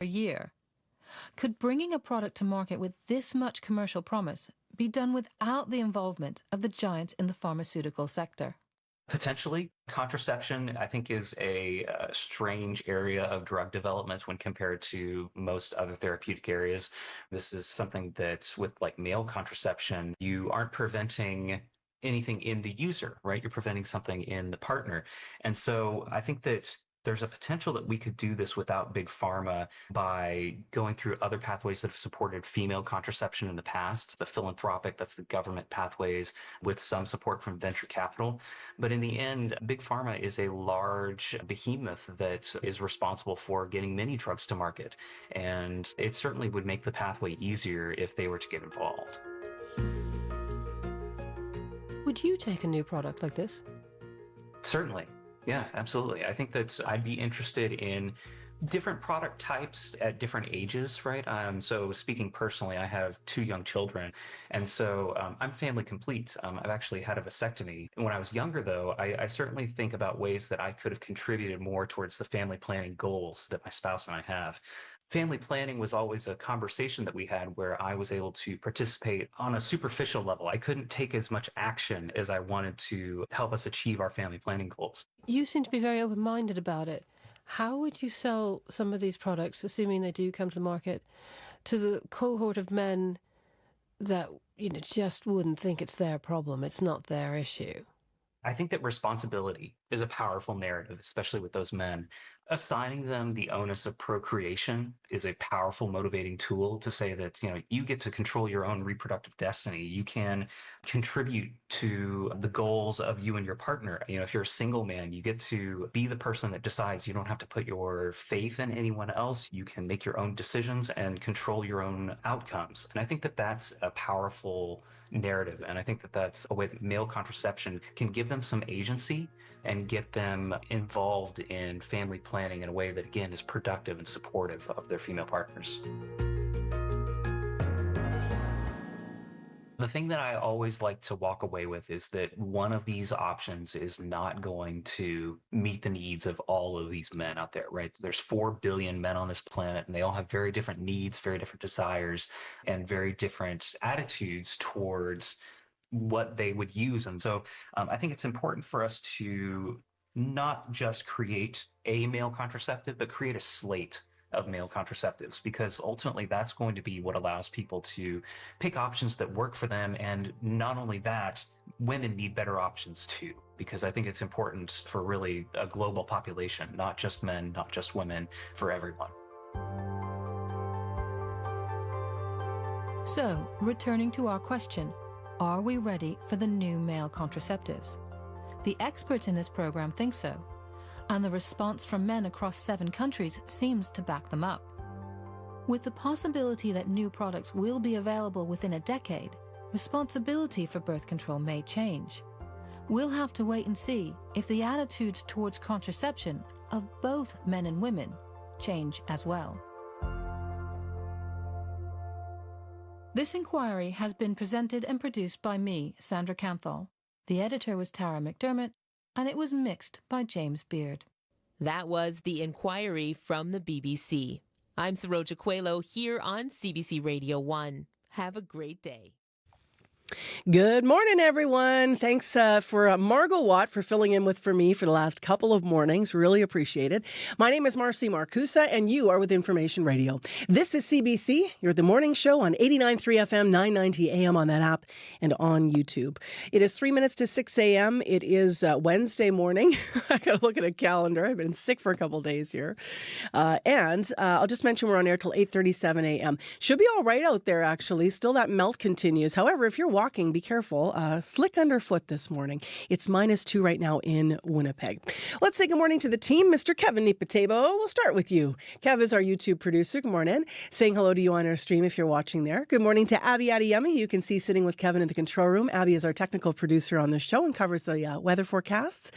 a year. Could bringing a product to market with this much commercial promise be done without the involvement of the giants in the pharmaceutical sector? Potentially. Contraception, I think, is a strange area of drug development when compared to most other therapeutic areas. This is something that with like male contraception, you aren't preventing anything in the user, right? You're preventing something in the partner. And so I think that there's a potential that we could do this without big pharma by going through other pathways that have supported female contraception in the past, the philanthropic, that's the government pathways with some support from venture capital. But in the end, big pharma is a large behemoth that is responsible for getting many drugs to market. And it certainly would make the pathway easier if they were to get involved. Would you take a new product like this? Certainly. Yeah, absolutely. I think that I'd be interested in different product types at different ages, right? So speaking personally, I have 2 young children, and so I'm family complete. I've actually had a vasectomy. When I was younger, though, I certainly think about ways that I could have contributed more towards the family planning goals that my spouse and I have. Family planning was always a conversation that we had where I was able to participate on a superficial level. I couldn't take as much action as I wanted to help us achieve our family planning goals. You seem to be very open-minded about it. How would you sell some of these products, assuming they do come to the market, to the cohort of men that, just wouldn't think it's their problem, it's not their issue? I think that responsibility is a powerful narrative, especially with those men. Assigning them the onus of procreation is a powerful motivating tool to say that, you get to control your own reproductive destiny. You can contribute to the goals of you and your partner. If you're a single man, you get to be the person that decides. You don't have to put your faith in anyone else. You can make your own decisions and control your own outcomes. And I think that that's a powerful narrative. And I think that that's a way that male contraception can give them some agency and get them involved in family planning in a way that, again, is productive and supportive of their female partners. The thing that I always like to walk away with is that one of these options is not going to meet the needs of all of these men out there, right? There's 4 billion men on this planet, and they all have very different needs, very different desires, and very different attitudes towards what they would use. And so I think it's important for us to not just create a male contraceptive, but create a slate of male contraceptives, because ultimately that's going to be what allows people to pick options that work for them. And not only that, women need better options too, because I think it's important for really a global population, not just men, not just women, for everyone. So, returning to our question, are we ready for the new male contraceptives? The experts in this program think so, and the response from men across 7 countries seems to back them up. With the possibility that new products will be available within a decade, responsibility for birth control may change. We'll have to wait and see if the attitudes towards contraception of both men and women change as well. This inquiry has been presented and produced by me, Sandra Canthal. The editor was Tara McDermott, and it was mixed by James Beard. That was The Inquiry from the BBC. I'm Saroja Coelho here on CBC Radio 1. Have a great day. Good morning, everyone. Thanks for Margot Watt for filling in for me for the last couple of mornings. Really appreciate it. My name is Marcy Marcusa, and you are with Information Radio. This is CBC. You're at the morning show on 89.3 FM, 990 AM on that app and on YouTube. It is 3 minutes to 6 a.m. It is Wednesday morning. I got to look at a calendar. I've been sick for a couple of days here. And I'll just mention we're on air till 8:37 a.m. Should be all right out there, actually. Still that melt continues. However, if you're walking, be careful. Slick underfoot this morning. It's -2 right now in Winnipeg. Let's say good morning to the team. Mr. Kevin Nipatebo, we'll start with you. Kev is our YouTube producer. Good morning. Saying hello to you on our stream if you're watching there. Good morning to Abby Adeyemi. You can see sitting with Kevin in the control room. Abby is our technical producer on the show and covers the weather forecasts.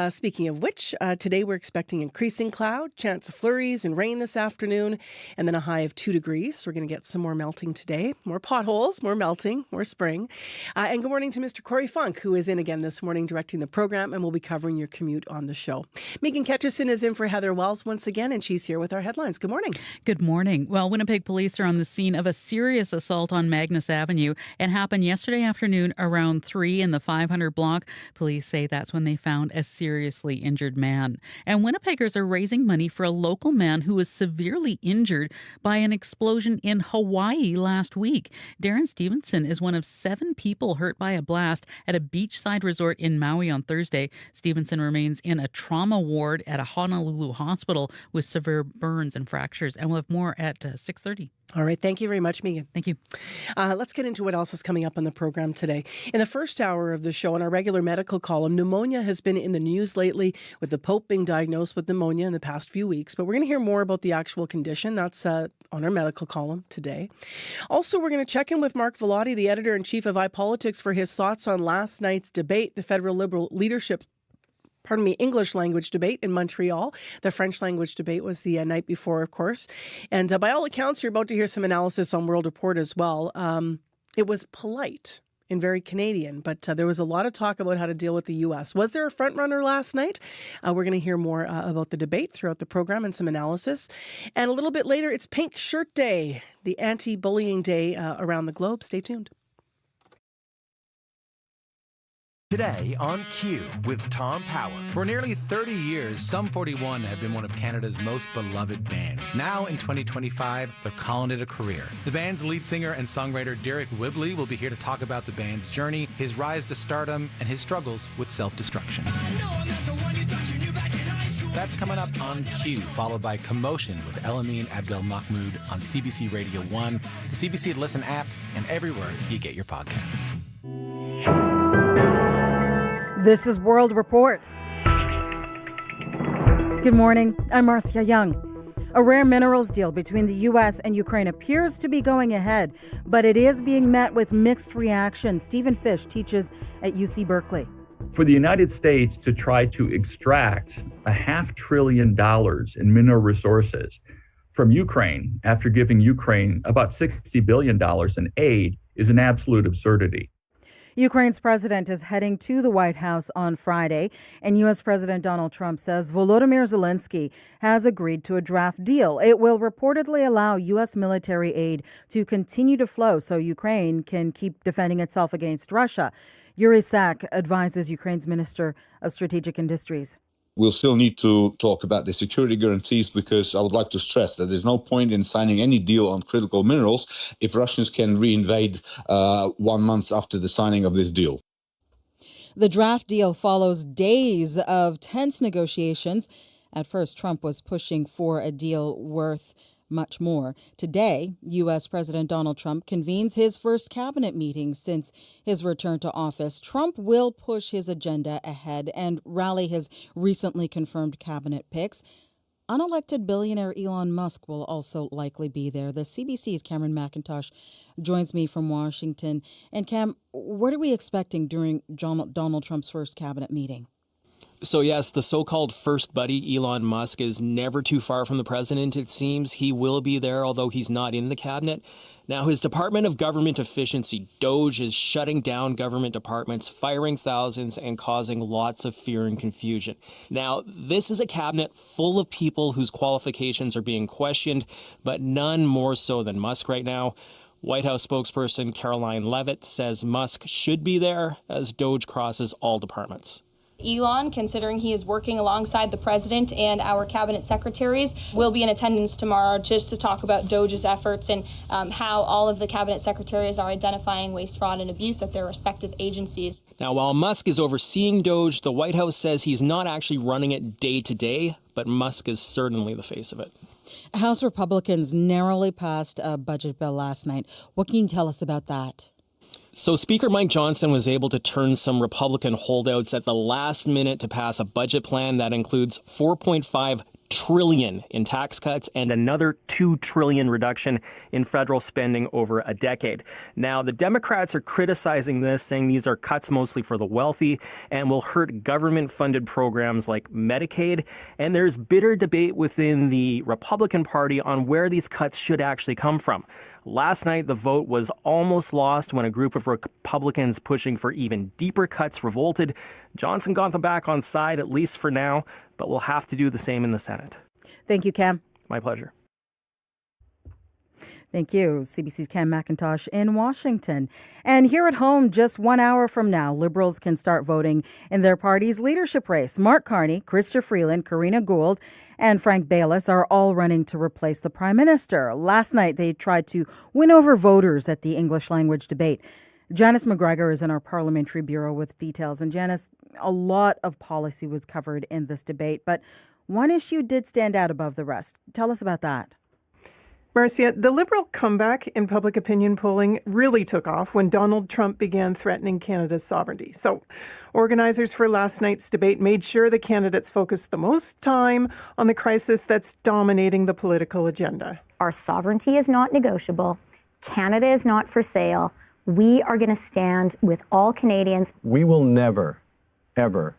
Speaking of which, today we're expecting increasing cloud, chance of flurries and rain this afternoon, and then a high of 2 degrees. So we're going to get some more melting today. More potholes, more melting, more spring. spring. And good morning to Mr. Corey Funk, who is in again this morning directing the program and will be covering your commute on the show. Megan Ketcherson is in for Heather Wells once again, and she's here with our headlines. Good morning. Good morning. Well, Winnipeg police are on the scene of a serious assault on Magnus Avenue. It happened yesterday afternoon around 3 in the 500 block. Police say that's when they found a seriously injured man. And Winnipeggers are raising money for a local man who was severely injured by an explosion in Hawaii last week. Darren Stevenson is one of 7 people hurt by a blast at a beachside resort in Maui on Thursday. Stevenson remains in a trauma ward at a Honolulu hospital with severe burns and fractures. And we'll have more at 6:30. All right. Thank you very much, Megan. Thank you. Let's get into what else is coming up on the program today. In the first hour of the show, in our regular medical column, pneumonia has been in the news lately, with the Pope being diagnosed with pneumonia in the past few weeks. But we're going to hear more about the actual condition. That's on our medical column today. Also, we're going to check in with Mark Vellotti, the editor-in-chief of iPolitics, for his thoughts on last night's debate, the federal Liberal leadership English language debate in Montreal. The French language debate was the night before, of course. And by all accounts, you're about to hear some analysis on World Report as well. It was polite and very Canadian, but there was a lot of talk about how to deal with the U.S. Was there a front runner last night? We're going to hear more about the debate throughout the program and some analysis. And a little bit later, it's Pink Shirt Day, the anti-bullying day around the globe. Stay tuned. Today on Q with Tom Power. For nearly 30 years, Sum 41 have been one of Canada's most beloved bands. Now in 2025, they're calling it a career. The band's lead singer and songwriter Derek Whibley will be here to talk about the band's journey, his rise to stardom, and his struggles with self-destruction. That's coming up on Q, followed by Commotion with Elamine Abdel Mahmoud on CBC Radio 1, the CBC Listen app, and everywhere you get your podcasts. This is World Report. Good morning, I'm Marcia Young. A rare minerals deal between the U.S. and Ukraine appears to be going ahead, but it is being met with mixed reaction. Stephen Fish teaches at UC Berkeley. For the United States to try to extract $500 billion in mineral resources from Ukraine after giving Ukraine about $60 billion in aid is an absolute absurdity. Ukraine's president is heading to the White House on Friday, and U.S. President Donald Trump says Volodymyr Zelensky has agreed to a draft deal. It will reportedly allow U.S. military aid to continue to flow so Ukraine can keep defending itself against Russia. Yuri Sak advises Ukraine's Minister of Strategic Industries. We'll still need to talk about the security guarantees, because I would like to stress that there's no point in signing any deal on critical minerals if Russians can reinvade 1 month after the signing of this deal. The draft deal follows days of tense negotiations. At first, Trump was pushing for a deal worth much more. Today, U.S. President Donald Trump convenes his first cabinet meeting since his return to office. Trump will push his agenda ahead and rally his recently confirmed cabinet picks. Unelected billionaire Elon Musk will also likely be there. The CBC's Cameron McIntosh joins me from Washington. And Cam, what are we expecting during Donald Trump's first cabinet meeting? So yes, the so-called first buddy, Elon Musk, is never too far from the president, it seems. He will be there, although he's not in the cabinet. Now, his Department of Government Efficiency, DOGE, is shutting down government departments, firing thousands, and causing lots of fear and confusion. Now, this is a cabinet full of people whose qualifications are being questioned, but none more so than Musk right now. White House spokesperson Caroline Leavitt says Musk should be there as DOGE crosses all departments. Elon, considering he is working alongside the president and our cabinet secretaries, will be in attendance tomorrow just to talk about DOGE's efforts and how all of the cabinet secretaries are identifying waste, fraud, and abuse at their respective agencies. Now, while Musk is overseeing DOGE, the White House says he's not actually running it day to day, but Musk is certainly the face of it. House Republicans narrowly passed a budget bill last night. What can you tell us about that? So Speaker Mike Johnson was able to turn some Republican holdouts at the last minute to pass a budget plan that includes $4.5 trillion in tax cuts and another $2 trillion reduction in federal spending over a decade. Now, the Democrats are criticizing this, saying these are cuts mostly for the wealthy and will hurt government-funded programs like Medicaid. And there's bitter debate within the Republican Party on where these cuts should actually come from. Last night, the vote was almost lost when a group of Republicans pushing for even deeper cuts revolted. Johnson got them back on side, at least for now, but will have to do the same in the Senate. Thank you, Cam. My pleasure. Thank you. CBC's Cam McIntosh in Washington. And here at home, just 1 hour from now, Liberals can start voting in their party's leadership race. Mark Carney, Chrystia Freeland, Karina Gould, and Frank Baylis are all running to replace the Prime Minister. Last night, they tried to win over voters at the English language debate. Janice McGregor is in our Parliamentary Bureau with details. And Janice, a lot of policy was covered in this debate, but one issue did stand out above the rest. Tell us about that. Marcia, the Liberal comeback in public opinion polling really took off when Donald Trump began threatening Canada's sovereignty. So organizers for last night's debate made sure the candidates focused the most time on the crisis that's dominating the political agenda. Our sovereignty is not negotiable. Canada is not for sale. We are going to stand with all Canadians. We will never, ever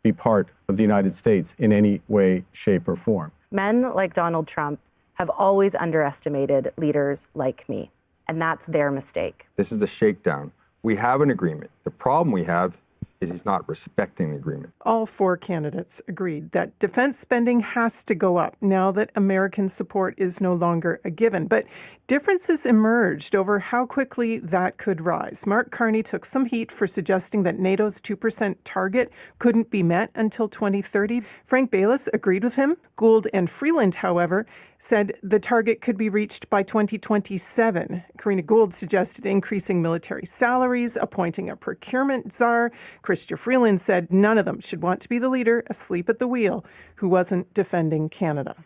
be part of the United States in any way, shape, or form. Men like Donald Trump have always underestimated leaders like me, and that's their mistake. This is a shakedown. We have an agreement. The problem we have is he's not respecting the agreement. All four candidates agreed that defense spending has to go up now that American support is no longer a given. But differences emerged over how quickly that could rise. Mark Carney took some heat for suggesting that NATO's 2% target couldn't be met until 2030. Frank Baylis agreed with him. Gould and Freeland, however, said the target could be reached by 2027. Karina Gould suggested increasing military salaries, appointing a procurement czar. Chrystia Freeland said none of them should want to be the leader asleep at the wheel who wasn't defending Canada.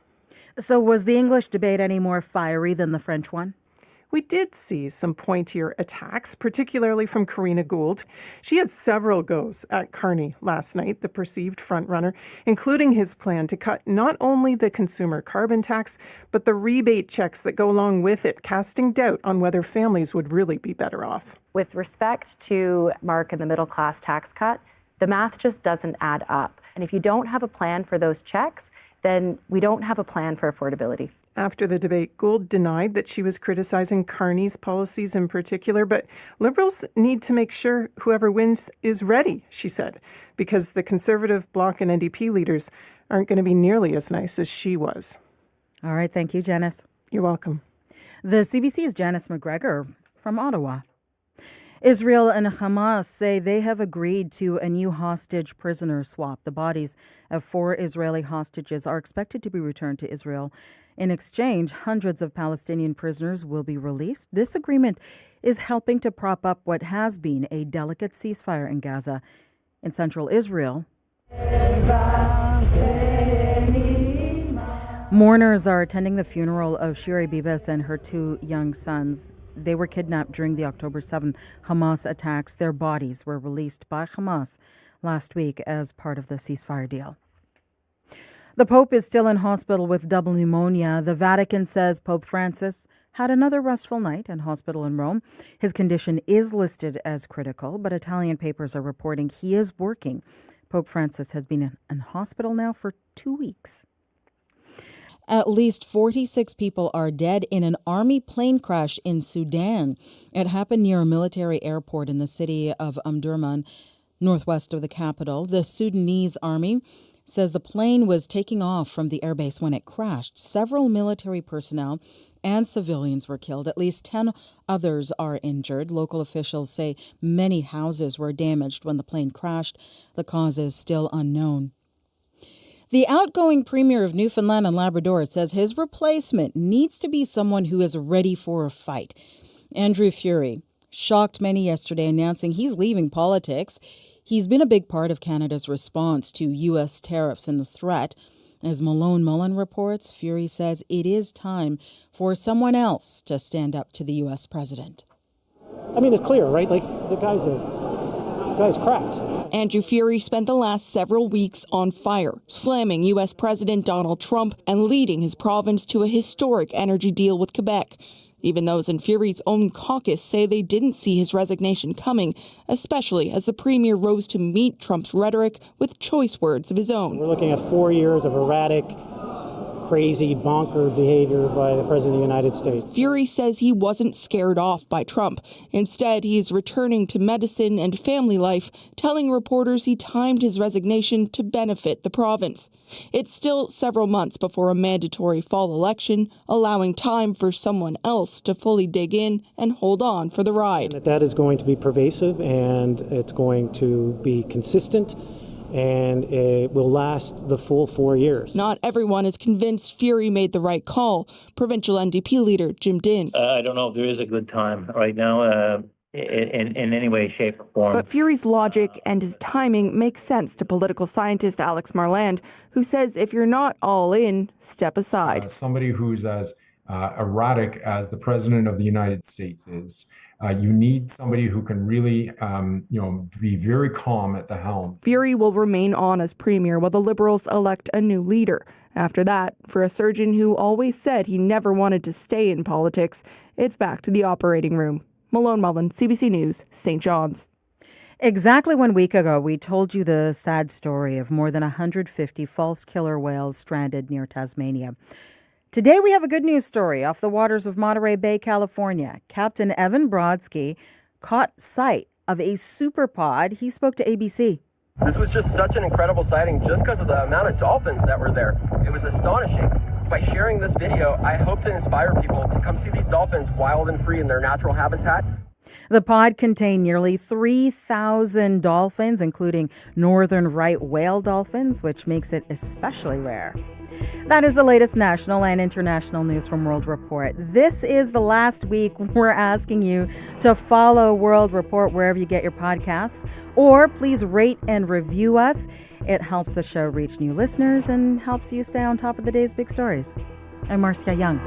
So was the English debate any more fiery than the French one? We did see some pointier attacks, particularly from Karina Gould. She had several goes at Carney last night, the perceived frontrunner, including his plan to cut not only the consumer carbon tax, but the rebate checks that go along with it, casting doubt on whether families would really be better off. With respect to Mark and the middle class tax cut, the math just doesn't add up. And if you don't have a plan for those checks, then we don't have a plan for affordability. After the debate, Gould denied that she was criticizing Carney's policies in particular, but Liberals need to make sure whoever wins is ready, she said, because the Conservative Bloc and NDP leaders aren't going to be nearly as nice as she was. All right. Thank you, Janice. You're welcome. The CBC's Janice McGregor from Ottawa. Israel and Hamas say they have agreed to a new hostage prisoner swap. The bodies of 4 Israeli hostages are expected to be returned to Israel. In exchange, hundreds of Palestinian prisoners will be released. This agreement is helping to prop up what has been a delicate ceasefire in Gaza. In central Israel, mourners are attending the funeral of Shiri Bibas and her 2 young sons. They were kidnapped during the October 7 Hamas attacks. Their bodies were released by Hamas last week as part of the ceasefire deal. The Pope is still in hospital with double pneumonia. The Vatican says Pope Francis had another restful night in hospital in Rome. His condition is listed as critical, but Italian papers are reporting he is working. Pope Francis has been in hospital now for 2 weeks. At least 46 people are dead in an army plane crash in Sudan. It happened near a military airport in the city of Omdurman, northwest of the capital. The Sudanese army says the plane was taking off from the airbase when it crashed. Several military personnel and civilians were killed. At least 10 others are injured. Local officials say many houses were damaged when the plane crashed. The cause is still unknown. The outgoing Premier of Newfoundland and Labrador says his replacement needs to be someone who is ready for a fight. Andrew Furey shocked many yesterday, announcing he's leaving politics. He's been a big part of Canada's response to U.S. tariffs and the threat. As Malone Mullen reports, Furey says it is time for someone else to stand up to the U.S. president. I mean, it's clear, right? Like, the guy's cracked. Andrew Furey spent the last several weeks on fire, slamming U.S. President Donald Trump and leading his province to a historic energy deal with Quebec. Even those in Furey's own caucus say they didn't see his resignation coming, especially as the premier rose to meet Trump's rhetoric with choice words of his own. We're looking at 4 years of erratic, crazy bonker behavior by the President of the United States. Fury says he wasn't scared off by Trump. Instead, he's returning to medicine and family life, telling reporters he timed his resignation to benefit the province. It's still several months before a mandatory fall election, allowing time for someone else to fully dig in and hold on for the ride. And that is going to be pervasive, and it's going to be consistent, and it will last the full 4 years. Not everyone is convinced Fury made the right call. Provincial NDP leader Jim Dinn. I don't know if there is a good time right now in any way, shape, or form. But Fury's logic and his timing makes sense to political scientist Alex Marland, who says if you're not all in, step aside. Somebody who's as erratic as the President of the United States is, you need somebody who can really, be very calm at the helm. Fury will remain on as premier while the Liberals elect a new leader. After that, for a surgeon who always said he never wanted to stay in politics, it's back to the operating room. Malone Mullen, CBC News, St. John's. Exactly 1 week ago, we told you the sad story of more than 150 false killer whales stranded near Tasmania. Today, we have a good news story off the waters of Monterey Bay, California. Captain Evan Brodsky caught sight of a superpod. He spoke to ABC. This was just such an incredible sighting just because of the amount of dolphins that were there. It was astonishing. By sharing this video, I hope to inspire people to come see these dolphins wild and free in their natural habitat. The pod contained nearly 3,000 dolphins, including northern right whale dolphins, which makes it especially rare. That is the latest national and international news from World Report. This is the last week we're asking you to follow World Report wherever you get your podcasts, or please rate and review us. It helps the show reach new listeners and helps you stay on top of the day's big stories. I'm Marcia Young.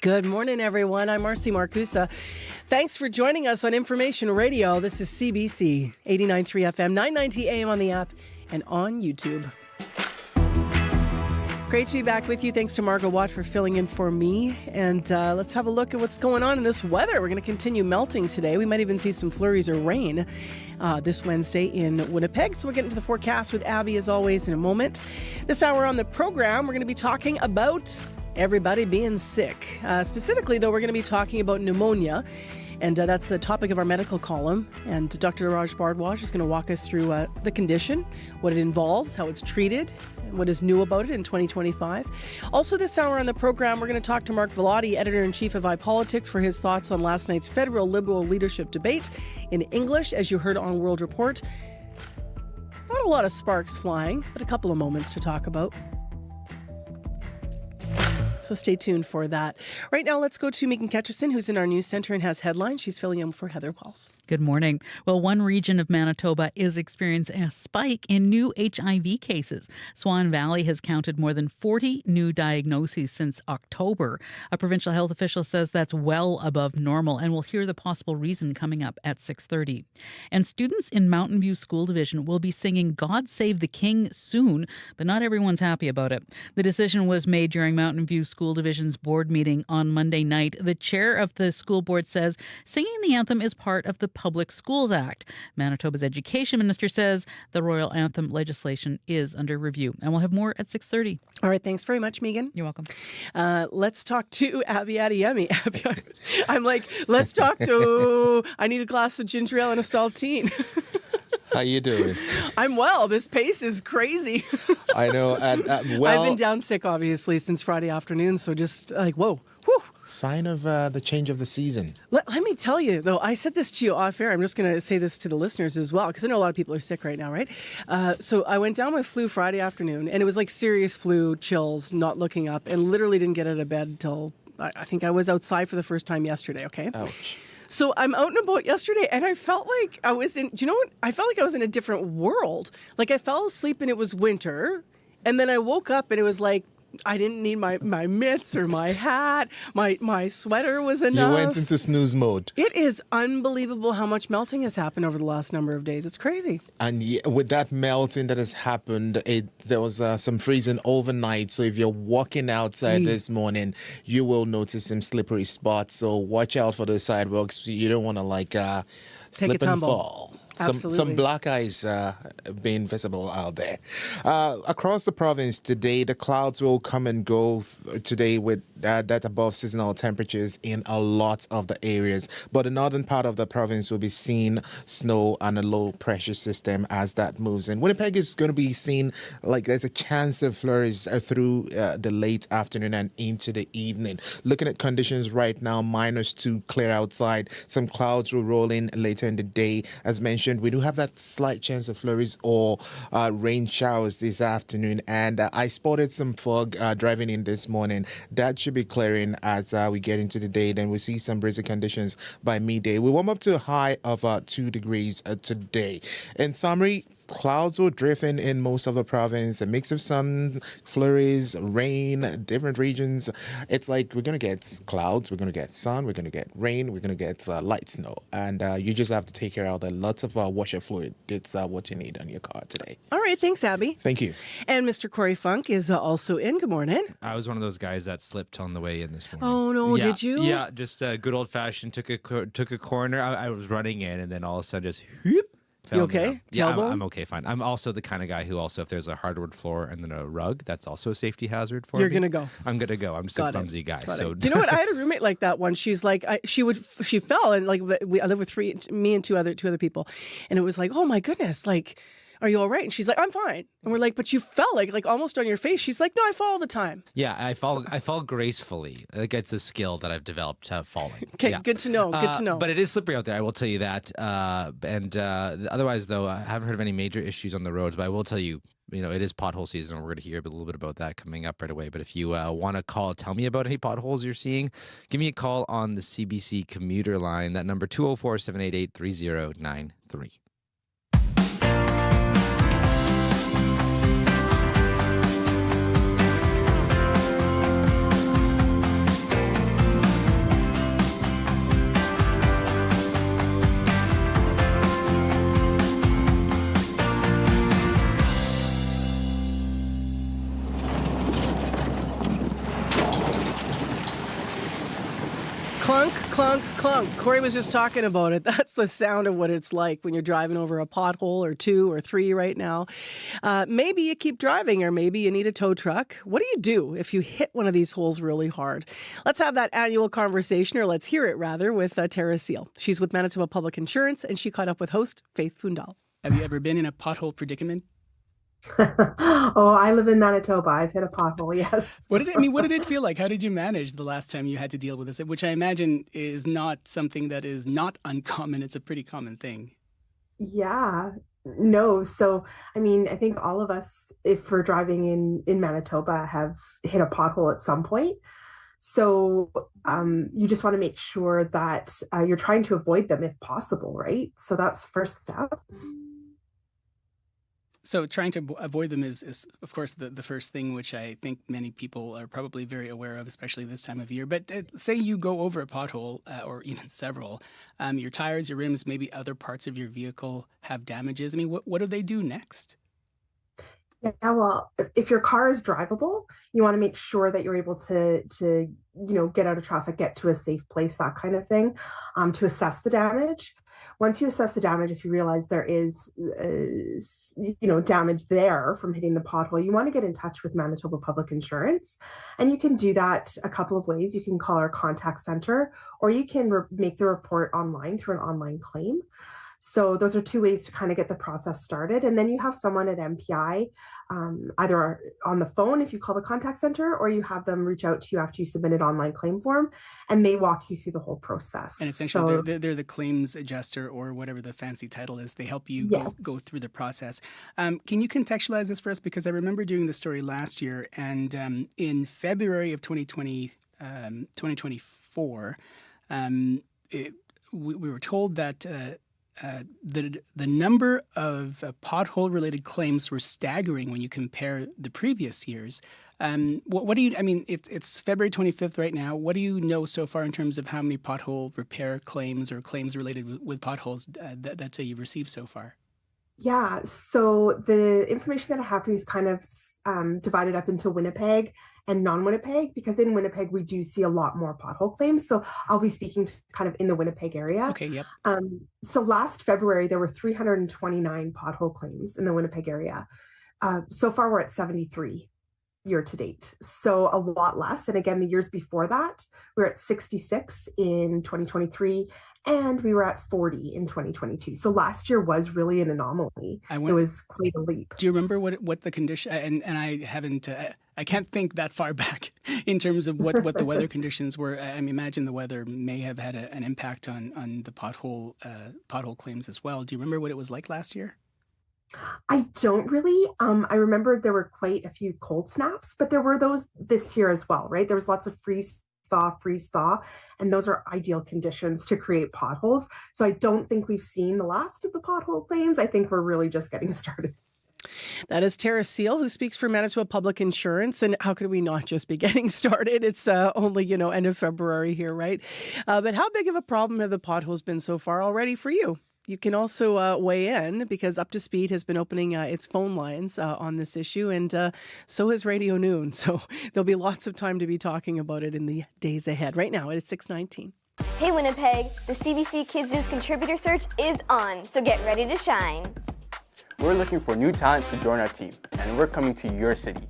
Good morning, everyone. I'm Marcy Marcusa. Thanks for joining us on Information Radio. This is CBC 89.3 FM, 990 AM on the app and on YouTube. Great to be back with you. Thanks to Margot Watt for filling in for me. And let's have a look at what's going on in this weather. We're going to continue melting today. We might even see some flurries or rain this Wednesday in Winnipeg. So we'll get into the forecast with Abby, as always, in a moment. This hour on the program, we're going to be talking about everybody being sick. Specifically, though, we're going to be talking about pneumonia. And that's the topic of our medical column. And Dr. Raj Bhardwaj is going to walk us through the condition, what it involves, how it's treated, and what is new about it in 2025. Also this hour on the program, we're going to talk to Mark Vellotti, Editor-in-Chief of iPolitics, for his thoughts on last night's federal Liberal leadership debate in English, as you heard on World Report. Not a lot of sparks flying, but a couple of moments to talk about. So stay tuned for that. Right now, let's go to Megan Ketcherson, who's in our news center and has headlines. She's filling in for Heather Walls. Good morning. Well, one region of Manitoba is experiencing a spike in new HIV cases. Swan Valley has counted more than 40 new diagnoses since October. A provincial health official says that's well above normal, and we'll hear the possible reason coming up at 6:30. And students in Mountain View School Division will be singing God Save the King soon, but not everyone's happy about it. The decision was made during Mountain View School Division's board meeting on Monday night. The chair of the school board says singing the anthem is part of the Public Schools Act. Manitoba's education minister says the royal anthem legislation is under review. And we'll have more at 6:30. All right. Thanks very much, Megan. You're welcome. Let's talk to Abby Adiyemi. I'm like, let's talk to, I need a glass of ginger ale and a saltine. How you doing? I'm well. This pace is crazy. I know. I've been down sick, obviously, since Friday afternoon. So just like, whoa. Whew. Sign of the change of the season. Let me tell you, though, I said this to you off air. I'm just going to say this to the listeners as well, because I know a lot of people are sick right now, right? So I went down with flu Friday afternoon, and it was like serious flu, chills, not looking up, and literally didn't get out of bed until I think I was outside for the first time yesterday, okay? Ouch. So I'm out and about yesterday, and I felt like I was in, do you know what? I felt like I was in a different world. Like I fell asleep and it was winter, and then I woke up and it was like, I didn't need my mitts or my hat. My sweater was enough. You went into snooze mode. It is unbelievable how much melting has happened over the last number of days. It's crazy. And with that melting that has happened, there was some freezing overnight. So if you're walking outside this morning, you will notice some slippery spots. So watch out for the sidewalks. You don't want to slip and fall. some black eyes being visible out there. Across the province today, the clouds will come and go today with that above seasonal temperatures in a lot of the areas. But the northern part of the province will be seeing snow and a low pressure system as that moves in. Winnipeg is going to be seen like there's a chance of flurries through the late afternoon and into the evening. Looking at conditions right now, -2, clear outside. Some clouds will roll in later in the day. As mentioned, we do have that slight chance of flurries or rain showers this afternoon. And I spotted some fog driving in this morning. That should be clearing as we get into the day. Then we see some breezy conditions by midday. We warm up to a high of 2 degrees today. In summary, clouds will drift in most of the province, a mix of sun, flurries, rain, different regions. It's like we're going to get clouds, we're going to get sun, we're going to get rain, we're going to get light snow. And you just have to take care of that. Lots of washer fluid. It's what you need on your car today. All right. Thanks, Abby. Thank you. And Mr. Corey Funk is also in. Good morning. I was one of those guys that slipped on the way in this morning. Oh, no. Yeah, Did you? Yeah, just good old-fashioned, took a corner. I was running in, and then all of a sudden just whoop. You okay? Yeah, Tailbone? I'm okay, fine. I'm also the kind of guy who also, if there's a hardwood floor and then a rug, that's also a safety hazard for me. You're going to go. I'm going to go. I'm just a clumsy guy. So Do you know what? I had a roommate like that once. She's like, she fell, and like I live with me and two other people, and it was like, oh my goodness, like, are you all right? And she's like, I'm fine. And we're like, but you fell like almost on your face. She's like, no, I fall all the time. Yeah, I fall gracefully. Like it's a skill that I've developed falling. Okay, yeah. Good to know. Good to know. But it is slippery out there, I will tell you that. Otherwise, though, I haven't heard of any major issues on the roads. But I will tell you, it is pothole season, and we're going to hear a little bit about that coming up right away. But if you want to call, tell me about any potholes you're seeing, give me a call on the CBC commuter line. That number 204-788-3093. Clunk, clunk, clunk. Corey was just talking about it. That's the sound of what it's like when you're driving over a pothole or 2 or 3 right now. Maybe you keep driving, or maybe you need a tow truck. What do you do if you hit one of these holes really hard? Let's have that annual conversation, or let's hear it rather, with Tara Seal. She's with Manitoba Public Insurance, and she caught up with host Faith Fundal. Have you ever been in a pothole predicament? Oh, I live in Manitoba. I've hit a pothole, yes. What did it feel like? How did you manage the last time you had to deal with this? Which I imagine is not something that is not uncommon. It's a pretty common thing. Yeah. No. So, I think all of us, if we're driving in Manitoba, have hit a pothole at some point. So you just want to make sure that you're trying to avoid them if possible, right? So that's the first step. So trying to avoid them is of course, the first thing, which I think many people are probably very aware of, especially this time of year. But say you go over a pothole or even several, your tires, your rims, maybe other parts of your vehicle have damages. What do they do next? Yeah, well, if your car is drivable, you want to make sure that you're able to get out of traffic, get to a safe place, that kind of thing, to assess the damage. Once you assess the damage, if you realize there is, damage there from hitting the pothole, you want to get in touch with Manitoba Public Insurance. And you can do that a couple of ways. You can call our contact center, or you can make the report online through an online claim. So those are 2 ways to kind of get the process started. And then you have someone at MPI, either on the phone if you call the contact center, or you have them reach out to you after you submit an online claim form, and they walk you through the whole process. And essentially, they're the claims adjuster, or whatever the fancy title is. They help you go through the process. Can you contextualize this for us? Because I remember doing the story last year, and in February of 2024, we were told that the number of pothole-related claims were staggering when you compare the previous years. What do you? It's February 25th right now. What do you know so far in terms of how many pothole repair claims or claims related with potholes that you've received so far? Yeah, so the information that I have for you is kind of divided up into Winnipeg and non-Winnipeg, because in Winnipeg we do see a lot more pothole claims. So I'll be speaking to kind of in the Winnipeg area. Okay, yep. So last February there were 329 pothole claims in the Winnipeg area. So far we're at 73 year to date, so a lot less. And again, the years before that, we were at 66 in 2023, and we were at 40 in 2022. So last year was really an anomaly. It was quite a leap. Do you remember what the condition? And I haven't. I can't think that far back in terms of what the weather conditions were. I imagine the weather may have had an impact on the pothole claims as well. Do you remember what it was like last year? I don't really. I remember there were quite a few cold snaps, but there were those this year as well, right? There was lots of freeze thaw, and those are ideal conditions to create potholes. So I don't think we've seen the last of the pothole claims. I think we're really just getting started. That is Tara Seal, who speaks for Manitoba Public Insurance. And how could we not just be getting started? It's only, end of February here, right? But how big of a problem have the potholes been so far already for you? You can also weigh in, because Up to Speed has been opening its phone lines on this issue, and so has Radio Noon. So there'll be lots of time to be talking about it in the days ahead. Right now, it is 6:19. Hey Winnipeg, the CBC Kids News contributor search is on, so get ready to shine. We're looking for new talent to join our team, and we're coming to your city.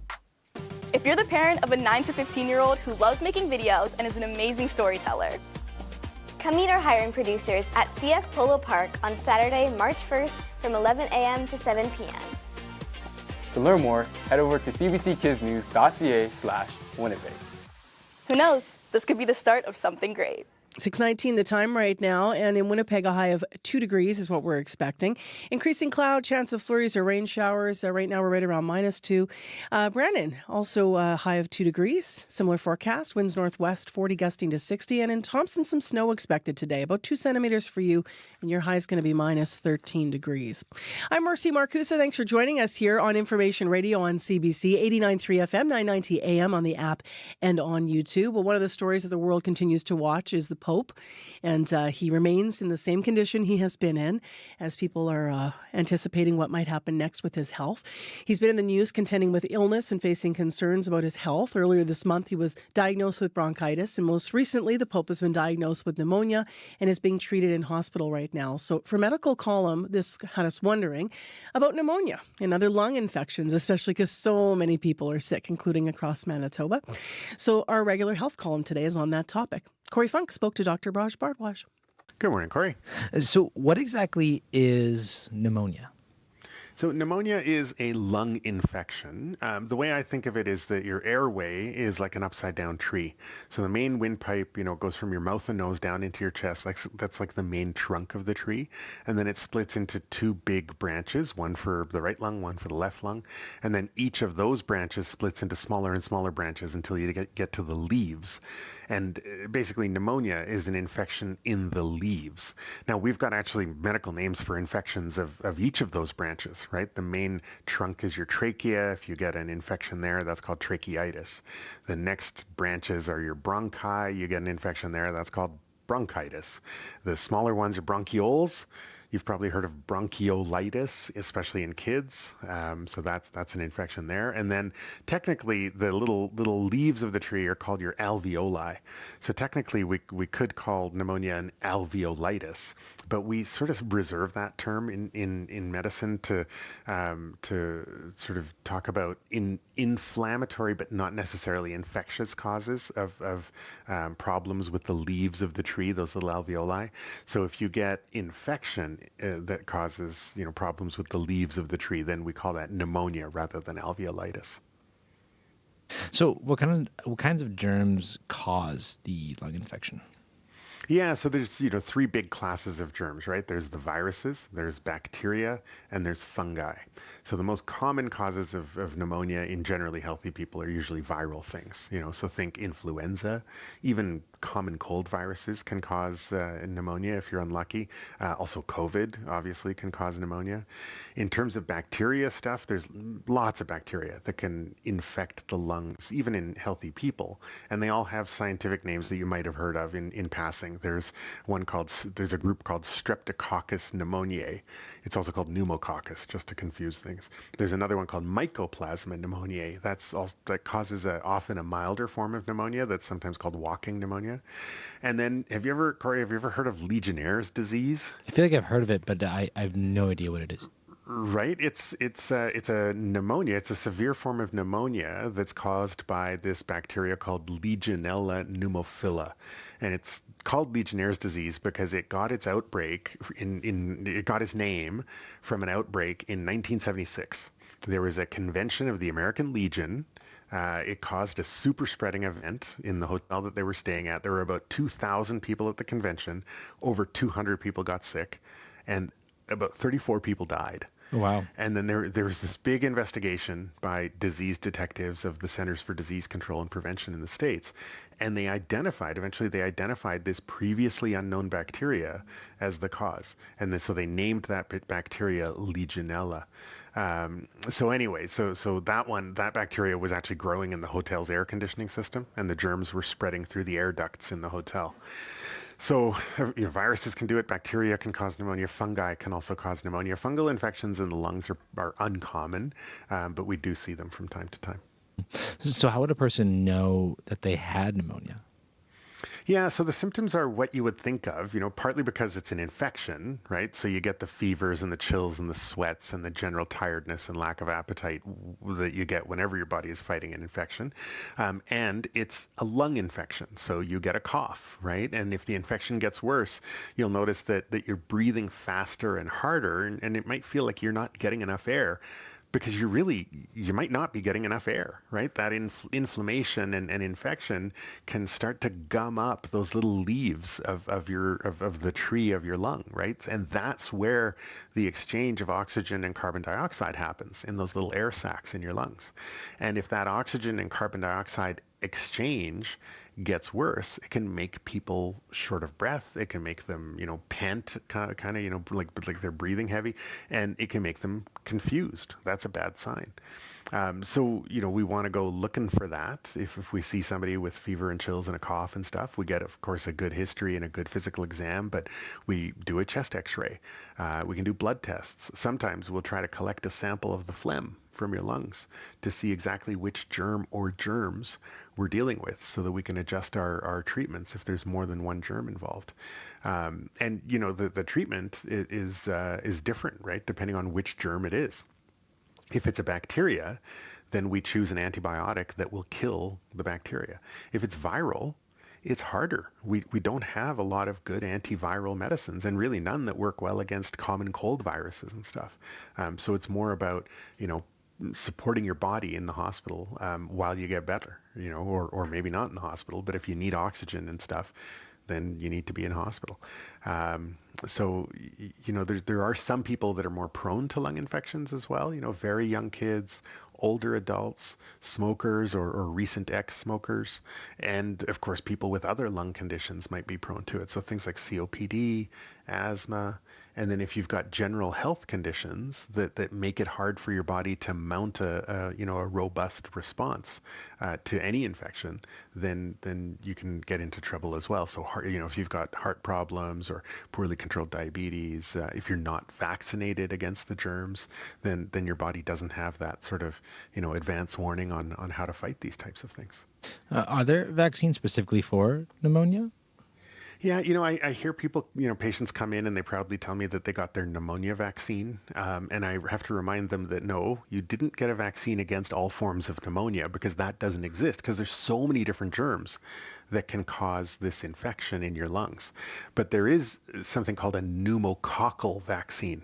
If you're the parent of a 9 to 15-year-old who loves making videos and is an amazing storyteller, come meet our hiring producers at CF Polo Park on Saturday, March 1st from 11 a.m. to 7 p.m. To learn more, head over to cbckidsnews.ca/Winnipeg. Who knows? This could be the start of something great. 6:19 the time right now, and in Winnipeg a high of 2 degrees is what we're expecting. Increasing cloud, chance of flurries or rain showers. Right now we're right around -2. Brandon, also a high of 2 degrees. Similar forecast, winds northwest 40 gusting to 60. And in Thompson, some snow expected today, about 2 centimeters for you, and your high is going to be -13 degrees. I'm Marcy Marcusa. Thanks for joining us here on Information Radio on CBC 89.3 FM, 990 AM on the app and on YouTube. Well, one of the stories that the world continues to watch is the Pope, and he remains in the same condition he has been in, as people are anticipating what might happen next with his health. He's been in the news contending with illness and facing concerns about his health. Earlier this month, he was diagnosed with bronchitis, and most recently, the Pope has been diagnosed with pneumonia and is being treated in hospital right now. So for Medical Column, this had us wondering about pneumonia and other lung infections, especially because so many people are sick, including across Manitoba. So our regular health column today is on that topic. Corey Funk spoke to Dr. Braj Bardwaj. Good morning, Corey. So what exactly is pneumonia? So pneumonia is a lung infection. The way I think of it is that your airway is like an upside down tree. So the main windpipe, goes from your mouth and nose down into your chest. That's like the main trunk of the tree. And then it splits into 2 big branches, one for the right lung, one for the left lung. And then each of those branches splits into smaller and smaller branches until you get to the leaves. And basically pneumonia is an infection in the leaves. Now we've got actually medical names for infections of each of those branches, right? The main trunk is your trachea. If you get an infection there, that's called tracheitis. The next branches are your bronchi. You get an infection there, that's called bronchitis. The smaller ones are bronchioles. You've probably heard of bronchiolitis, especially in kids. So that's an infection there. And then technically the little leaves of the tree are called your alveoli. So technically we could call pneumonia an alveolitis, but we sort of reserve that term in medicine to sort of talk about inflammatory but not necessarily infectious causes of problems with the leaves of the tree, those little alveoli. So if you get infection that causes problems with the leaves of the tree, then we call that pneumonia rather than alveolitis. So what kinds of germs cause the lung infection? Yeah, so there's 3 big classes of germs, right? There's the viruses, there's bacteria, and there's fungi. So the most common causes of pneumonia in generally healthy people are usually viral things. So think influenza, even common cold viruses can cause pneumonia if you're unlucky. Also COVID obviously can cause pneumonia. In terms of bacteria stuff, there's lots of bacteria that can infect the lungs, even in healthy people. And they all have scientific names that you might have heard of in passing. lung. There's a group called Streptococcus pneumoniae. It's also called pneumococcus, just to confuse things. There's another one called Mycoplasma pneumoniae. That causes often a milder form of pneumonia that's sometimes called walking pneumonia. And then, Corey, have you ever heard of Legionnaire's disease? I feel like I've heard of it, but I have no idea what it is. Right. It's a pneumonia. It's a severe form of pneumonia that's caused by this bacteria called Legionella pneumophila. And it's called Legionnaire's disease because it got its outbreak it got its name from an outbreak in 1976. There was a convention of the American Legion. It caused a super spreading event in the hotel that they were staying at. There were about 2,000 people at the convention. Over 200 people got sick, and about 34 people died. Wow. And then there was this big investigation by disease detectives of the Centers for Disease Control and Prevention in the States. And eventually they identified this previously unknown bacteria as the cause. And so they named that bacteria Legionella. So that bacteria was actually growing in the hotel's air conditioning system, and the germs were spreading through the air ducts in the hotel. So viruses can do it, bacteria can cause pneumonia, fungi can also cause pneumonia. Fungal infections in the lungs are uncommon, but we do see them from time to time. So how would a person know that they had pneumonia? Yeah, so the symptoms are what you would think of, partly because it's an infection, right? So you get the fevers and the chills and the sweats and the general tiredness and lack of appetite that you get whenever your body is fighting an infection. And it's a lung infection, so you get a cough, right? And if the infection gets worse, you'll notice that you're breathing faster and harder, and it might feel like you're not getting enough air. Because you might not be getting enough air, right? That inflammation and infection can start to gum up those little leaves of the tree of your lung, right? And that's where the exchange of oxygen and carbon dioxide happens, in those little air sacs in your lungs. And if that oxygen and carbon dioxide exchange gets worse, it can make people short of breath. It can make them, pant, kind of, like they're breathing heavy, and it can make them confused. That's a bad sign. So we want to go looking for that. If we see somebody with fever and chills and a cough and stuff, we get, of course, a good history and a good physical exam, but we do a chest x-ray. We can do blood tests. Sometimes we'll try to collect a sample of the phlegm from your lungs to see exactly which germ or germs we're dealing with, so that we can adjust our treatments if there's more than one germ involved. And the treatment is different, right, depending on which germ it is. If it's a bacteria, then we choose an antibiotic that will kill the bacteria. If it's viral, it's harder. We don't have a lot of good antiviral medicines, and really none that work well against common cold viruses and stuff. So it's more about, supporting your body in the hospital while you get better, or maybe not in the hospital, but if you need oxygen and stuff, then you need to be in hospital. So there are some people that are more prone to lung infections as well, very young kids, older adults, smokers or recent ex-smokers, and of course people with other lung conditions might be prone to it. So things like COPD, asthma, and then if you've got general health conditions that make it hard for your body to mount a robust response to any infection, then you can get into trouble as well. So if you've got heart problems or poorly controlled diabetes, if you're not vaccinated against the germs, then your body doesn't have that sort of advance warning on how to fight these types of things. Are there vaccines specifically for pneumonia? Yeah, I hear people, patients come in and they proudly tell me that they got their pneumonia vaccine. And I have to remind them that no, you didn't get a vaccine against all forms of pneumonia, because that doesn't exist, because there's so many different germs that can cause this infection in your lungs. But there is something called a pneumococcal vaccine,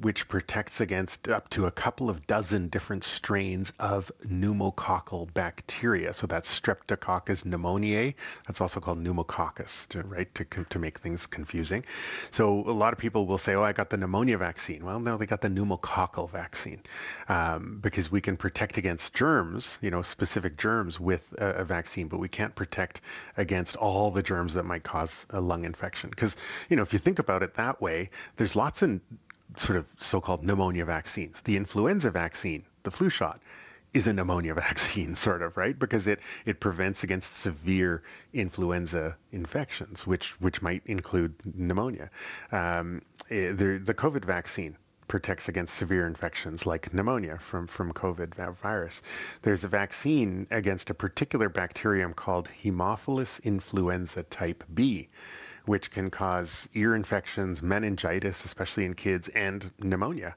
which protects against up to a couple of dozen different strains of pneumococcal bacteria. So that's Streptococcus pneumoniae. That's also called pneumococcus, to make things confusing. So a lot of people will say, oh, I got the pneumonia vaccine. Well, no, they got the pneumococcal vaccine, because we can protect against germs, specific germs with a vaccine, but we can't protect against all the germs that might cause a lung infection. Because, if you think about it that way, there's lots of sort of so-called pneumonia vaccines. The influenza vaccine, the flu shot, is a pneumonia vaccine, sort of, right? Because it prevents against severe influenza infections, which might include pneumonia. The COVID vaccine protects against severe infections like pneumonia from COVID virus. There's a vaccine against a particular bacterium called Haemophilus influenza type B, which can cause ear infections, meningitis, especially in kids, and pneumonia.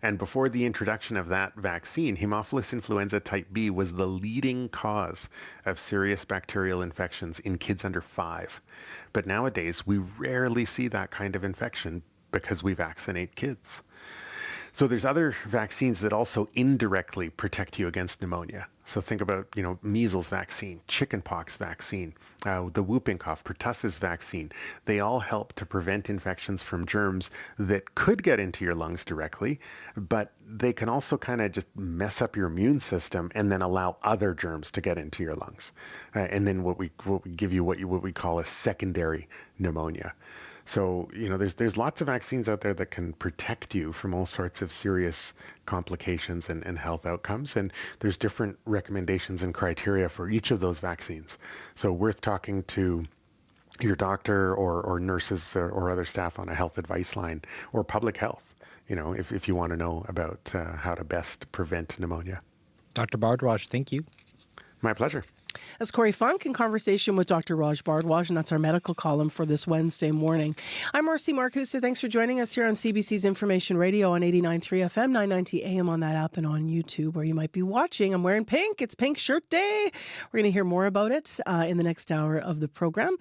And before the introduction of that vaccine, Haemophilus influenza type B was the leading cause of serious bacterial infections in kids under 5. But nowadays, we rarely see that kind of infection because we vaccinate kids. So there's other vaccines that also indirectly protect you against pneumonia. So think about, measles vaccine, chickenpox vaccine, the whooping cough, pertussis vaccine. They all help to prevent infections from germs that could get into your lungs directly, but they can also kind of just mess up your immune system and then allow other germs to get into your lungs. And then what we give you what we call a secondary pneumonia. So, there's lots of vaccines out there that can protect you from all sorts of serious complications and health outcomes. And there's different recommendations and criteria for each of those vaccines. So worth talking to your doctor or nurses or other staff on a health advice line or public health, if you want to know about how to best prevent pneumonia. Dr. Bardwaj, thank you. My pleasure. That's Corey Funk in conversation with Dr. Raj Bardwaj, and that's our medical column for this Wednesday morning. I'm Marcy Marcusa. Thanks for joining us here on CBC's Information Radio on 89.3 FM, 990 AM on that app and on YouTube, where you might be watching. I'm wearing pink. It's Pink Shirt Day. We're going to hear more about it in the next hour of the program.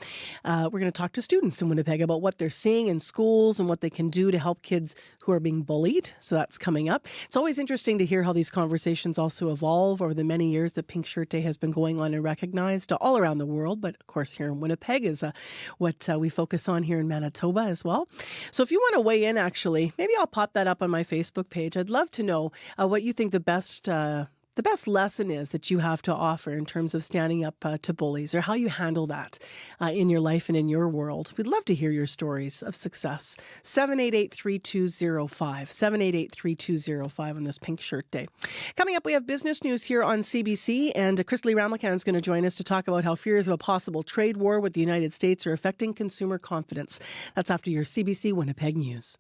We're going to talk to students in Winnipeg about what they're seeing in schools and what they can do to help kids who are being bullied. So that's coming up. It's always interesting to hear how these conversations also evolve over the many years that Pink Shirt Day has been going on and recognized all around the world. But of course, here in Winnipeg is what we focus on here in Manitoba as well. So if you want to weigh in, actually, maybe I'll pop that up on my Facebook page. I'd love to know what you think the best lesson is that you have to offer in terms of standing up to bullies, or how you handle that in your life and in your world. We'd love to hear your stories of success. 788-3205, 788-3205 on this Pink Shirt Day. Coming up, we have business news here on CBC, and Chrisley Ramlakan is going to join us to talk about how fears of a possible trade war with the United States are affecting consumer confidence. That's after your CBC Winnipeg News.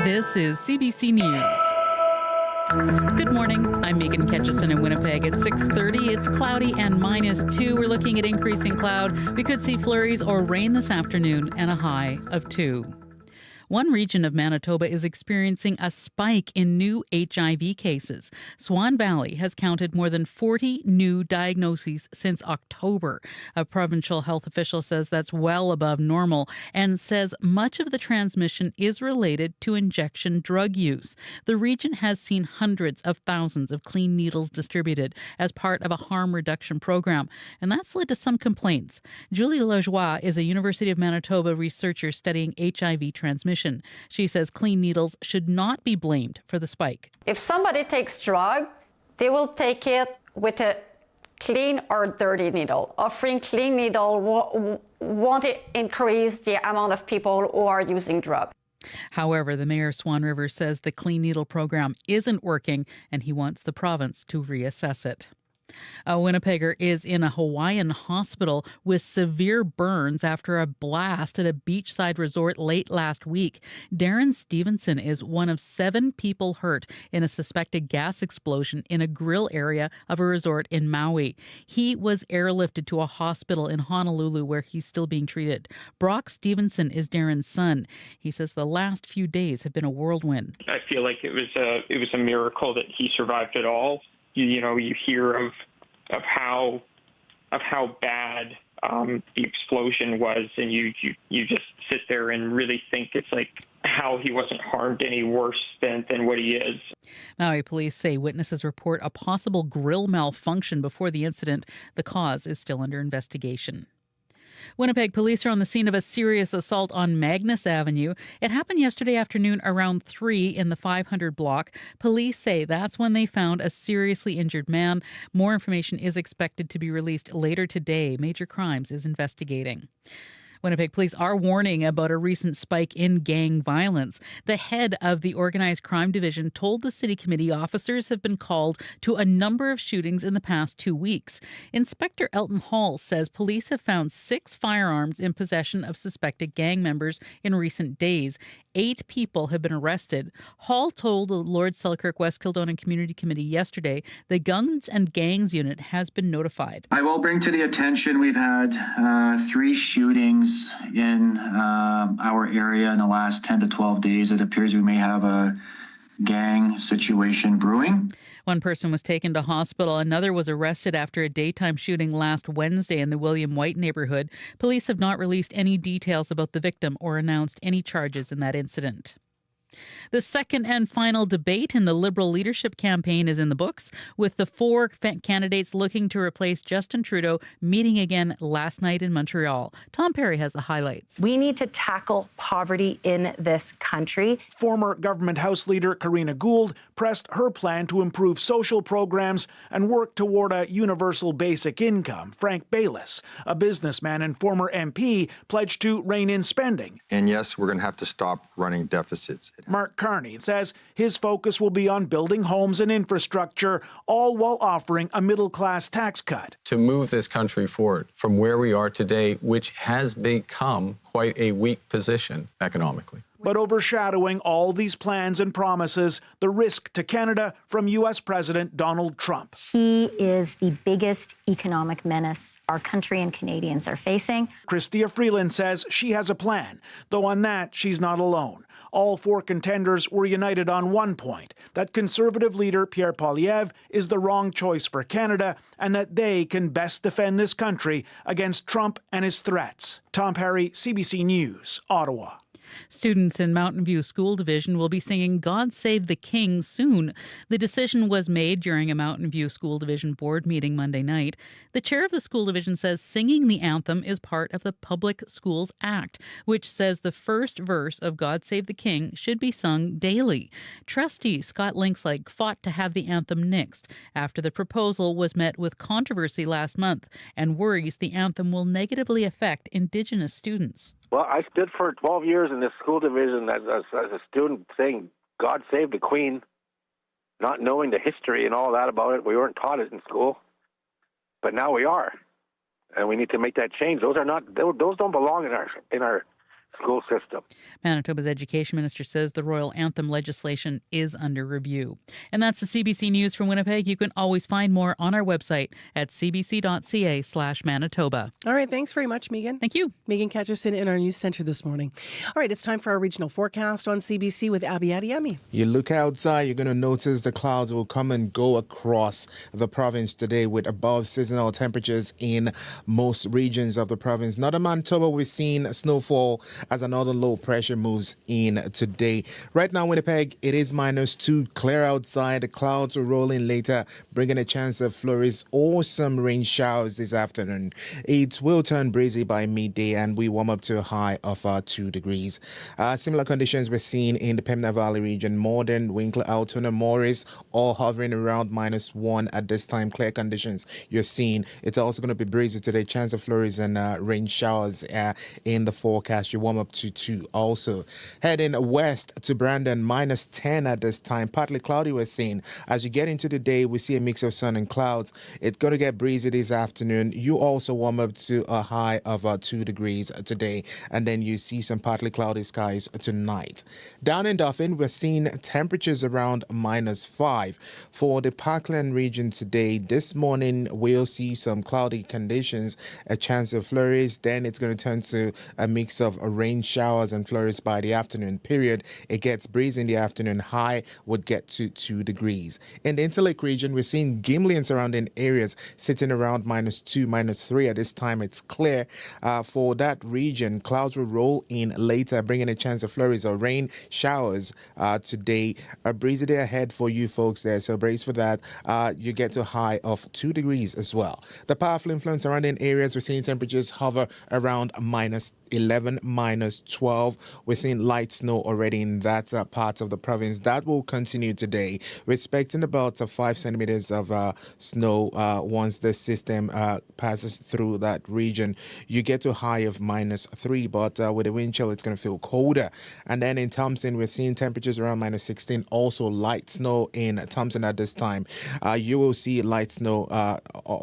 This is CBC News. Good morning. I'm Megan Ketchison in Winnipeg. At 6:30, it's cloudy and -2. We're looking at increasing cloud. We could see flurries or rain this afternoon and a high of 2. One region of Manitoba is experiencing a spike in new HIV cases. Swan Valley has counted more than 40 new diagnoses since October. A provincial health official says that's well above normal and says much of the transmission is related to injection drug use. The region has seen hundreds of thousands of clean needles distributed as part of a harm reduction program, and that's led to some complaints. Julie Lajoie is a University of Manitoba researcher studying HIV transmission. She says clean needles should not be blamed for the spike. If somebody takes drug, they will take it with a clean or dirty needle. Offering clean needle won't increase the amount of people who are using drugs. However, the mayor of Swan River says the clean needle program isn't working, and he wants the province to reassess it. A Winnipegger is in a Hawaiian hospital with severe burns after a blast at a beachside resort late last week. Darren Stevenson is one of 7 people hurt in a suspected gas explosion in a grill area of a resort in Maui. He was airlifted to a hospital in Honolulu where he's still being treated. Brock Stevenson is Darren's son. He says the last few days have been a whirlwind. I feel like it was a miracle that he survived it all. You hear of how bad the explosion was, and you just sit there and really think it's like how he wasn't harmed any worse than what he is. Maui police say witnesses report a possible grill malfunction before the incident. The cause is still under investigation. Winnipeg police are on the scene of a serious assault on Magnus Avenue. It happened yesterday afternoon around 3 in the 500 block. Police say that's when they found a seriously injured man. More information is expected to be released later today. Major Crimes is investigating. Winnipeg police are warning about a recent spike in gang violence. The head of the Organized Crime Division told the city committee officers have been called to a number of shootings in the past 2 weeks. Inspector Elton Hall says police have found 6 firearms in possession of suspected gang members in recent days. 8 people have been arrested. Hall told the Lord Selkirk West Kildonan Community Committee yesterday the Guns and Gangs Unit has been notified. I will bring to the attention we've had 3 shootings in our area in the last 10 to 12 days. It appears we may have a gang situation brewing. One person was taken to hospital. Another was arrested after a daytime shooting last Wednesday in the William White neighborhood. Police have not released any details about the victim or announced any charges in that incident. The second and final debate in the Liberal leadership campaign is in the books, with the 4 candidates looking to replace Justin Trudeau meeting again last night in Montreal. Tom Perry has the highlights. We need to tackle poverty in this country. Former government House Leader Karina Gould pressed her plan to improve social programs and work toward a universal basic income. Frank Baylis, a businessman and former MP, pledged to rein in spending. And yes, we're going to have to stop running deficits. Mark Carney says his focus will be on building homes and infrastructure, all while offering a middle-class tax cut. To move this country forward from where we are today, which has become quite a weak position economically. But overshadowing all these plans and promises, the risk to Canada from U.S. President Donald Trump. He is the biggest economic menace our country and Canadians are facing. Chrystia Freeland says she has a plan, though on that she's not alone. All 4 contenders were united on one point, that Conservative leader Pierre Poilievre is the wrong choice for Canada and that they can best defend this country against Trump and his threats. Tom Perry, CBC News, Ottawa. Students in Mountain View School Division will be singing God Save the King soon. The decision was made during a Mountain View School Division board meeting Monday night. The chair of the school division says singing the anthem is part of the Public Schools Act, which says the first verse of God Save the King should be sung daily. Trustee Scott Linkslake fought to have the anthem nixed after the proposal was met with controversy last month and worries the anthem will negatively affect Indigenous students. Well, I stood for 12 years in this school division as a student saying, God save the Queen, not knowing the history and all that about it. We weren't taught it in school, but now we are, and we need to make that change. Those don't belong in our school system. Manitoba's education minister says the royal anthem legislation is under review. And that's the CBC News from Winnipeg. You can always find more on our website at cbc.ca/Manitoba. All right. Thanks very much, Megan. Thank you. Megan Ketcherson in our news center this morning. All right. It's time for our regional forecast on CBC with Abby Adiemi. You look outside, you're going to notice the clouds will come and go across the province today with above seasonal temperatures in most regions of the province. Northern Manitoba, we're seeing snowfall as another low pressure moves in today. Right now, Winnipeg, it is -2, clear outside. The clouds will roll in later, bringing a chance of flurries or some rain showers this afternoon. It will turn breezy by midday, and we warm up to a high of 2 degrees. Similar conditions we're seeing in the Pembina Valley region. Morden, Winkler, Altoona, Morris, all hovering around -1 at this time. Clear conditions you're seeing. It's also going to be breezy today. Chance of flurries and rain showers in the forecast. You warm up to 2 also. Heading west to Brandon, -10 at this time. Partly cloudy we're seeing. As you get into the day, we see a mix of sun and clouds. It's going to get breezy this afternoon. You also warm up to a high of 2 degrees today. And then you see some partly cloudy skies tonight. Down in Dauphin, we're seeing temperatures around -5. For the Parkland region today, this morning we'll see some cloudy conditions, a chance of flurries. Then it's going to turn to a mix of rain showers and flurries by the afternoon period. It gets breezy in the afternoon. High would get to 2 degrees. In the Interlake region, we're seeing Gimli and surrounding areas sitting around -2, -3. At this time, it's clear. For that region, clouds will roll in later, bringing a chance of flurries or rain showers today. A breezy day ahead for you folks there, so brace for that. You get to a high of 2 degrees as well. The powerful influence surrounding areas, we're seeing temperatures hover around 11, minus 12. We're seeing light snow already in that part of the province. That will continue today. We're expecting about 5 centimeters of snow once the system passes through that region. You get to a high of minus 3, but with the wind chill, it's going to feel colder. And then in Thompson, we're seeing temperatures around minus 16. Also light snow in Thompson at this time. You will see light snow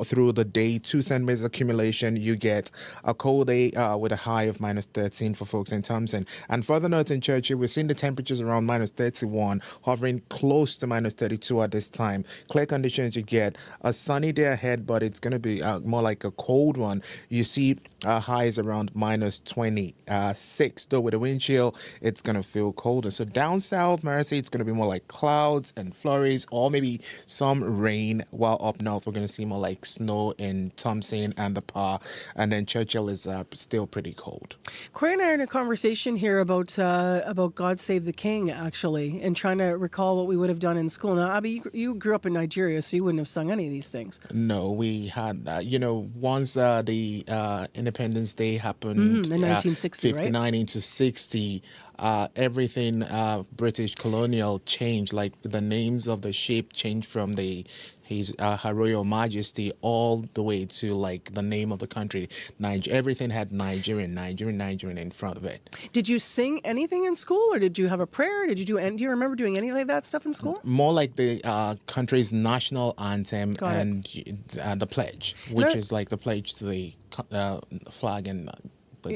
through the day, 2 centimeters accumulation. You get a cold day with a high of minus 13 for folks in Thompson. And further north in Churchill, we're seeing the temperatures around minus 31, hovering close to minus 32 at this time. Clear conditions, you get a sunny day ahead, but it's going to be more like a cold one. You see highs around minus 26, though with the wind chill, it's going to feel colder. So down south, Marcy, it's going to be more like clouds and flurries, or maybe some rain, while up north, we're going to see more like snow in Thompson and the Pas, and then Churchill is still pretty cold. Corey and I are in a conversation here about God Save the King, actually, and trying to recall what we would have done in school. Now, Abby, you grew up in Nigeria, so you wouldn't have sung any of these things. No, we had, once the Independence Day happened in 1960, 59 right? into 60, everything British colonial changed, like the names of the ship changed from Her Royal Majesty all the way to like the name of the country. Everything had Nigerian in front of it. Did you sing anything in school, or did you have a prayer? Do you remember doing any of that stuff in school? More like the country's national anthem and the pledge, which is like the pledge to the flag and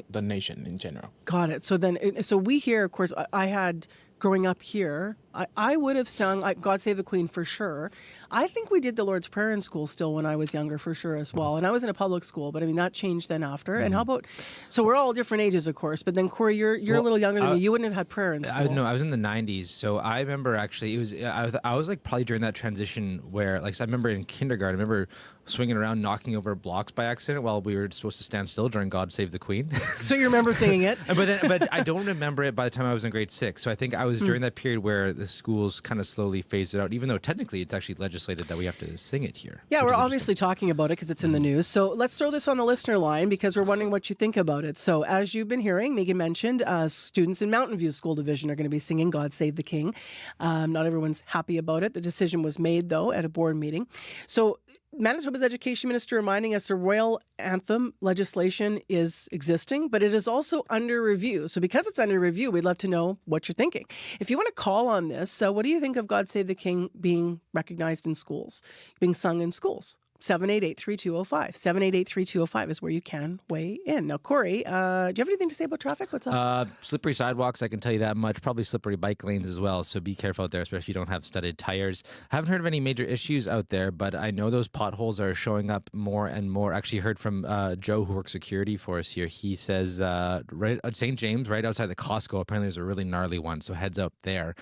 the nation in general. Got it. So we here, of course, I had, growing up here, I would have sung God Save the Queen for sure. I think we did the Lord's Prayer in school still when I was younger for sure as well. And I was in a public school, but I mean, that changed then after. And how about, so we're all different ages, of course, but then Corey, you're a little younger than me. You wouldn't have had prayer in school. No, I was in the 90s. So I remember actually, I was like probably during that transition where, like, so I remember in kindergarten, I remember swinging around, knocking over blocks by accident while we were supposed to stand still during God Save the Queen. So you remember singing it? But I don't remember it by the time I was in grade 6. So I think I was during that period where the schools kind of slowly phased it out, even though technically it's actually legislated that we have to sing it here. Yeah, we're obviously talking about it because it's in the news. So let's throw this on the listener line because we're wondering what you think about it. So as you've been hearing, Megan mentioned, students in Mountain View School Division are going to be singing God Save the King. Not everyone's happy about it. The decision was made, though, at a board meeting. So Manitoba's education minister reminding us the royal anthem legislation is existing, but it is also under review. So because it's under review, we'd love to know what you're thinking. If you want to call on this, what do you think of God Save the King being recognized in schools, being sung in schools? 788-3205. 788-3205 is where you can weigh in. Now, Corey, do you have anything to say about traffic? What's up? Slippery sidewalks, I can tell you that much. Probably slippery bike lanes as well, so be careful out there, especially if you don't have studded tires. I haven't heard of any major issues out there, but I know those potholes are showing up more and more. Actually heard from Joe, who works security for us here. He says right at St. James, right outside the Costco, apparently there's a really gnarly one, so heads up there.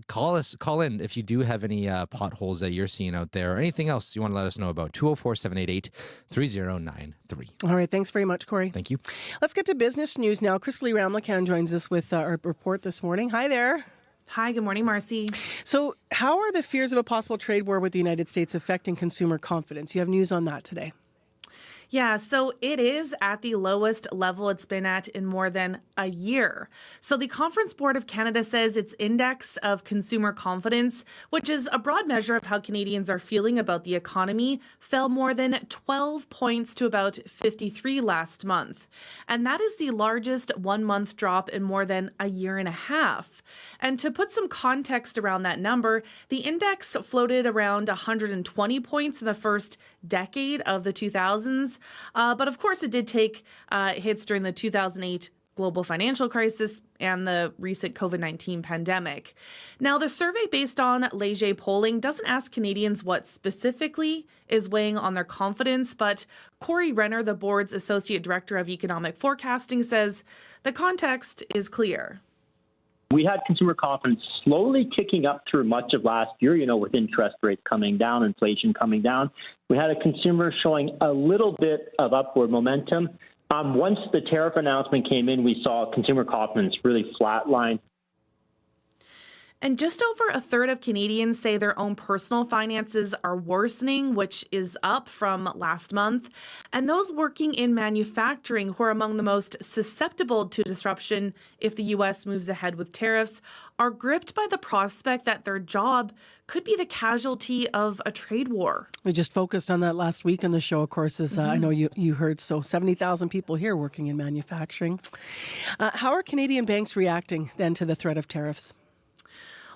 Call in if you do have any potholes that you're seeing out there or anything else you want to let us know about. 204-788-3093. All right. Thanks very much, Corey. Thank you. Let's get to business news now. Chris Lee Ramlakan joins us with our report this morning. Hi there. Hi, good morning, Marcy. So how are the fears of a possible trade war with the United States affecting consumer confidence? You have news on that today. Yeah, so it is at the lowest level it's been at in more than a year. So the Conference Board of Canada says its index of consumer confidence, which is a broad measure of how Canadians are feeling about the economy, fell more than 12 points to about 53 last month. And that is the largest one-month drop in more than a year and a half. And to put some context around that number, the index floated around 120 points in the first decade of the 2000s. But of course, it did take hits during the 2008 global financial crisis and the recent COVID-19 pandemic. Now, the survey based on Leger polling doesn't ask Canadians what specifically is weighing on their confidence, but Corey Renner, the board's Associate Director of Economic Forecasting, says the context is clear. We had consumer confidence slowly ticking up through much of last year, with interest rates coming down, inflation coming down. We had a consumer showing a little bit of upward momentum. Once the tariff announcement came in, we saw consumer confidence really flatline. And just over a third of Canadians say their own personal finances are worsening, which is up from last month. And those working in manufacturing, who are among the most susceptible to disruption if the U.S. moves ahead with tariffs, are gripped by the prospect that their job could be the casualty of a trade war. We just focused on that last week on the show, of course, as I know you heard. So 70,000 people here working in manufacturing. How are Canadian banks reacting then to the threat of tariffs?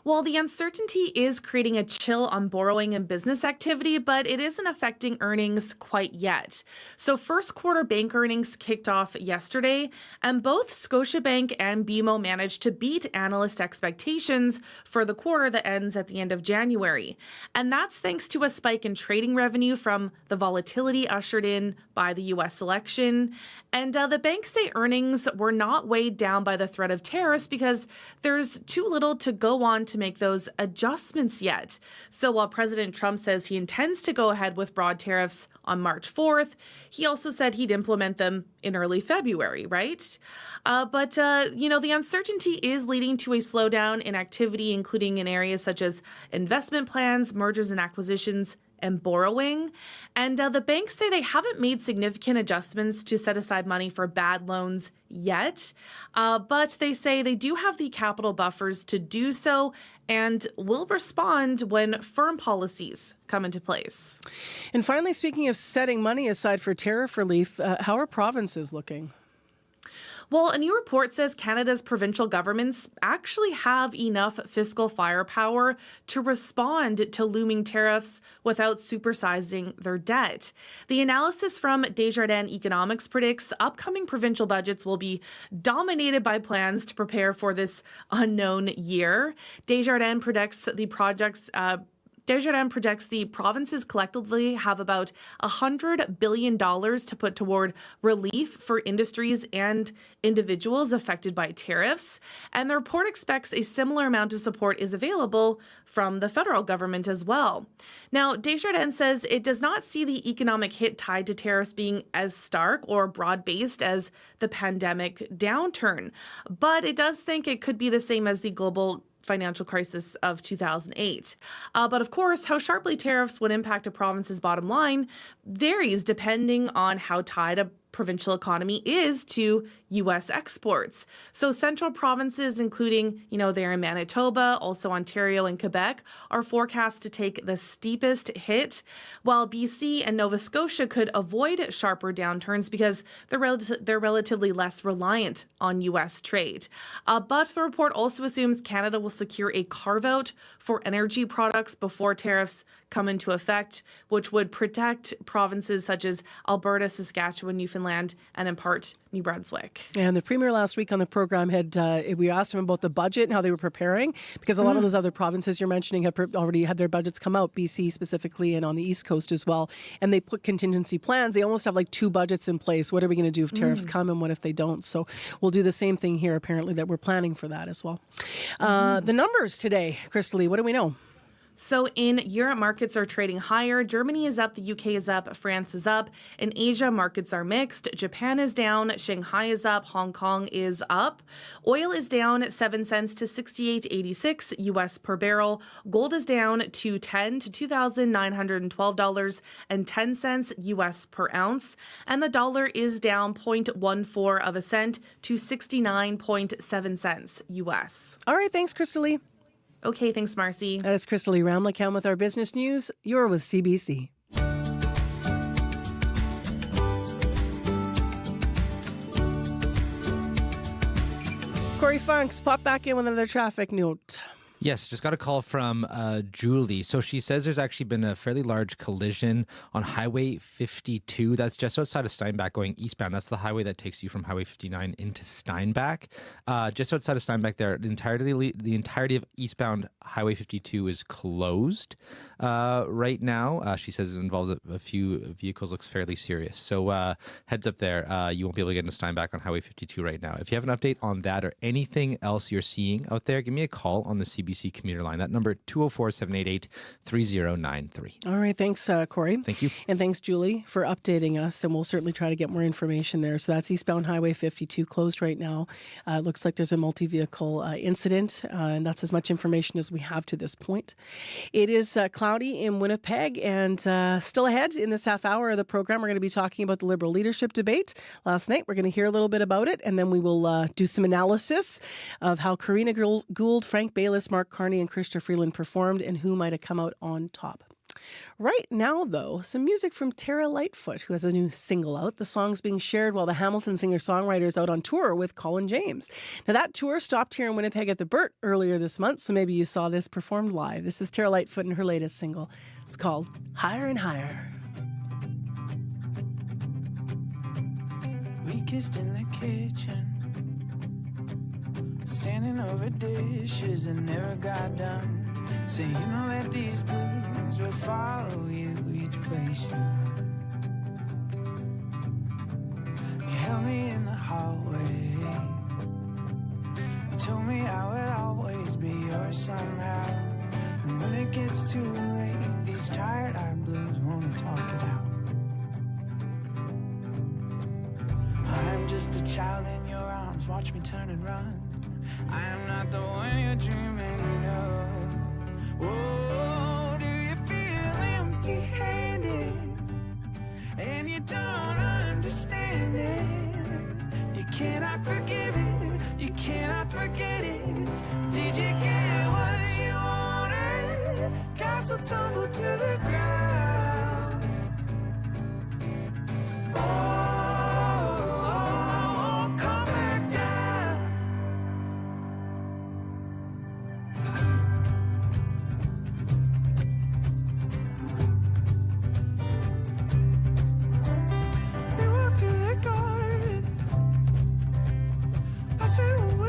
Well, the uncertainty is creating a chill on borrowing and business activity, but it isn't affecting earnings quite yet. So first quarter bank earnings kicked off yesterday, and both Scotiabank and BMO managed to beat analyst expectations for the quarter that ends at the end of January. And that's thanks to a spike in trading revenue from the volatility ushered in by the U.S. election. And the banks say earnings were not weighed down by the threat of tariffs because there's too little to go on to make those adjustments yet. So while President Trump says he intends to go ahead with broad tariffs on March 4th, he also said he'd implement them in early February, right? But the uncertainty is leading to a slowdown in activity, including in areas such as investment plans, mergers and acquisitions, and borrowing. And the banks say they haven't made significant adjustments to set aside money for bad loans yet, but they say they do have the capital buffers to do so and will respond when firm policies come into place. And finally, speaking of setting money aside for tariff relief, how are provinces looking? Well, a new report says Canada's provincial governments actually have enough fiscal firepower to respond to looming tariffs without supersizing their debt. The analysis from Desjardins Economics predicts upcoming provincial budgets will be dominated by plans to prepare for this unknown year. Desjardins projects the provinces collectively have about $100 billion to put toward relief for industries and individuals affected by tariffs. And the report expects a similar amount of support is available from the federal government as well. Now, Desjardins says it does not see the economic hit tied to tariffs being as stark or broad-based as the pandemic downturn, but it does think it could be the same as the global financial crisis of 2008. But of course, how sharply tariffs would impact a province's bottom line varies depending on how tied a provincial economy is to U.S. exports. So central provinces, including, there in Manitoba, also Ontario and Quebec, are forecast to take the steepest hit, while BC and Nova Scotia could avoid sharper downturns because they're relatively less reliant on U.S. trade. But the report also assumes Canada will secure a carve-out for energy products before tariffs come into effect, which would protect provinces such as Alberta, Saskatchewan, Newfoundland, and in part New Brunswick. And the Premier last week on the program we asked him about the budget and how they were preparing, because a lot of those other provinces you're mentioning have already had their budgets come out, BC specifically, and on the East Coast as well. And they put contingency plans. They almost have like two budgets in place. What are we going to do if tariffs come and what if they don't? So we'll do the same thing here, apparently, that we're planning for that as well. The numbers today, Crystal Lee, what do we know? So in Europe, markets are trading higher. Germany is up, the UK is up, France is up. In Asia, markets are mixed. Japan is down, Shanghai is up, Hong Kong is up. Oil is down 7 cents to 68.86 US per barrel. Gold is down $2.10 to $2,912.10 US per ounce. And the dollar is down 0.14 of a cent to 69.7 cents US. All right, thanks, Crystal Lee. Okay, thanks, Marcy. That is Crystal Lee Ramlicam with our business news. You're with CBC. Corey Funks, pop back in with another traffic note. Yes, just got a call from Julie. So she says there's actually been a fairly large collision on Highway 52. That's just outside of Steinbach going eastbound. That's the highway that takes you from Highway 59 into Steinbach. Just outside of Steinbach there, the entirety of eastbound Highway 52 is closed right now. She says it involves a few vehicles, looks fairly serious. So heads up there, you won't be able to get into Steinbach on Highway 52 right now. If you have an update on that or anything else you're seeing out there, give me a call on the CBC CBC commuter line. That number, 204-788-3093. All right. Thanks, Corey. Thank you. And thanks, Julie, for updating us. And we'll certainly try to get more information there. So that's eastbound Highway 52 closed right now. Looks like there's a multi-vehicle incident. And that's as much information as we have to this point. It is cloudy in Winnipeg. And still ahead in this half hour of the program, we're going to be talking about the Liberal leadership debate last night. We're going to hear a little bit about it. And then we will do some analysis of how Karina Gould, Frank Baylis, Mark Carney, and Christopher Freeland performed and who might have come out on top. Right now, though, some music from Tara Lightfoot, who has a new single out. The song's being shared while the Hamilton singer-songwriter is out on tour with Colin James. Now, that tour stopped here in Winnipeg at the Burt earlier this month, so maybe you saw this performed live. This is Tara Lightfoot and her latest single. It's called Higher and Higher. We kissed in the kitchen, standing over dishes that never got done. Say you know that these blues will follow you each place you run. You held me in the hallway, you told me I would always be yours somehow. And when it gets too late, these tired-eyed blues wanna talk it out. I'm just a child in your arms, watch me turn and run. I am not the one you're dreaming of. Whoa, do you feel empty-handed and you don't understand it? You cannot forgive it, you cannot forget it. Did you get what you wanted? Castle tumble to the ground.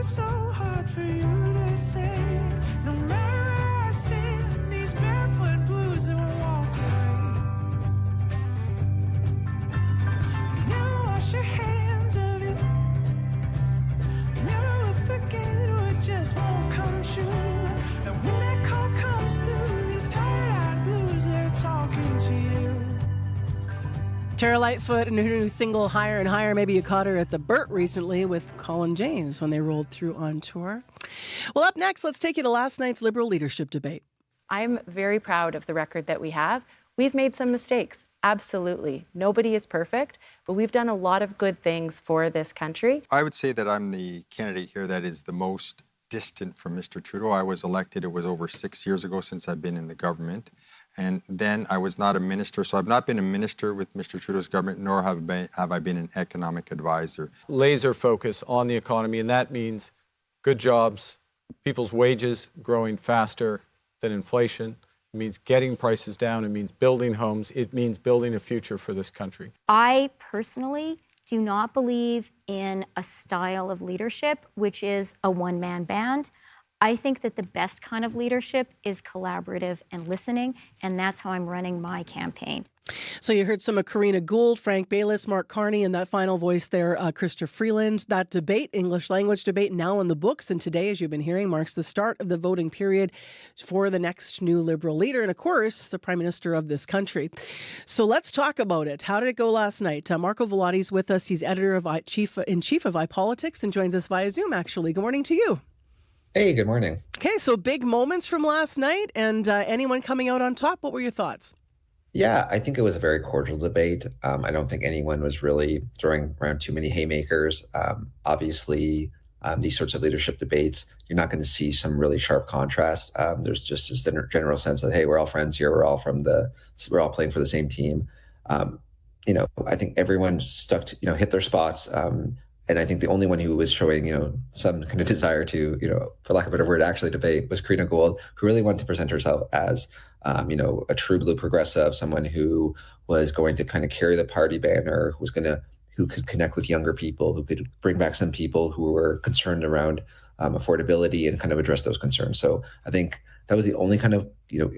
So hard for you to say. No matter where I stand, these barefoot blues that will walk away. You never wash your hands of it. You never will forget what just won't come true. And when that call comes through, these tired-eyed blues, they're talking to you. Tara Lightfoot and her new single, Higher and Higher. Maybe you caught her at the Burt recently with Colin James when they rolled through on tour. Well, up next, let's take you to last night's Liberal leadership debate. I'm very proud of the record that we have. We've made some mistakes, absolutely. Nobody is perfect, but we've done a lot of good things for this country. I would say that I'm the candidate here that is the most distant from Mr. Trudeau. I was elected, it was over 6 years ago since I've been in the government. And then I was not a minister, so I've not been a minister with Mr. Trudeau's government, nor have I been an economic advisor. Laser focus on the economy, and that means good jobs, people's wages growing faster than inflation. It means getting prices down. It means building homes. It means building a future for this country. I personally do not believe in a style of leadership, which is a one-man band. I think that the best kind of leadership is collaborative and listening, and that's how I'm running my campaign. So you heard some of Karina Gould, Frank Baylis, Mark Carney, and that final voice there, Christopher Freeland. That debate, English language debate, now in the books. And today, as you've been hearing, marks the start of the voting period for the next new Liberal leader. And of course, the Prime Minister of this country. So let's talk about it. How did it go last night? Marco Velati's with us. He's editor of chief of iPolitics and joins us via Zoom, actually. Good morning to you. Hey, good morning. Okay, so big moments from last night and anyone coming out on top. What were your thoughts? Yeah, I think it was a very cordial debate. I don't think anyone was really throwing around too many haymakers. Obviously, these sorts of leadership debates, you're not going to see some really sharp contrast. There's just this general sense that, hey, we're all friends here. We're all playing for the same team. I think everyone hit their spots. And I think the only one who was showing, some kind of desire to, for lack of a better word, actually debate was Karina Gould, who really wanted to present herself as, a true blue progressive, someone who was going to kind of carry the party banner, who could connect with younger people, who could bring back some people who were concerned around affordability and kind of address those concerns. So I think that was the only kind of,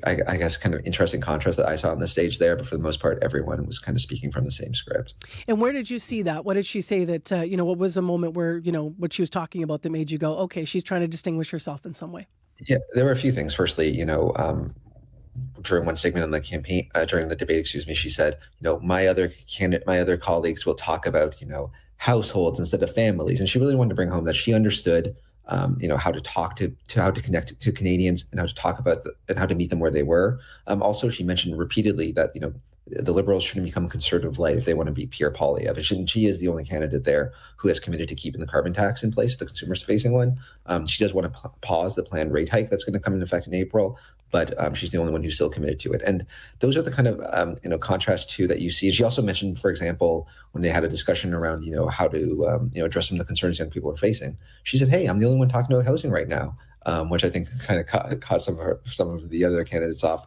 I guess, kind of interesting contrast that I saw on the stage there. But for the most part, everyone was kind of speaking from the same script. And where did you see that? What did she say that, what was a moment where, what she was talking about that made you go, okay, she's trying to distinguish herself in some way? Yeah, there were a few things. Firstly, during one segment on the campaign, during the debate, she said, my other colleagues will talk about, households instead of families. And she really wanted to bring home that she understood, how to talk to how to connect to Canadians and how to talk about and how to meet them where they were. Also, she mentioned repeatedly that, the Liberals shouldn't become conservative light if they want to beat Pierre Poilievre. And she is the only candidate there who has committed to keeping the carbon tax in place, the consumers facing one. She does want to pause the planned rate hike that's going to come into effect in April, but she's the only one who's still committed to it. And those are the kind of contrasts too that you see. She also mentioned, for example, when they had a discussion around how to address some of the concerns young people are facing, she said, "Hey, I'm the only one talking about housing right now," which I think kind of caught some of the other candidates off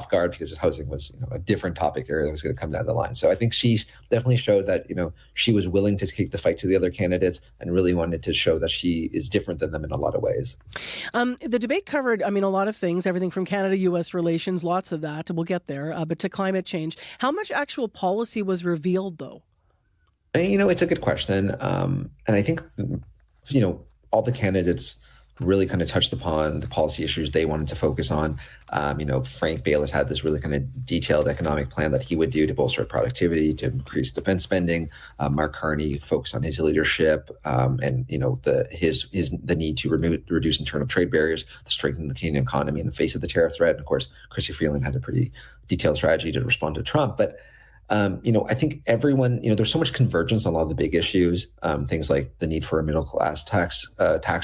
guard, because housing was a different topic area that was going to come down the line. So I think she definitely showed that she was willing to take the fight to the other candidates and really wanted to show that she is different than them in a lot of ways. The debate covered, a lot of things, everything from Canada-U.S. relations, lots of that. We'll get there, but to climate change. How much actual policy was revealed, though? It's a good question, and I think all the candidates really kind of touched upon the policy issues they wanted to focus on. Frank Bayless had this really kind of detailed economic plan that he would do to bolster productivity, to increase defense spending. Mark Carney focused on his leadership and the need to reduce internal trade barriers, to strengthen the Canadian economy in the face of the tariff threat. And of course, Chrystia Freeland had a pretty detailed strategy to respond to Trump. But I think everyone, there's so much convergence on a lot of the big issues, things like the need for a middle class tax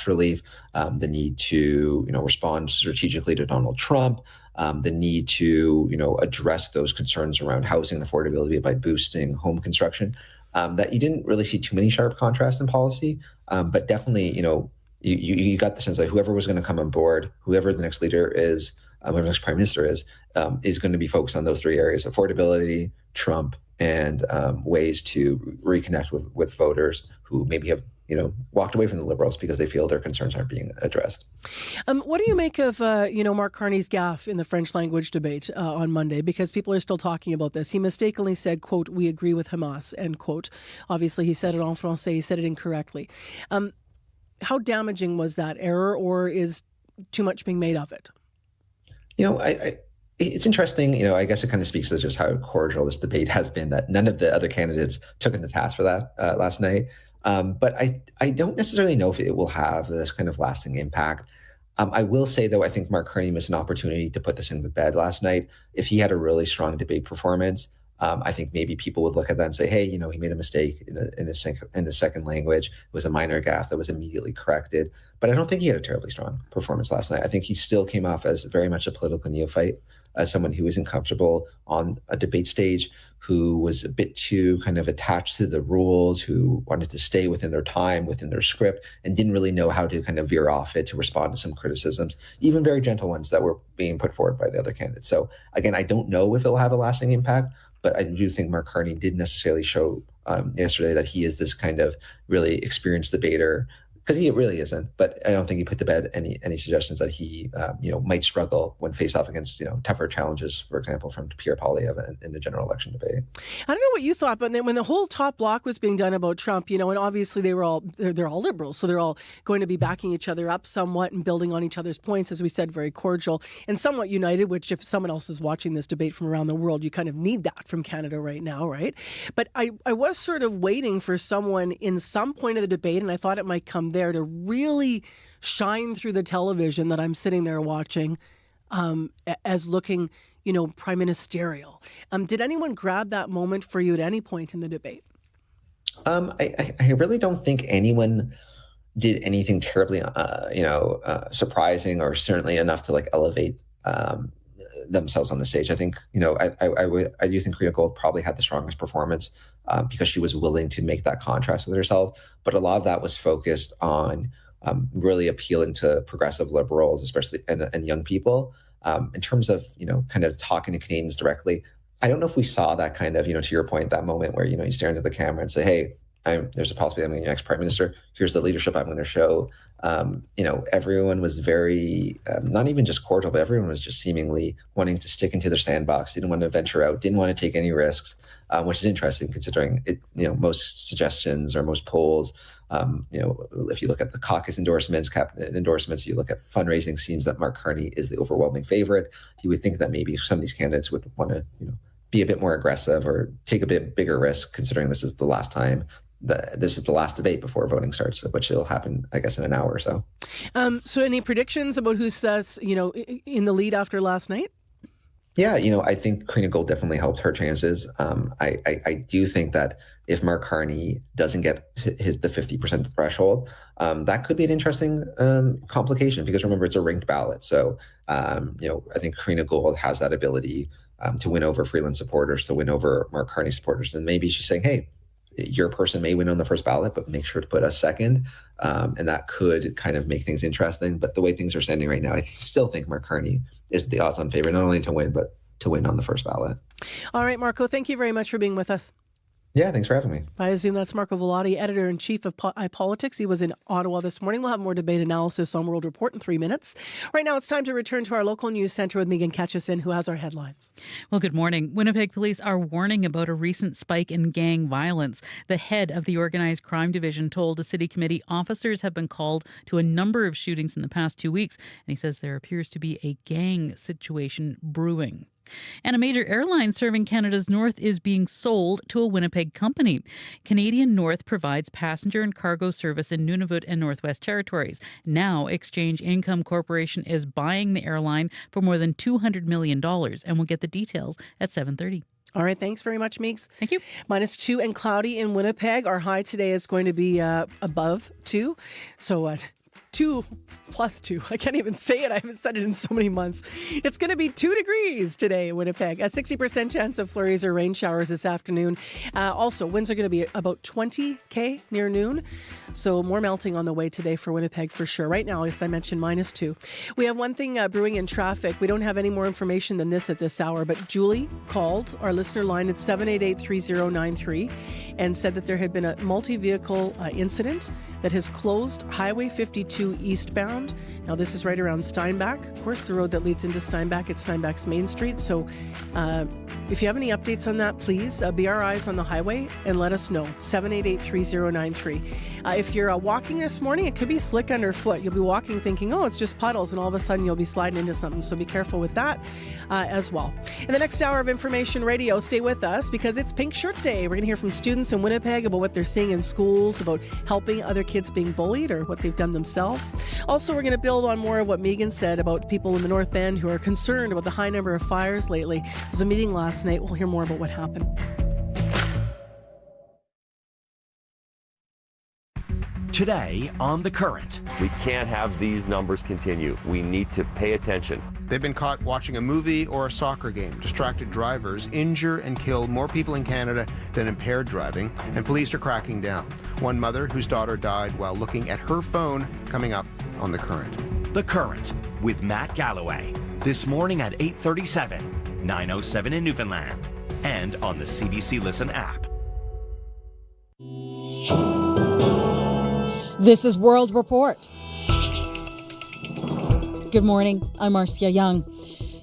relief, the need to, respond strategically to Donald Trump, the need to, address those concerns around housing affordability by boosting home construction, that you didn't really see too many sharp contrasts in policy, but definitely, you got the sense that whoever was going to come on board, whoever the next leader is, whoever the next prime minister is going to be focused on those three areas: affordability, Trump, and ways to reconnect with voters who maybe have walked away from the Liberals because they feel their concerns aren't being addressed. What do you make of Mark Carney's gaffe in the French language debate on Monday? Because people are still talking about this. He mistakenly said, quote, "We agree with Hamas," end quote. Obviously, he said it en français. He said it incorrectly. How damaging was that error, or is too much being made of it? It's interesting. I guess it kind of speaks to just how cordial this debate has been, that none of the other candidates took in the task for that last night. But I don't necessarily know if it will have this kind of lasting impact. I will say, though, I think Mark Carney missed an opportunity to put this in the bed last night. If he had a really strong debate performance, I think maybe people would look at that and say, "Hey, he made a mistake in the second language. It was a minor gaffe that was immediately corrected." But I don't think he had a terribly strong performance last night. I think he still came off as very much a political neophyte, as someone who isn't comfortable on a debate stage, who was a bit too kind of attached to the rules, who wanted to stay within their time, within their script, and didn't really know how to kind of veer off it to respond to some criticisms, even very gentle ones that were being put forward by the other candidates. So again, I don't know if it'll have a lasting impact, but I do think Mark Carney didn't necessarily show yesterday that he is this kind of really experienced debater, because he really isn't. But I don't think he put to bed any suggestions that he might struggle when faced off against tougher challenges, for example, from Pierre Poilievre in the general election debate. I don't know what you thought, but when the whole top block was being done about Trump, and obviously they're all liberals, so they're all going to be backing each other up somewhat and building on each other's points, as we said, very cordial and somewhat united, which if someone else is watching this debate from around the world, you kind of need that from Canada right now, right? But I was sort of waiting for someone in some point of the debate, and I thought it might come there, to really shine through the television that I'm sitting there watching as looking, prime ministerial. Did anyone grab that moment for you at any point in the debate? I really don't think anyone did anything terribly, surprising, or certainly enough to elevate themselves on the stage. I think, I do think Karina Gold probably had the strongest performance because she was willing to make that contrast with herself. But a lot of that was focused on really appealing to progressive liberals, especially and young people. In terms of, kind of talking to Canadians directly, I don't know if we saw that kind of, to your point, that moment where, you stare into the camera and say, "Hey, there's a possibility I'm going to be the next prime minister. Here's the leadership I'm going to show." everyone was very, not even just cordial, but everyone was just seemingly wanting to stick into their sandbox, didn't want to venture out, didn't want to take any risks, which is interesting considering it, most suggestions or most polls, if you look at the caucus endorsements, cabinet endorsements, you look at fundraising, seems that Mark Carney is the overwhelming favorite. You would think that maybe some of these candidates would want to, be a bit more aggressive or take a bit bigger risk, considering this is the last time. This is the last debate before voting starts, which will happen, I guess, in an hour or so. So any predictions about who's, in the lead after last night? Yeah, I think Karina Gold definitely helped her chances. I do think that if Mark Carney doesn't get hit the 50% threshold, that could be an interesting complication, because remember, it's a ranked ballot. So, I think Karina Gold has that ability to win over Freeland supporters, to win over Mark Carney supporters. And maybe she's saying, hey, your person may win on the first ballot, but make sure to put us second. And that could kind of make things interesting. But the way things are standing right now, I still think Mark Carney is the odds-on favorite, not only to win, but to win on the first ballot. All right, Marco, thank you very much for being with us. Yeah, thanks for having me. Via Zoom, that's Marco Vellotti, editor-in-chief of iPolitics. He was in Ottawa this morning. We'll have more debate analysis on World Report in 3 minutes. Right now, it's time to return to our local news center with Megan Ketchison, who has our headlines. Well, good morning. Winnipeg police are warning about a recent spike in gang violence. The head of the Organized Crime Division told a city committee officers have been called to a number of shootings in the past 2 weeks, and he says there appears to be a gang situation brewing. And a major airline serving Canada's north is being sold to a Winnipeg company. Canadian North provides passenger and cargo service in Nunavut and Northwest Territories. Now, Exchange Income Corporation is buying the airline for more than $200 million, and we'll get the details at 7:30. All right, thanks very much, Meeks. Thank you. -2 and cloudy in Winnipeg. Our high today is going to be above 2. So 2 plus 2. I can't even say it. I haven't said it in so many months. It's going to be 2 degrees today in Winnipeg. A 60% chance of flurries or rain showers this afternoon. Also, winds are going to be about 20 km near noon. So more melting on the way today for Winnipeg for sure. Right now, as I mentioned, -2. We have one thing brewing in traffic. We don't have any more information than this at this hour, but Julie called our listener line at 788-3093 and said that there had been a multi-vehicle incident that has closed Highway 52 eastbound. Now, this is right around Steinbach. Of course, the road that leads into Steinbach, it's Steinbach's Main Street. So if you have any updates on that, please be our eyes on the highway and let us know. 788-3093. If you're walking this morning, it could be slick underfoot. You'll be walking thinking, oh, it's just puddles, and all of a sudden you'll be sliding into something. So be careful with that as well. In the next hour of Information Radio, stay with us because it's Pink Shirt Day. We're going to hear from students in Winnipeg about what they're seeing in schools, about helping other kids being bullied or what they've done themselves. Also, we're going to build on more of what Megan said about people in the North End who are concerned about the high number of fires lately. There was a meeting last night. We'll hear more about what happened. Today on The Current. We can't have these numbers continue. We need to pay attention. They've been caught watching a movie or a soccer game. Distracted drivers injure and kill more people in Canada than impaired driving, and police are cracking down. One mother whose daughter died while looking at her phone, coming up on The Current. The Current with Matt Galloway. This morning at 8:37, 9:07 in Newfoundland, and on the CBC Listen app. This is World Report. Good morning, I'm Marcia Young.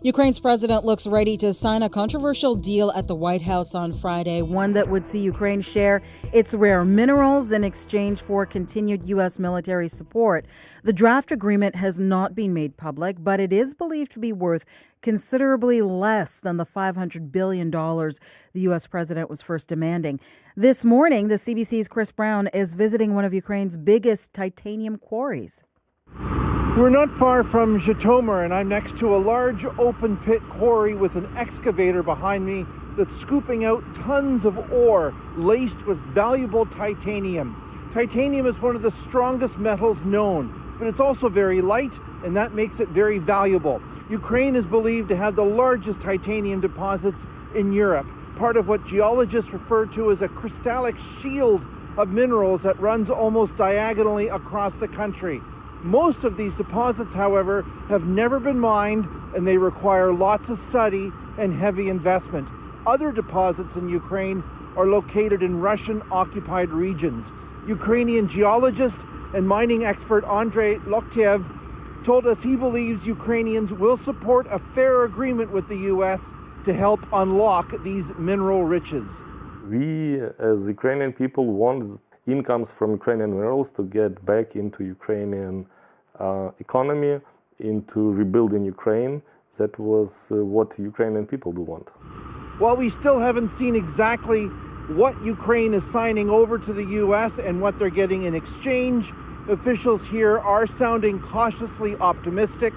Ukraine's president looks ready to sign a controversial deal at the White House on Friday, one that would see Ukraine share its rare minerals in exchange for continued U.S. military support. The draft agreement has not been made public, but it is believed to be worth considerably less than the $500 billion the U.S. president was first demanding. This morning, the CBC's Chris Brown is visiting one of Ukraine's biggest titanium quarries. We're not far from Zhytomyr, and I'm next to a large open pit quarry with an excavator behind me that's scooping out tons of ore laced with valuable titanium. Titanium is one of the strongest metals known, but it's also very light, and that makes it very valuable. Ukraine is believed to have the largest titanium deposits in Europe, part of what geologists refer to as a crystallic shield of minerals that runs almost diagonally across the country. Most of these deposits, however, have never been mined, and they require lots of study and heavy investment. Other deposits in Ukraine are located in Russian-occupied regions. Ukrainian geologists And mining expert Andrei Loktyev told us he believes Ukrainians will support a fair agreement with the U.S. to help unlock these mineral riches. We, as Ukrainian people, want incomes from Ukrainian minerals to get back into Ukrainian economy, into rebuilding Ukraine. That was what Ukrainian people do want. While we still haven't seen exactly what Ukraine is signing over to the U.S. and what they're getting in exchange, officials here are sounding cautiously optimistic.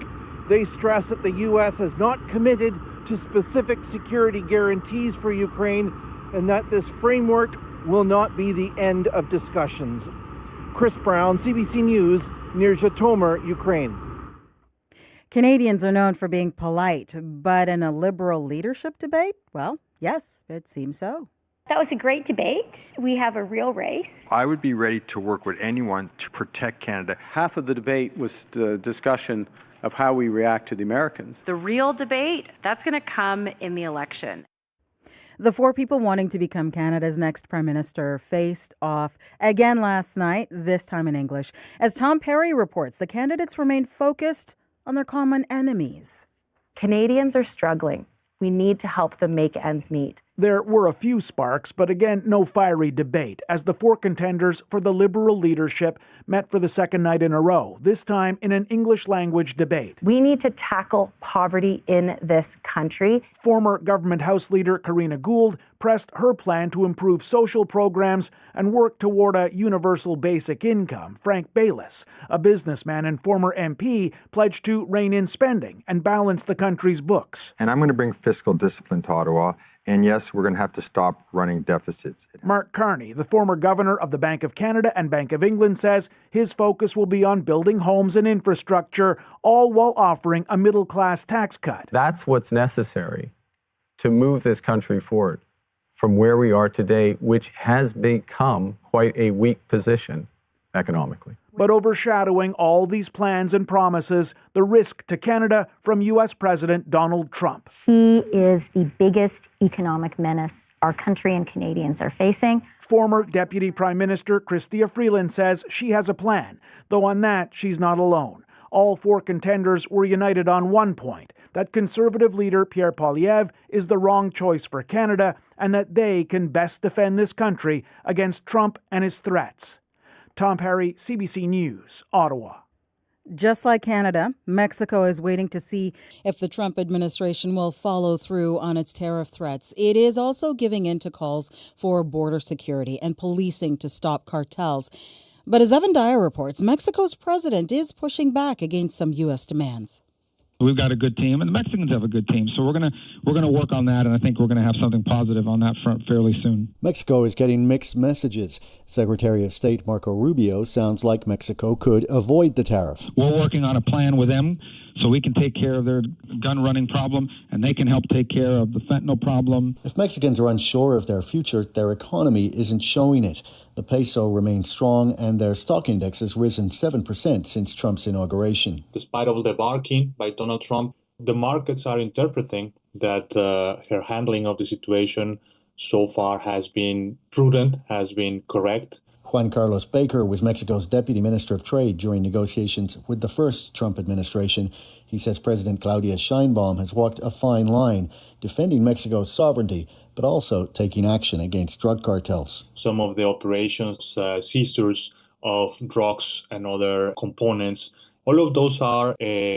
They stress that the U.S. has not committed to specific security guarantees for Ukraine and that this framework will not be the end of discussions. Chris Brown, CBC News, near Zhytomyr, Ukraine. Canadians are known for being polite, but in a Liberal leadership debate, well, yes, it seems so. That was a great debate. We have a real race. I would be ready to work with anyone to protect Canada. Half of the debate was the discussion of how we react to the Americans. The real debate, that's going to come in the election. The four people wanting to become Canada's next Prime Minister faced off again last night, this time in English. As Tom Perry reports, the candidates remain focused on their common enemies. Canadians are struggling. We need to help them make ends meet. There were a few sparks, but again, no fiery debate, as the four contenders for the Liberal leadership met for the second night in a row, this time in an English-language debate. We need to tackle poverty in this country. Former Government House Leader Karina Gould pressed her plan to improve social programs and work toward a universal basic income. Frank Baylis, a businessman and former MP, pledged to rein in spending and balance the country's books. And I'm going to bring fiscal discipline to Ottawa. And yes, we're going to have to stop running deficits. Mark Carney, the former governor of the Bank of Canada and Bank of England, says his focus will be on building homes and infrastructure, all while offering a middle-class tax cut. That's what's necessary to move this country forward from where we are today, which has become quite a weak position economically. But overshadowing all these plans and promises, the risk to Canada from U.S. President Donald Trump. He is the biggest economic menace our country and Canadians are facing. Former Deputy Prime Minister Chrystia Freeland says she has a plan, though on that she's not alone. All four contenders were united on one point, that Conservative leader Pierre Poilievre is the wrong choice for Canada and that they can best defend this country against Trump and his threats. Tom Perry, CBC News, Ottawa. Just like Canada, Mexico is waiting to see if the Trump administration will follow through on its tariff threats. It is also giving in to calls for border security and policing to stop cartels. But as Evan Dyer reports, Mexico's president is pushing back against some U.S. demands. We've got a good team, and the Mexicans have a good team. So we're gonna work on that, and I think we're gonna have something positive on that front fairly soon. Mexico is getting mixed messages. Secretary of State Marco Rubio sounds like Mexico could avoid the tariff. We're working on a plan with them so we can take care of their gun running problem, and they can help take care of the fentanyl problem. If Mexicans are unsure of their future, their economy isn't showing it. The peso remains strong, and their stock index has risen 7% since Trump's inauguration. Despite all the barking by Donald Trump, the markets are interpreting that her handling of the situation so far has been prudent, has been correct. Juan Carlos Baker was Mexico's deputy minister of trade during negotiations with the first Trump administration. He says President Claudia Sheinbaum has walked a fine line, defending Mexico's sovereignty, but also taking action against drug cartels. Some of the operations, seizures of drugs and other components, all of those are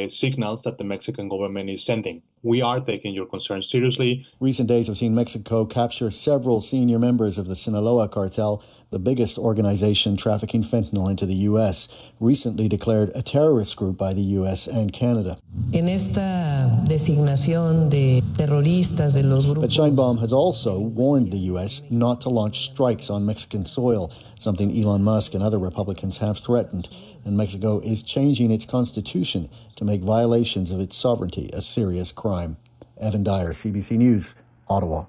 signals that the Mexican government is sending. We are taking your concerns seriously. Recent days have seen Mexico capture several senior members of the Sinaloa cartel, the biggest organization trafficking fentanyl into the U.S., recently declared a terrorist group by the U.S. and Canada. En esta designación de terroristas de los grupos. But Sheinbaum has also warned the U.S. not to launch strikes on Mexican soil, something Elon Musk and other Republicans have threatened. And Mexico is changing its constitution to make violations of its sovereignty a serious crime. Evan Dyer, CBC News, Ottawa.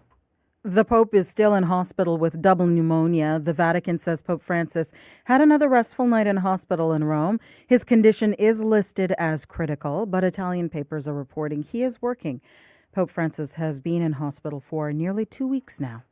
The Pope is still in hospital with double pneumonia. The Vatican says Pope Francis had another restful night in hospital in Rome. His condition is listed as critical, but Italian papers are reporting he is working. Pope Francis has been in hospital for nearly 2 weeks now.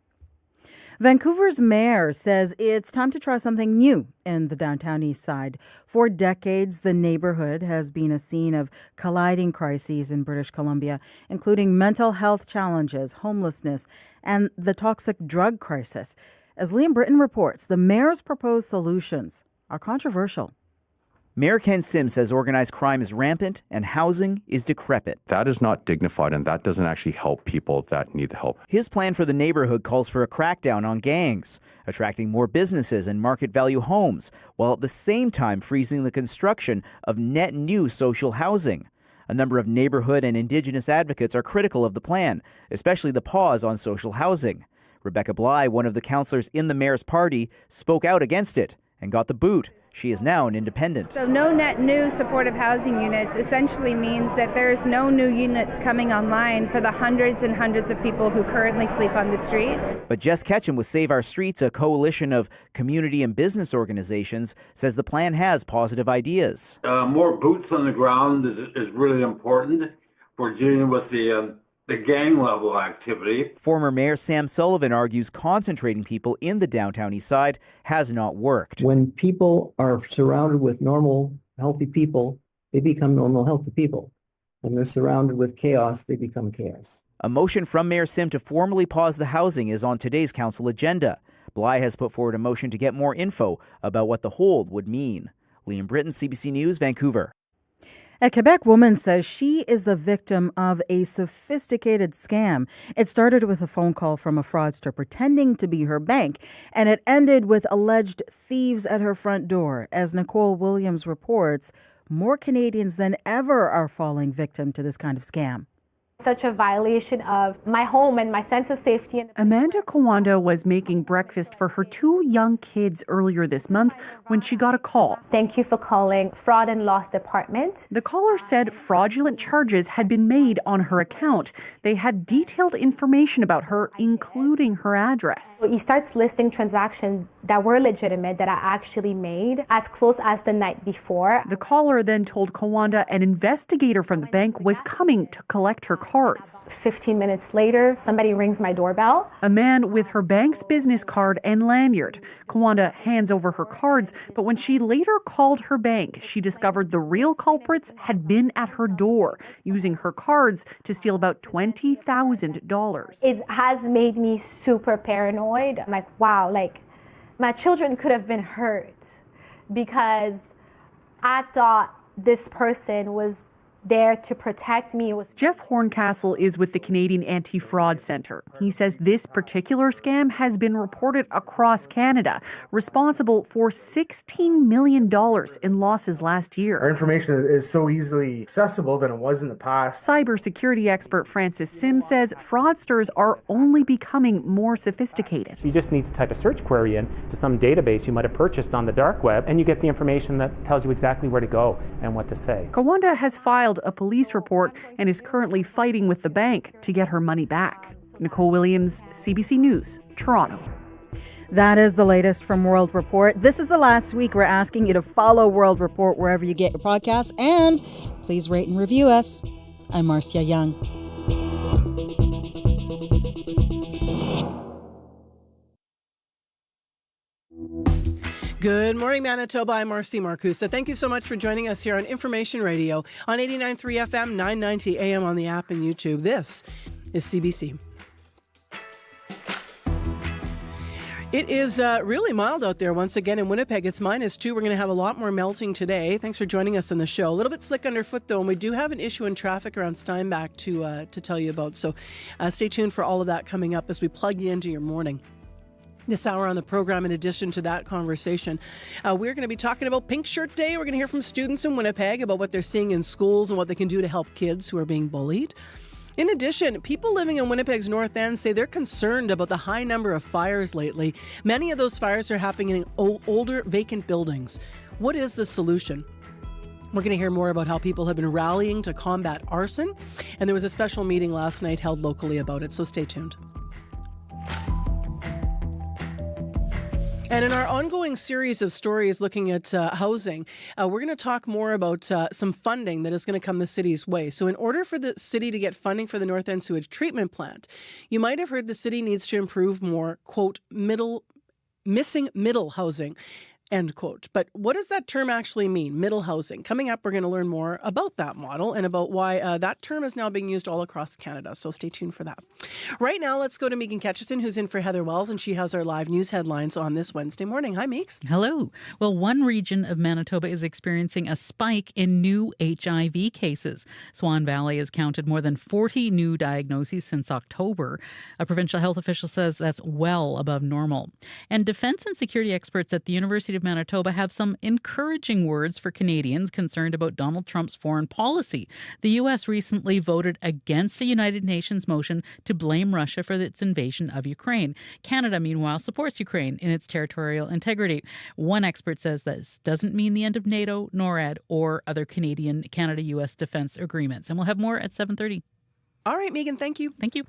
Vancouver's mayor says it's time to try something new in the downtown east side. For decades, the neighborhood has been a scene of colliding crises in British Columbia, including mental health challenges, homelessness, and the toxic drug crisis. As Liam Britton reports, the mayor's proposed solutions are controversial. Mayor Ken Sims says organized crime is rampant and housing is decrepit. That is not dignified, and that doesn't actually help people that need the help. His plan for the neighborhood calls for a crackdown on gangs, attracting more businesses and market value homes, while at the same time freezing the construction of net new social housing. A number of neighborhood and Indigenous advocates are critical of the plan, especially the pause on social housing. Rebecca Bly, one of the councillors in the mayor's party, spoke out against it and got the boot. She is now an independent. So no net new supportive housing units essentially means that there is no new units coming online for the hundreds and hundreds of people who currently sleep on the street. But Jess Ketchum with Save Our Streets, a coalition of community and business organizations, says the plan has positive ideas. More boots on the ground is really important. We're dealing with the gang level activity. Former Mayor Sam Sullivan argues concentrating people in the downtown east side has not worked. When people are surrounded with normal, healthy people, they become normal, healthy people. When they're surrounded with chaos, they become chaos. A motion from Mayor Sim to formally pause the housing is on today's council agenda. Bly has put forward a motion to get more info about what the hold would mean. Liam Britton, CBC News, Vancouver. A Quebec woman says she is the victim of a sophisticated scam. It started with a phone call from a fraudster pretending to be her bank, and it ended with alleged thieves at her front door. As Nicole Williams reports, more Canadians than ever are falling victim to this kind of scam. Such a violation of my home and my sense of safety. Amanda Kawanda was making breakfast for her 2 young kids earlier this month when she got a call. Thank you for calling Fraud and Loss Department. The caller said fraudulent charges had been made on her account. They had detailed information about her, including her address. He starts listing transactions that were legitimate that I actually made as close as the night before. The caller then told Kawanda an investigator from the bank was coming to collect her cards. 15 minutes later, somebody rings my doorbell. A man with her bank's business card and lanyard. Kawanda hands over her cards, but when she later called her bank, she discovered the real culprits had been at her door, using her cards to steal about $20,000. It has made me super paranoid. I'm like, wow, like my children could have been hurt because I thought this person was there to protect me. Jeff Horncastle is with the Canadian Anti-Fraud Centre. He says this particular scam has been reported across Canada, responsible for $16 million in losses last year. Our information is so easily accessible than it was in the past. Cybersecurity expert Francis Sims says fraudsters are only becoming more sophisticated. You just need to type a search query in to some database you might have purchased on the dark web, and you get the information that tells you exactly where to go and what to say. Kawanda has filed a police report and is currently fighting with the bank to get her money back. Nicole Williams, CBC News, Toronto. That is the latest from World Report. This is the last week we're asking you to follow World Report wherever you get your podcasts, and please rate and review us. I'm Marcia Young. Good morning, Manitoba. I'm Marcy Marcusa. Thank you so much for joining us here on Information Radio on 89.3 FM, 990 AM on the app and YouTube. This is CBC. It is really mild out there once again in Winnipeg. It's -2. We're going to have a lot more melting today. Thanks for joining us on the show. A little bit slick underfoot, though, and we do have an issue in traffic around Steinbach to tell you about. So stay tuned for all of that coming up as we plug you into your morning. This hour on the program, in addition to that conversation, we're going to be talking about Pink Shirt Day. We're going to hear from students in Winnipeg about what they're seeing in schools and what they can do to help kids who are being bullied. In addition, people living in Winnipeg's North End say they're concerned about the high number of fires lately. Many of those fires are happening in older, vacant buildings. What is the solution? We're going to hear more about how people have been rallying to combat arson. And there was a special meeting last night held locally about it, so stay tuned. And in our ongoing series of stories looking at housing, we're going to talk more about some funding that is going to come the city's way. So in order for the city to get funding for the North End sewage treatment plant, you might have heard the city needs to improve more, quote, missing middle housing, end quote. But what does that term actually mean, middle housing? Coming up, we're going to learn more about that model and about why that term is now being used all across Canada. So stay tuned for that. Right now, let's go to Megan Ketchison, who's in for Heather Wells, and she has our live news headlines on this Wednesday morning. Hi, Meeks. Hello. Well, one region of Manitoba is experiencing a spike in new HIV cases. Swan Valley has counted more than 40 new diagnoses since October. A provincial health official says that's well above normal. And defense and security experts at the University of Manitoba have some encouraging words for Canadians concerned about Donald Trump's foreign policy. The U.S. recently voted against a United Nations motion to blame Russia for its invasion of Ukraine. Canada, meanwhile, supports Ukraine in its territorial integrity. One expert says this doesn't mean the end of NATO, NORAD, or other Canada-U.S. defense agreements. And we'll have more at 7:30. All right, Megan, thank you. Thank you.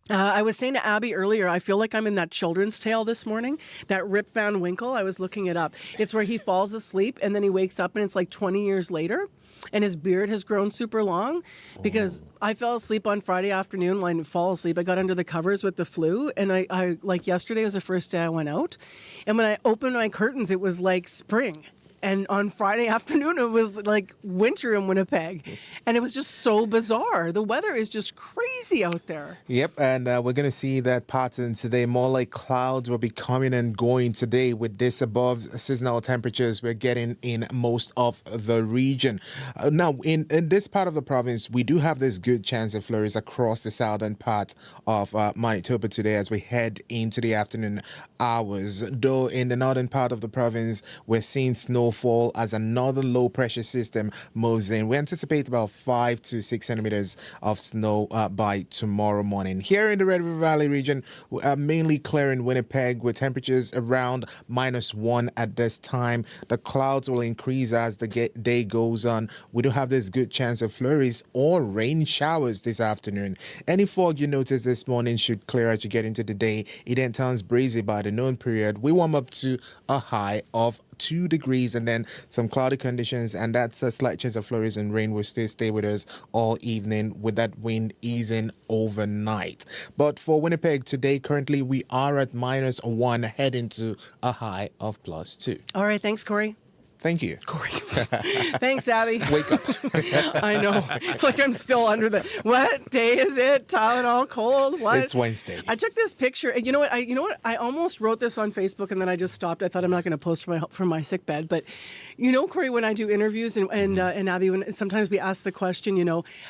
I was saying to Abby earlier, I feel like I'm in that children's tale this morning, that Rip Van Winkle. I was looking it up. It's where he falls asleep and then he wakes up and it's like 20 years later and his beard has grown super long because I fell asleep on Friday afternoon. When I fall asleep, I got under the covers with the flu. And I like yesterday was the first day I went out. And when I opened my curtains, it was like spring. And on Friday afternoon, it was like winter in Winnipeg. And it was just so bizarre. The weather is just crazy out there. Yep, and we're going to see that pattern today. More like clouds will be coming and going today with this above seasonal temperatures we're getting in most of the region. Now, in this part of the province, we do have this good chance of flurries across the southern part of Manitoba today as we head into the afternoon hours. Though in the northern part of the province, we're seeing snowfall as another low pressure system moves in. We anticipate about 5 to 6 centimeters of snow by tomorrow morning. Here in the Red River Valley region, mainly clear in Winnipeg with temperatures around -1 at this time. The clouds will increase as the day goes on. We do have this good chance of flurries or rain showers this afternoon. Any fog you notice this morning should clear as you get into the day. It then turns breezy by the noon period. We warm up to a high of 2 degrees and then some cloudy conditions, and that's a slight chance of flurries and rain will still stay with us all evening with that wind easing overnight. But for Winnipeg today, currently we are at -1 heading to a high of +2. All right, thanks, Corey. Thank you. Corey. Thanks, Abby. Wake up. I know. It's like I'm still under the, what day is it? Tylenol cold? What? It's Wednesday. I took this picture. And you know what? I almost wrote this on Facebook and then I just stopped. I thought I'm not going to post from my sick bed. But you know, Corey, when I do interviews and Abby, when sometimes we ask the question,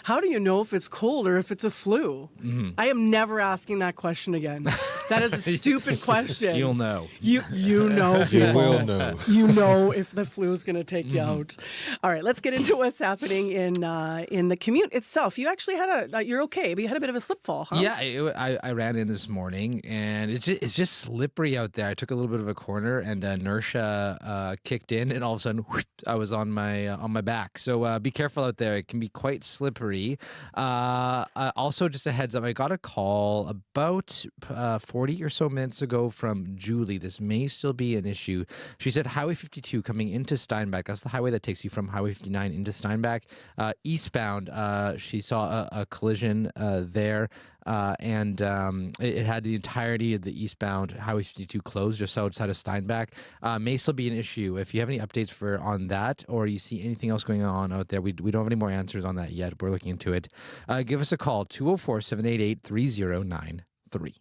how do you know if it's cold or if it's a flu? Mm-hmm. I am never asking that question again. That is a stupid question. You'll know. You know. You will know. You know if the flu is going to take you out. All right, let's get into what's happening in the commute itself. You actually had you're okay, but you had a bit of a slip fall, huh? Yeah, I ran in this morning, and it's just slippery out there. I took a little bit of a corner, and inertia kicked in, and all of a sudden, whoosh, I was on my back. So be careful out there. It can be quite slippery. Also, just a heads up, I got a call about 40 or so minutes ago from Julie. This may still be an issue. She said Highway 52 coming into Steinbach. That's the highway that takes you from Highway 59 into Steinbach. Eastbound, she saw a collision there, and it had the entirety of the eastbound Highway 52 closed just outside of Steinbach. May still be an issue. If you have any updates on that, or you see anything else going on out there, we don't have any more answers on that yet. We're looking into it. Give us a call, 204-788-3093.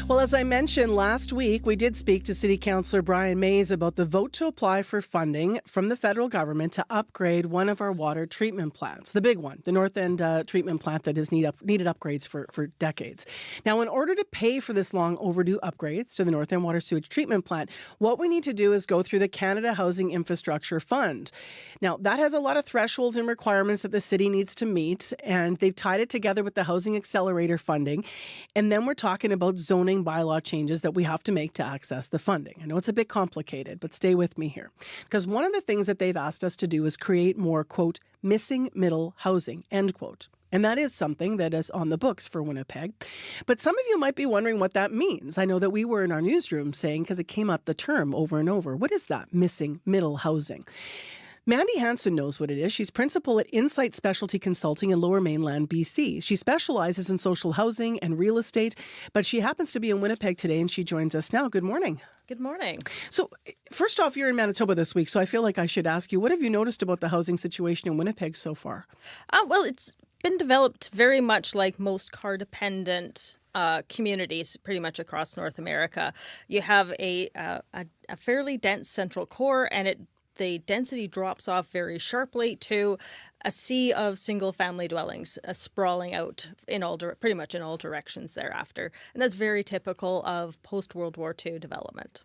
Well, as I mentioned last week, we did speak to City Councillor Brian Mays about the vote to apply for funding from the federal government to upgrade one of our water treatment plants, the big one, the North End treatment plant that has needed upgrades for decades. Now, in order to pay for this long overdue upgrades to the North End water sewage treatment plant, what we need to do is go through the Canada Housing Infrastructure Fund. Now, that has a lot of thresholds and requirements that the city needs to meet, and they've tied it together with the Housing Accelerator funding. And then we're talking about zoning zoning bylaw changes that we have to make to access the funding. I know it's a bit complicated, but stay with me here. Because one of the things that they've asked us to do is create more, quote, missing middle housing, end quote. And that is something that is on the books for Winnipeg. But some of you might be wondering what that means. I know that we were in our newsroom saying, because it came up the term over and over, what is that missing middle housing? Mandy Hansen knows what it is. She's principal at Insight Specialty Consulting in Lower Mainland, BC. She specializes in social housing and real estate, but she happens to be in Winnipeg today, and she joins us now. Good morning. Good morning. So first off, you're in Manitoba this week, so I feel like I should ask you, what have you noticed about the housing situation in Winnipeg so far? Well, it's been developed very much like most car-dependent communities pretty much across North America. You have a fairly dense central core, and the density drops off very sharply to a sea of single-family dwellings sprawling out in pretty much in all directions thereafter, and that's very typical of post-World War II development.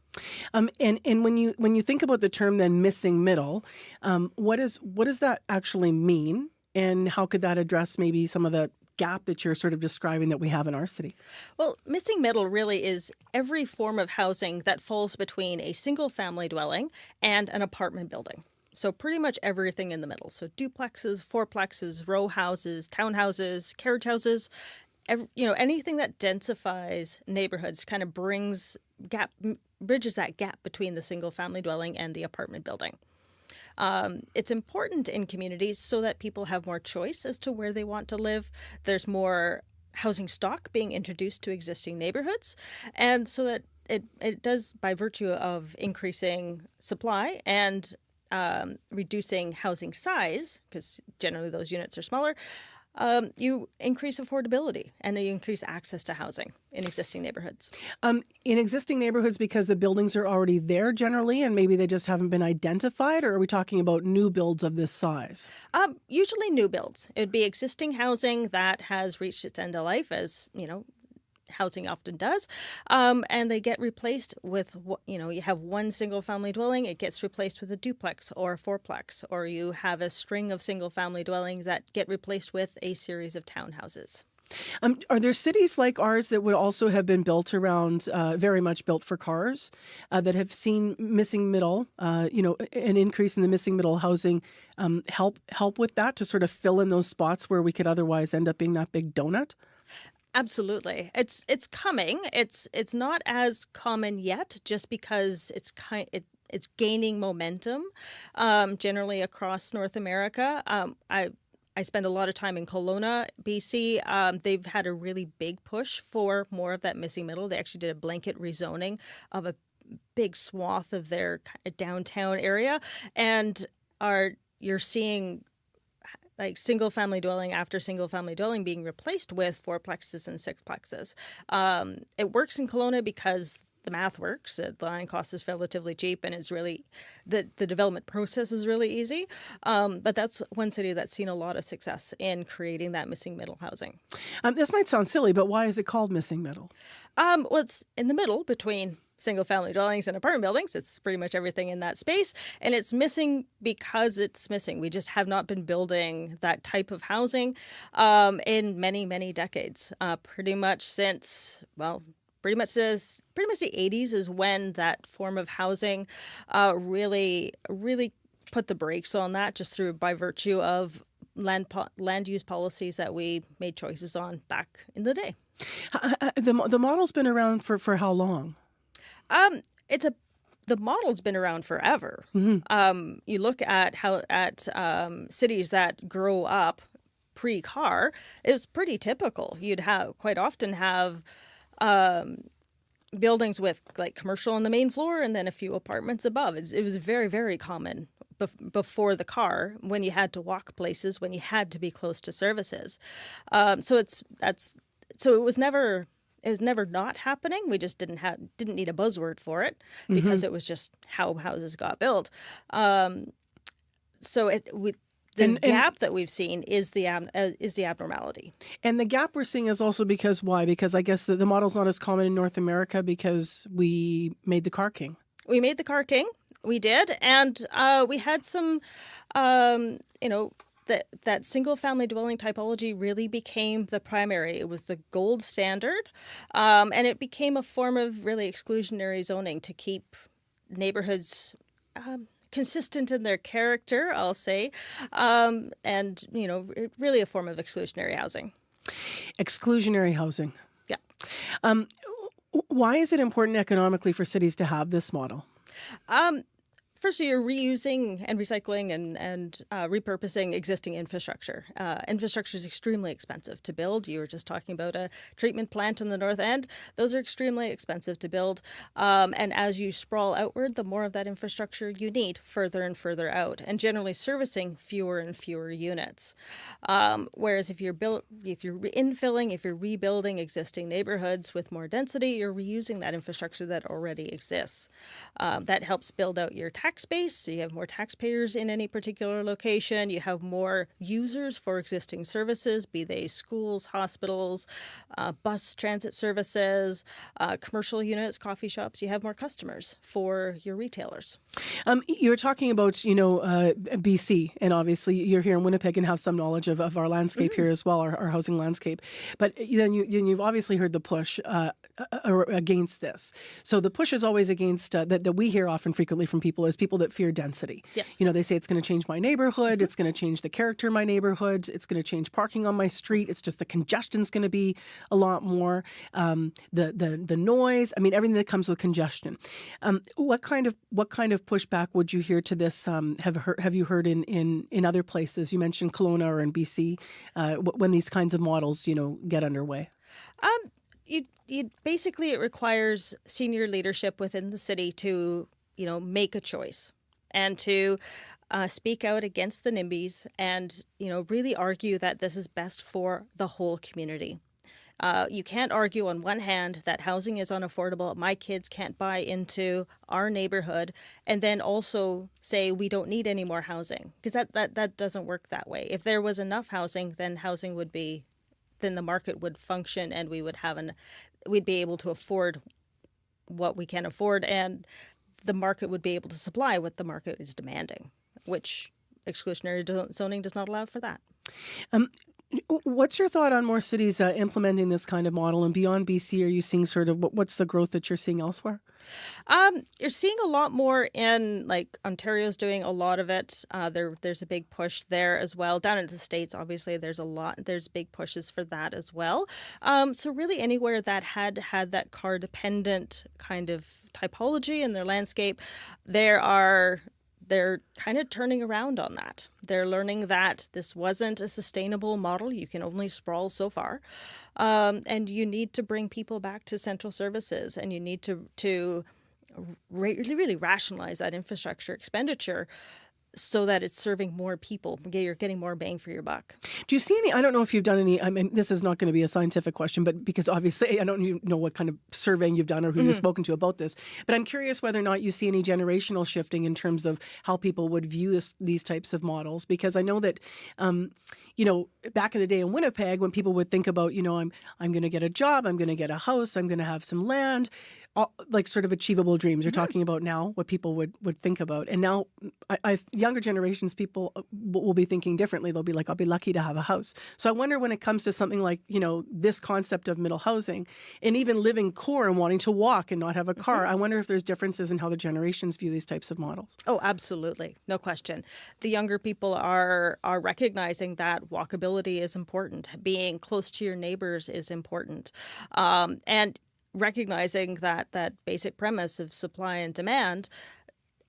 And when you think about the term then missing middle, what does that actually mean, and how could that address maybe some of the gap that you're sort of describing that we have in our city? Well, missing middle really is every form of housing that falls between a single family dwelling and an apartment building. So pretty much everything in the middle. So duplexes, fourplexes, row houses, townhouses, carriage houses, anything that densifies neighborhoods kind of bridges that gap between the single family dwelling and the apartment building. It's important in communities so that people have more choice as to where they want to live. There's more housing stock being introduced to existing neighborhoods, and so that it does, by virtue of increasing supply and reducing housing size, because generally those units are smaller, you increase affordability and you increase access to housing in existing neighborhoods. In existing neighborhoods, because the buildings are already there generally, and maybe they just haven't been identified, or are we talking about new builds of this size? Usually new builds. It would be existing housing that has reached its end of life, as housing often does, and they get replaced with, you have one single family dwelling, it gets replaced with a duplex or a fourplex, or you have a string of single family dwellings that get replaced with a series of townhouses. Are there cities like ours that would also have been built around, very much built for cars, that have seen missing middle, an increase in the missing middle housing help with that, to sort of fill in those spots where we could otherwise end up being that big donut? Absolutely. It's coming. It's not as common yet, just because it's gaining momentum generally across North America. I spend a lot of time in Kelowna, BC. They've had a really big push for more of that missing middle. They actually did a blanket rezoning of a big swath of their downtown area, and you're seeing like single family dwelling after single family dwelling being replaced with fourplexes and sixplexes. It works in Kelowna because the math works. The land cost is relatively cheap, and it's really the development process is really easy. But that's one city that's seen a lot of success in creating that missing middle housing. This might sound silly, but why is it called missing middle? Well, it's in the middle between single-family dwellings and apartment buildings. It's pretty much everything in that space, and it's missing because it's missing. We just have not been building that type of housing in many, many decades. Pretty much the 80s is when that form of housing really put the brakes on that, just by virtue of land use policies that we made choices on back in the day. The model's been around for how long? The model's been around forever. Mm-hmm. You look at cities that grow up pre-car, it was pretty typical. You'd quite often have buildings with like commercial on the main floor and then a few apartments above. It was very, very common before the car, when you had to walk places, when you had to be close to services. So it was never not happening. We just didn't need a buzzword for it, because it was just how houses got built. This gap that we've seen is the abnormality. And the gap we're seeing is also because why? Because I guess the model's not as common in North America because we made the car king. We made the car king. We did, and we had some, that single family dwelling typology really became the primary. It was the gold standard, and it became a form of really exclusionary zoning to keep neighborhoods consistent in their character, I'll say, and really a form of exclusionary housing. Exclusionary housing. Yeah. Why is it important economically for cities to have this model? Firstly, you're reusing and recycling and repurposing existing infrastructure. Infrastructure is extremely expensive to build. You were just talking about a treatment plant in the North End. Those are extremely expensive to build. And as you sprawl outward, the more of that infrastructure you need further and further out, and generally servicing fewer and fewer units. Whereas if you're infilling, if you're rebuilding existing neighborhoods with more density, you're reusing that infrastructure that already exists. That helps build out your tax base, so you have more taxpayers in any particular location. You have more users for existing services, be they schools, hospitals, bus transit services, commercial units, coffee shops. You have more customers for your retailers. You were talking about, BC, and obviously you're here in Winnipeg and have some knowledge of our landscape here as well, our housing landscape. But then you've obviously heard the push against this. So the push is always against, that we hear often frequently from people, is people that fear density. Yes. They say it's going to change my neighborhood, it's going to change the character of my neighborhood, it's going to change parking on my street, it's just the congestion's going to be a lot more, the noise, everything that comes with congestion. What kind of pushback would you hear to this? Have you heard in other places? You mentioned Kelowna or in BC, when these kinds of models, get underway. Basically, it requires senior leadership within the city to, make a choice and to speak out against the NIMBYs and, really argue that this is best for the whole community. You can't argue on one hand that housing is unaffordable, my kids can't buy into our neighborhood, and then also say we don't need any more housing, because that doesn't work that way. If there was enough housing, then the market would function, and we'd be able to afford what we can afford, and the market would be able to supply what the market is demanding, which exclusionary zoning does not allow for that. What's your thought on more cities implementing this kind of model? And beyond BC, are you seeing what's the growth that you're seeing elsewhere? You're seeing a lot more in, Ontario's doing a lot of it. There's a big push there as well. Down in the States, obviously, there's big pushes for that as well. So really anywhere that had that car-dependent kind of typology in their landscape, they're kind of turning around on that. They're learning that this wasn't a sustainable model. You can only sprawl so far. And you need to bring people back to central services, and you need to really rationalize that infrastructure expenditure so that it's serving more people. You're getting more bang for your buck. Do you see any, I don't know if you've done any, this is not going to be a scientific question, but because obviously I don't know what kind of surveying you've done or who you've spoken to about this, but I'm curious whether or not you see any generational shifting in terms of how people would view these types of models. Because I know that, back in the day in Winnipeg, when people would think about, I'm going to get a job, I'm going to get a house, I'm going to have some land, sort of achievable dreams. You're talking about now what people would think about. And now younger generations, people will be thinking differently. They'll be like, I'll be lucky to have a house. So I wonder when it comes to something like, this concept of middle housing and even living core and wanting to walk and not have a car, I wonder if there's differences in how the generations view these types of models. Oh, absolutely. No question. The younger people are recognizing that walkability is important. Being close to your neighbors is important. And recognizing that basic premise of supply and demand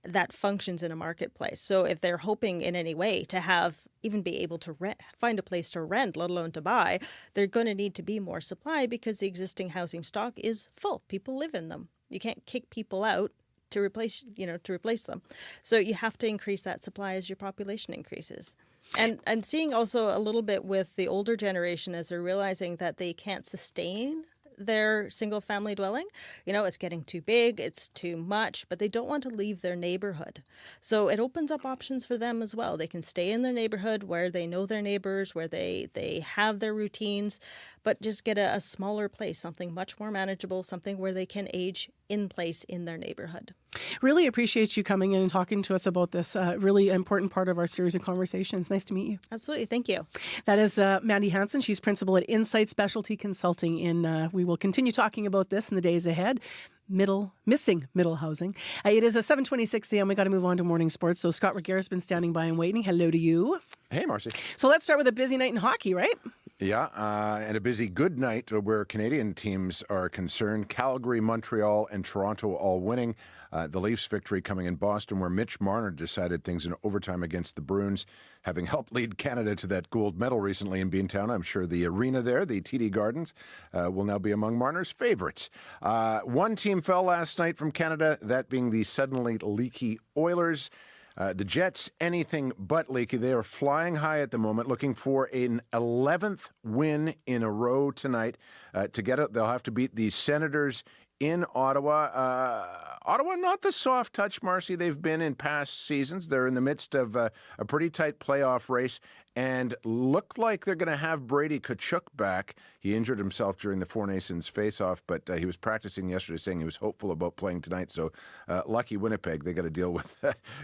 that functions in a marketplace. So if they're hoping in any way to even be able to find a place to rent, let alone to buy, they're going to need to be more supply because the existing housing stock is full. People live in them. You can't kick people out to replace them. So you have to increase that supply as your population increases. And I'm seeing also a little bit with the older generation as they're realizing that they can't sustain their single family dwelling. It's getting too big, it's too much, but they don't want to leave their neighborhood. So it opens up options for them as well. They can stay in their neighborhood where they know their neighbors, where they have their routines, but just get a smaller place, something much more manageable, something where they can age in place in their neighborhood. Really appreciate you coming in and talking to us about this really important part of our series of conversations. Nice to meet you. Absolutely. Thank you. That is Mandy Hansen. She's principal at Insight Specialty Consulting. We will continue talking about this in the days ahead. Missing middle housing. It is a 7:26 a.m. We got to move on to morning sports. So Scott Regehr has been standing by and waiting. Hello to you. Hey, Marcy. So let's start with a busy night in hockey, right? Yeah, and a busy good night where Canadian teams are concerned. Calgary, Montreal, and Toronto all winning. The Leafs victory coming in Boston, where Mitch Marner decided things in overtime against the Bruins, having helped lead Canada to that gold medal recently in Beantown. I'm sure the arena there, the TD Gardens, will now be among Marner's favorites. One team fell last night from Canada, that being the suddenly leaky Oilers. The Jets, anything but leaky. They are flying high at the moment, looking for an 11th win in a row tonight. To get it, they'll have to beat the Senators in Ottawa. Ottawa, not the soft touch, Marcy, they've been in past seasons. They're in the midst of a pretty tight playoff race and look like they're going to have Brady Tkachuk back. He injured himself during the Four Nations face-off, but he was practicing yesterday saying he was hopeful about playing tonight. So lucky Winnipeg, they got to deal with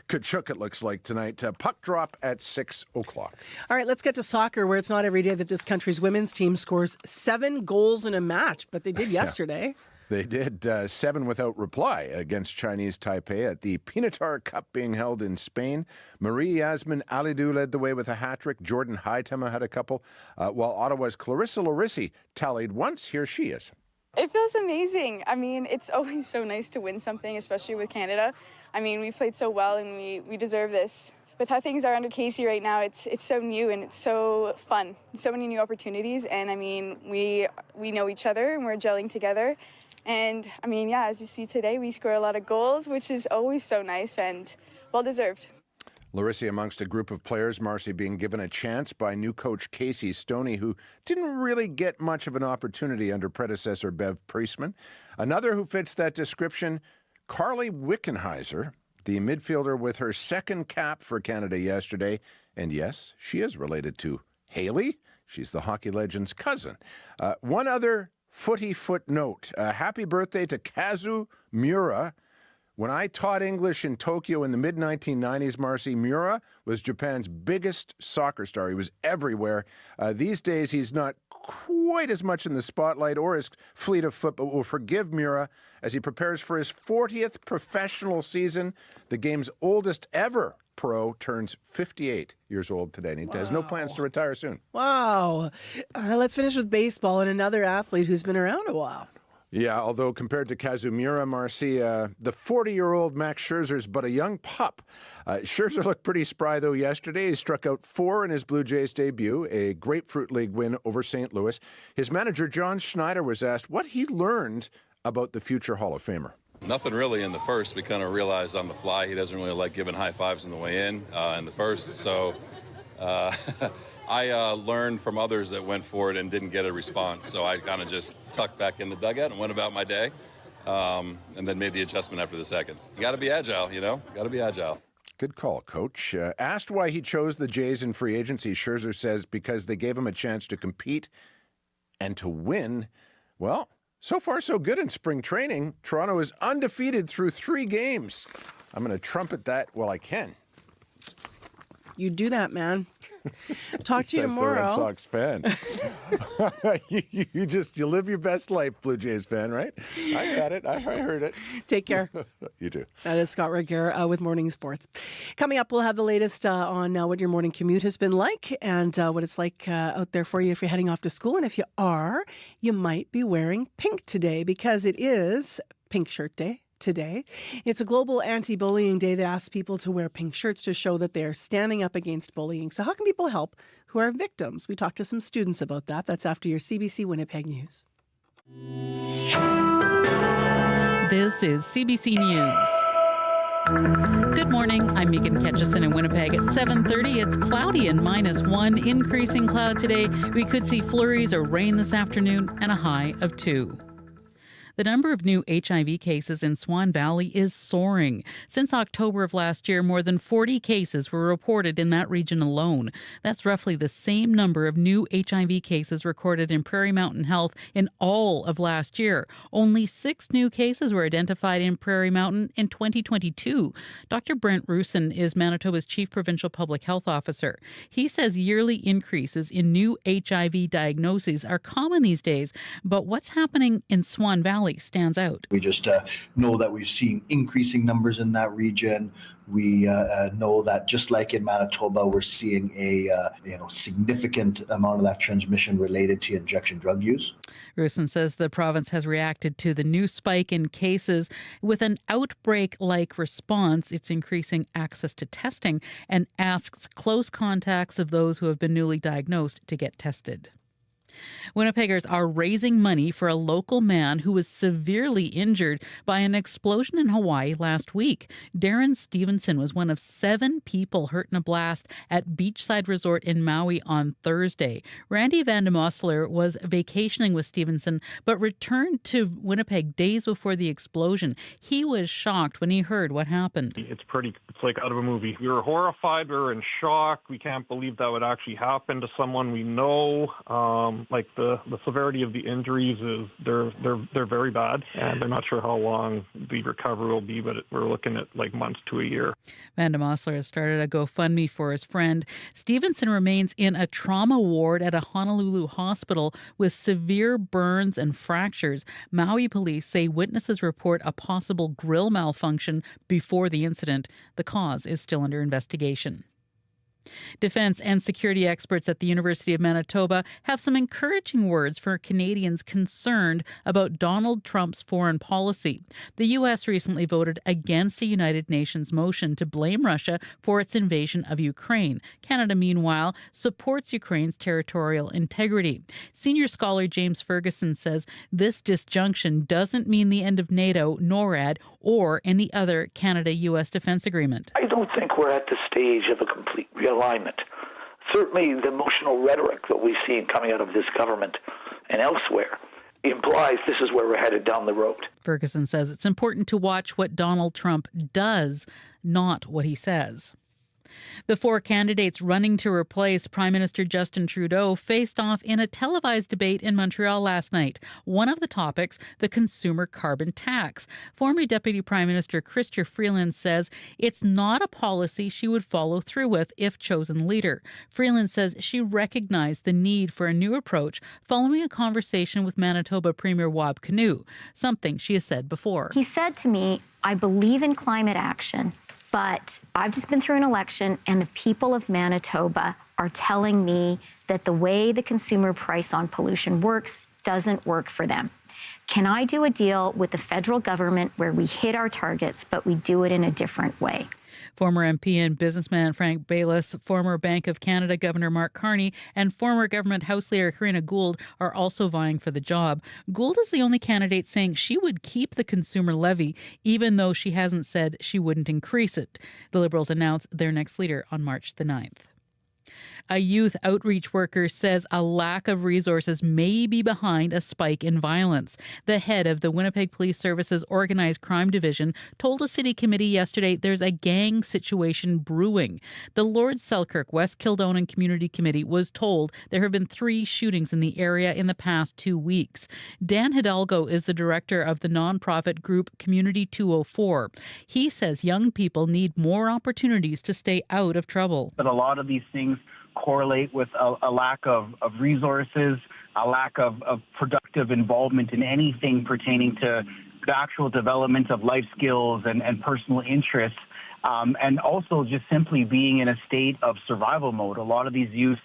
Tkachuk, it looks like, tonight. Puck drop at 6 o'clock. All right, let's get to soccer, where it's not every day that this country's women's team scores 7 goals in a match, but they did yesterday. They did 7 without reply against Chinese Taipei at the Pinatar Cup being held in Spain. Marie-Yasmin Alidou led the way with a hat-trick. Jordan Haitama had a couple, while Ottawa's Clarissa Larissi tallied once. Here she is. It feels amazing. I mean, it's always so nice to win something, especially with Canada. I mean, we played so well and we deserve this. With how things are under Casey right now, it's so new and it's so fun. So many new opportunities, and I mean, we know each other and we're gelling together. And I mean, yeah, as you see today, we score a lot of goals, which is always so nice and well-deserved. Larissi amongst a group of players, Marcy being given a chance by new coach Casey Stoney, who didn't really get much of an opportunity under predecessor Bev Priestman. Another who fits that description, Carly Wickenheiser, the midfielder with her second cap for Canada yesterday. And yes, she is related to Haley. She's the hockey legend's cousin. One other footnote. Happy birthday to Kazu Miura. When I taught English in Tokyo in the mid-1990s, Marcy, Miura was Japan's biggest soccer star. He was everywhere. These days, he's not quite as much in the spotlight or as fleet of foot, but we'll forgive Miura as he prepares for his 40th professional season. The game's oldest ever pro turns 58 years old today, and he has no plans to retire soon. Wow. Let's finish with baseball and another athlete who's been around a while. Yeah, although compared to Kazumira, Marcy, the 40-year-old Max Scherzer's but a young pup. Scherzer looked pretty spry, though, yesterday. He struck out 4 in his Blue Jays debut, a Grapefruit League win over St. Louis. His manager, John Schneider, was asked what he learned about the future Hall of Famer. Nothing really in the first. We kind of realized on the fly he doesn't really like giving high fives on the way in the first. So I learned from others that went for it and didn't get a response. So I kind of just tucked back in the dugout and went about my day and then made the adjustment after the second. You got to be agile, you know, got to be agile. Good call, Coach. Asked why he chose the Jays in free agency, Scherzer says because they gave him a chance to compete and to win. Well, so far so good in spring training. Toronto is undefeated through 3 games. I'm going to trumpet that while I can. You do that, man. Talk to you tomorrow. Says the Red Sox fan. you live your best life, Blue Jays fan, right? I got it. I heard it. Take care. You too. That is Scott Regehr with Morning Sports. Coming up, we'll have the latest on what your morning commute has been like and what it's like out there for you if you're heading off to school. And if you are, you might be wearing pink today because it is Pink Shirt Day. Today. It's a global anti-bullying day that asks people to wear pink shirts to show that they're standing up against bullying. So how can people help who are victims? We talked to some students about that. That's after your CBC Winnipeg News. This is CBC News. Good morning. I'm Megan Ketchison in Winnipeg at 7:30. It's cloudy and -1. Increasing cloud today. We could see flurries or rain this afternoon and a high of 2. The number of new HIV cases in Swan Valley is soaring. Since October of last year, more than 40 cases were reported in that region alone. That's roughly the same number of new HIV cases recorded in Prairie Mountain Health in all of last year. Only 6 new cases were identified in Prairie Mountain in 2022. Dr. Brent Rusin is Manitoba's Chief Provincial Public Health Officer. He says yearly increases in new HIV diagnoses are common these days, but what's happening in Swan Valley stands out. We just know that we've seen increasing numbers in that region. We know that just like in Manitoba, we're seeing a significant amount of that transmission related to injection drug use. Rusin says the province has reacted to the new spike in cases with an outbreak-like response. It's increasing access to testing and asks close contacts of those who have been newly diagnosed to get tested. Winnipeggers are raising money for a local man who was severely injured by an explosion in Hawaii last week. Darren Stevenson was one of 7 people hurt in a blast at Beachside Resort in Maui on Thursday. Randy Van de Mosler was vacationing with Stevenson but returned to Winnipeg days before the explosion. He was shocked when he heard what happened. It's like out of a movie. We were horrified. We were in shock. We can't believe that would actually happen to someone we know. The severity of the injuries is they're very bad, and they're not sure how long the recovery will be, but we're looking at months to a year. Van de Mosler has started a GoFundMe for his friend. Stevenson remains in a trauma ward at a Honolulu hospital with severe burns and fractures. Maui police say witnesses report a possible grill malfunction before the incident. The cause is still under investigation. Defense and security experts at the University of Manitoba have some encouraging words for Canadians concerned about Donald Trump's foreign policy. The U.S. recently voted against a United Nations motion to blame Russia for its invasion of Ukraine. Canada, meanwhile, supports Ukraine's territorial integrity. Senior scholar James Ferguson says this disjunction doesn't mean the end of NATO, NORAD, or any other Canada-U.S. defense agreement. I don't think we're at the stage of a complete realignment. Certainly the emotional rhetoric that we've seen coming out of this government and elsewhere implies this is where we're headed down the road. Ferguson says it's important to watch what Donald Trump does, not what he says. The 4 candidates running to replace Prime Minister Justin Trudeau faced off in a televised debate in Montreal last night. One of the topics, the consumer carbon tax. Former Deputy Prime Minister Chrystia Freeland says it's not a policy she would follow through with if chosen leader. Freeland says she recognized the need for a new approach following a conversation with Manitoba Premier Wab Kinew, something she has said before. He said to me, I believe in climate action, but I've just been through an election and the people of Manitoba are telling me that the way the consumer price on pollution works doesn't work for them. Can I do a deal with the federal government where we hit our targets, but we do it in a different way? Former MP and businessman Frank Baylis, former Bank of Canada Governor Mark Carney, and former government House Leader Karina Gould are also vying for the job. Gould is the only candidate saying she would keep the consumer levy, even though she hasn't said she wouldn't increase it. The Liberals announced their next leader on March the 9th. A youth outreach worker says a lack of resources may be behind a spike in violence. The head of the Winnipeg Police Service's Organized Crime Division told a city committee yesterday there's a gang situation brewing. The Lord Selkirk West Kildonan Community Committee was told there have been 3 shootings in the area in the past 2 weeks. Dan Hidalgo is the director of the nonprofit group Community 204. He says young people need more opportunities to stay out of trouble. But a lot of these things correlate with a lack of resources, a lack of productive involvement in anything pertaining to the actual development of life skills and personal interests, and also just simply being in a state of survival mode. A lot of these youth,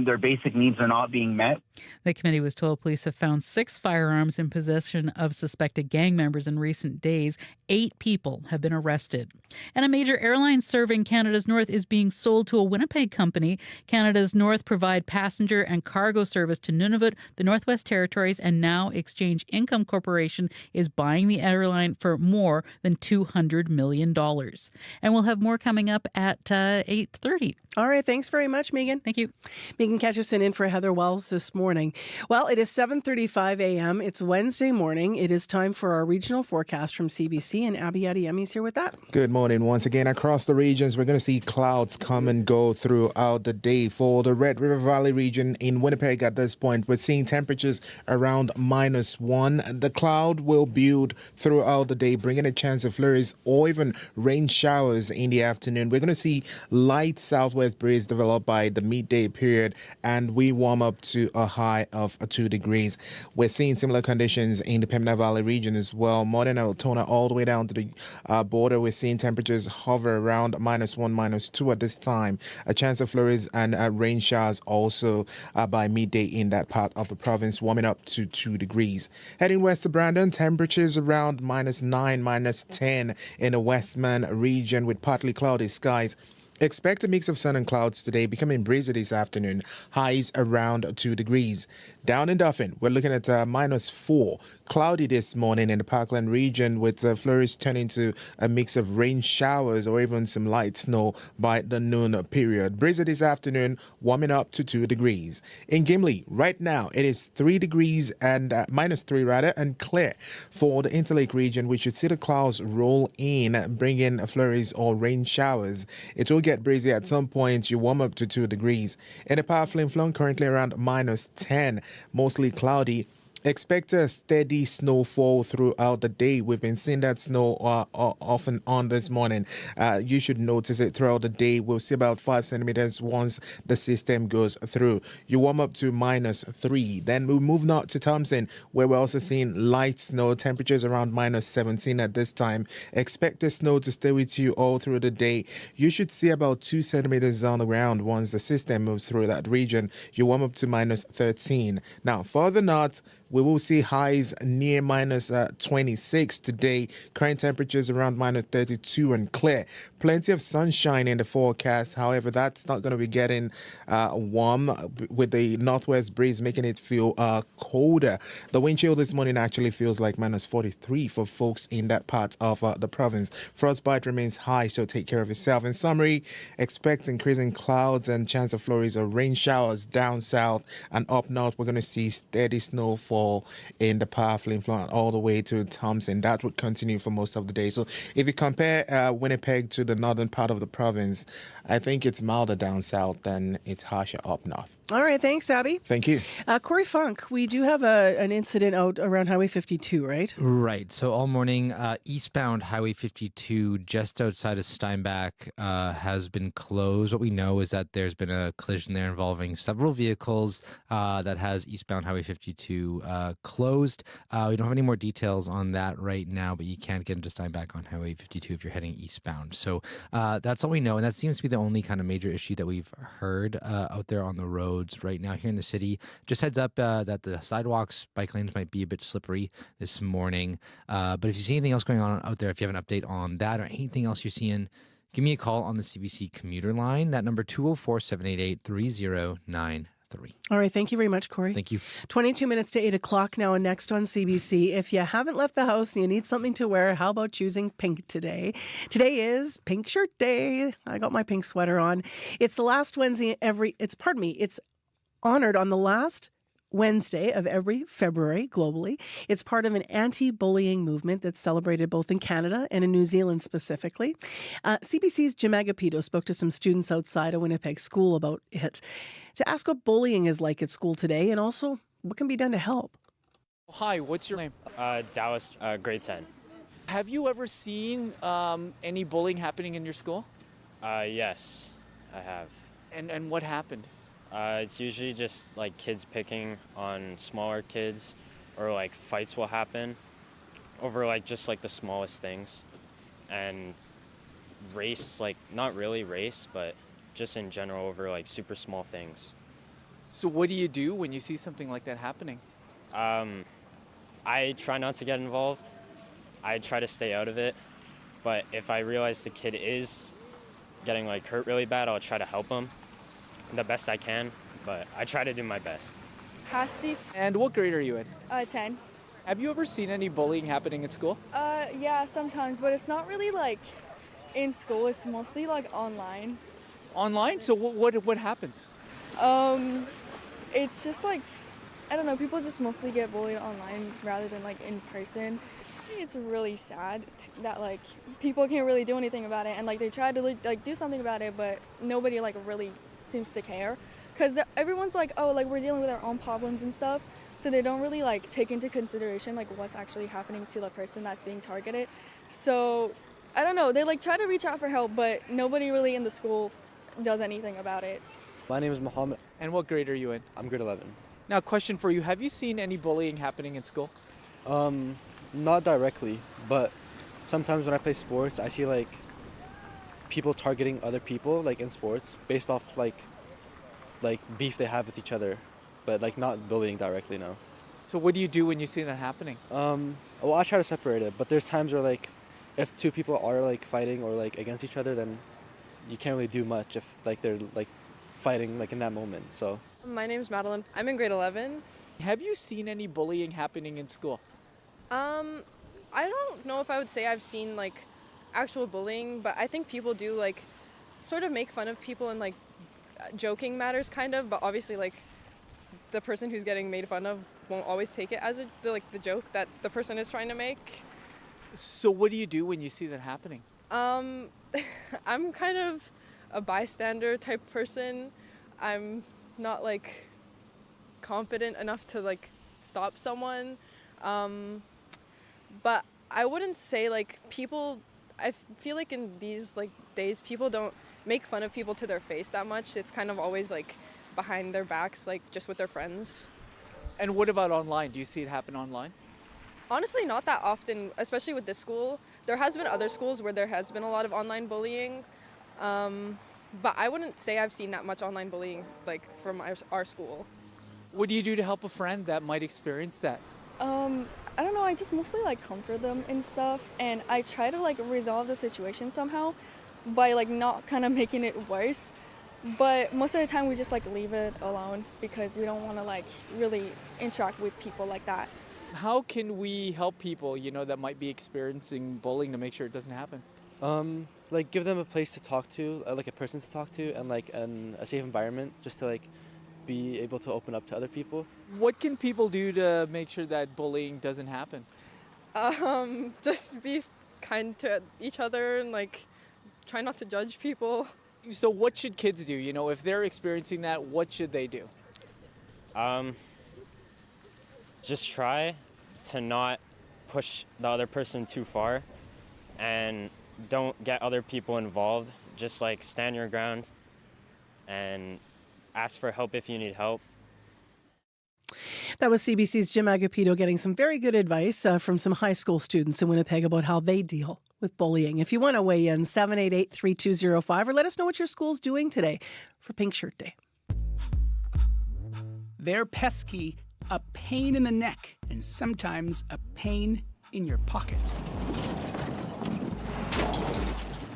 their basic needs are not being met. The committee was told police have found 6 firearms in possession of suspected gang members in recent days. 8 people have been arrested. And a major airline serving Canada's North is being sold to a Winnipeg company. Canada's North provide passenger and cargo service to Nunavut, the Northwest Territories, and now Exchange Income Corporation is buying the airline for more than $200 million. And we'll have more coming up at 8:30. All right. Thanks very much, Megan. Thank you. Megan Ketchison in for Heather Wells this morning. Well, it is 7:35 a.m. It's Wednesday morning. It is time for our regional forecast from CBC, and Abby Adeyemi's here with that. Good morning once again. Across the regions, we're going to see clouds come and go throughout the day. For the Red River Valley region in Winnipeg at this point, we're seeing temperatures around -1. The cloud will build throughout the day, bringing a chance of flurries or even rain showers in the afternoon. We're going to see light southwest breeze develop by the midday period, and we warm up to a high of 2 degrees. We're seeing similar conditions in the Pembina Valley region as well. Modern Altona all the way down to the border. We're seeing temperatures hover around -1, -2 at this time. A chance of flurries and rain showers also by midday in that part of the province, warming up to 2 degrees. Heading west to Brandon, temperatures around -9, -10 in the Westman region with partly cloudy skies. Expect a mix of sun and clouds today, becoming breezy this afternoon. Highs around 2 degrees. Down in Dauphin, we're looking at -4. Cloudy this morning in the Parkland region with flurries turning to a mix of rain showers or even some light snow by the noon period. Breezy this afternoon, warming up to 2 degrees. In Gimli, right now, it is 3 degrees and -3 rather, and clear. For the Interlake region, we should see the clouds roll in, bring in flurries or rain showers. It will get breezy at some points. You warm up to 2 degrees. In the Power Flin Flon, currently around -10, mostly cloudy. Expect a steady snowfall throughout the day. We've been seeing that snow off and on this morning. You should notice it throughout the day. We'll see about 5 centimeters once the system goes through. You warm up to -3. Then we move north to Thompson, where we're also seeing light snow. Temperatures around -17 at this time. Expect the snow to stay with you all through the day. You should see about 2 centimeters on the ground once the system moves through that region. You warm up to -13. Now, further north, we will see highs near -26 today. Current temperatures around -32 and clear. Plenty of sunshine in the forecast. However, that's not going to be getting warm with the northwest breeze making it feel colder. The wind chill this morning actually feels like -43 for folks in that part of the province. Frostbite remains high, so take care of yourself. In summary, expect increasing clouds and chance of flurries or rain showers down south, and up north we're going to see steady snowfall in the Power Flin Flon all the way to Thompson. That would continue for most of the day. So if you compare Winnipeg to the northern part of the province, I think it's milder down south than it's harsher up north. All right, thanks, Abby. Thank you. Corey Funk, we do have an incident out around Highway 52, right? Right. So all morning, eastbound Highway 52 just outside of Steinbach has been closed. What we know is that there's been a collision there involving several vehicles that has eastbound Highway 52 closed. We don't have any more details on that right now, but you can get into Steinbach on Highway 52 if you're heading eastbound. So that's all we know, and that seems to be the only kind of major issue that we've heard out there on the roads right now here in the city. Just heads up that the sidewalks, bike lanes might be a bit slippery this morning. But if you see anything else going on out there, if you have an update on that or anything else you're seeing, give me a call on the CBC commuter line. That number 204-788-3093. All right. Thank you very much, Corey. Thank you. 22 minutes to 8 o'clock now and next on CBC. If you haven't left the house and you need something to wear, how about choosing pink today? Today is Pink Shirt Day. I got my pink sweater on. It's the last Wednesday it's honored on the last Wednesday of every February globally. It's part of an anti-bullying movement that's celebrated both in Canada and in New Zealand specifically. CBC's Jim Agapito spoke to some students outside a Winnipeg school about it to ask what bullying is like at school today and also what can be done to help. Hi, what's your name? Dallas, grade 10. Have you ever seen any bullying happening in your school? Yes, I have. And what happened? It's usually just like kids picking on smaller kids, or like fights will happen over like just like the smallest things, and race, like not really race, but just in general over like super small things. So what do you do when you see something like that happening? I try not to get involved. I try to stay out of it, but if I realize the kid is getting like hurt really bad, I'll try to help him the best I can, but I try to do my best. Hi, Steve. And what grade are you in? 10. Have you ever seen any bullying happening at school? Yeah, sometimes, but it's not really like in school. It's mostly like online. Online? So what happens? It's just like, I don't know, people just mostly get bullied online rather than like in person. It's really sad that like people can't really do anything about it, and like they try to like do something about it, but nobody like really seems to care, because everyone's like, oh, like we're dealing with our own problems and stuff, so they don't really like take into consideration like what's actually happening to the person that's being targeted. So I don't know, they like try to reach out for help, but nobody really in the school does anything about it. My name is Mohammed. And what grade are you in? I'm grade 11. Now, question for you. Have you seen any bullying happening in school? Not directly, but sometimes when I play sports, I see like people targeting other people like in sports based off like beef they have with each other, but like not bullying directly, no. So what do you do when you see that happening? Well, I try to separate it, but there's times where like if two people are like fighting or like against each other, then you can't really do much if like they're like fighting like in that moment. So my name's Madeline. I'm in grade 11. Have you seen any bullying happening in school? I don't know if I would say I've seen like actual bullying, but I think people do like sort of make fun of people in like joking matters kind of, but obviously like the person who's getting made fun of won't always take it as the joke that the person is trying to make. So what do you do when you see that happening? I'm kind of a bystander type person. I'm not like confident enough to like stop someone. But I wouldn't say like people, I feel like in these like days, people don't make fun of people to their face that much. It's kind of always like behind their backs, like just with their friends. And what about online? Do you see it happen online? Honestly, not that often, especially with this school. There has been other schools where there has been a lot of online bullying. But I wouldn't say I've seen that much online bullying like from our school. What do you do to help a friend that might experience that? I don't know, I just mostly like comfort them and stuff, and I try to like resolve the situation somehow by like not kind of making it worse. But most of the time we just like leave it alone because we don't want to like really interact with people like that. How can we help people, that might be experiencing bullying to make sure it doesn't happen? Like give them a place to talk to, like a person to talk to, and like a safe environment just to like be able to open up to other people. What can people do to make sure that bullying doesn't happen? Just be kind to each other and like try not to judge people. So what should kids do? If they're experiencing that, what should they do? Just try to not push the other person too far and don't get other people involved. Just like stand your ground and ask for help if you need help. That was CBC's Jim Agapito getting some very good advice from some high school students in Winnipeg about how they deal with bullying. If you want to weigh in, 788-3205, or let us know what your school's doing today for Pink Shirt Day. They're pesky, a pain in the neck, and sometimes a pain in your pockets.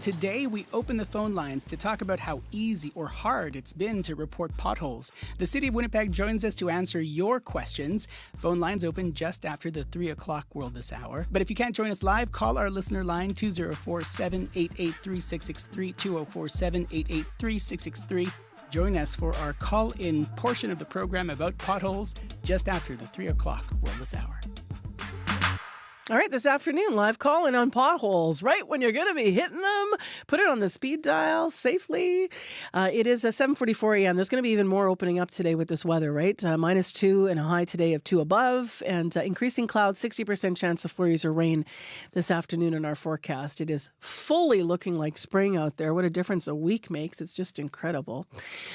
Today, we open the phone lines to talk about how easy or hard it's been to report potholes. The City of Winnipeg joins us to answer your questions. Phone lines open just after the 3 o'clock world this hour. But if you can't join us live, call our listener line 204-788-3663, 204-788-3663. Join us for our call-in portion of the program about potholes just after the 3 o'clock world this hour. All right, this afternoon, live call-in on potholes, right when you're going to be hitting them. Put it on the speed dial safely. It is 7:44 a.m. There's going to be even more opening up today with this weather, right? -2 and a high today of 2 above, and increasing clouds, 60% chance of flurries or rain this afternoon in our forecast. It is fully looking like spring out there. What a difference a week makes. It's just incredible.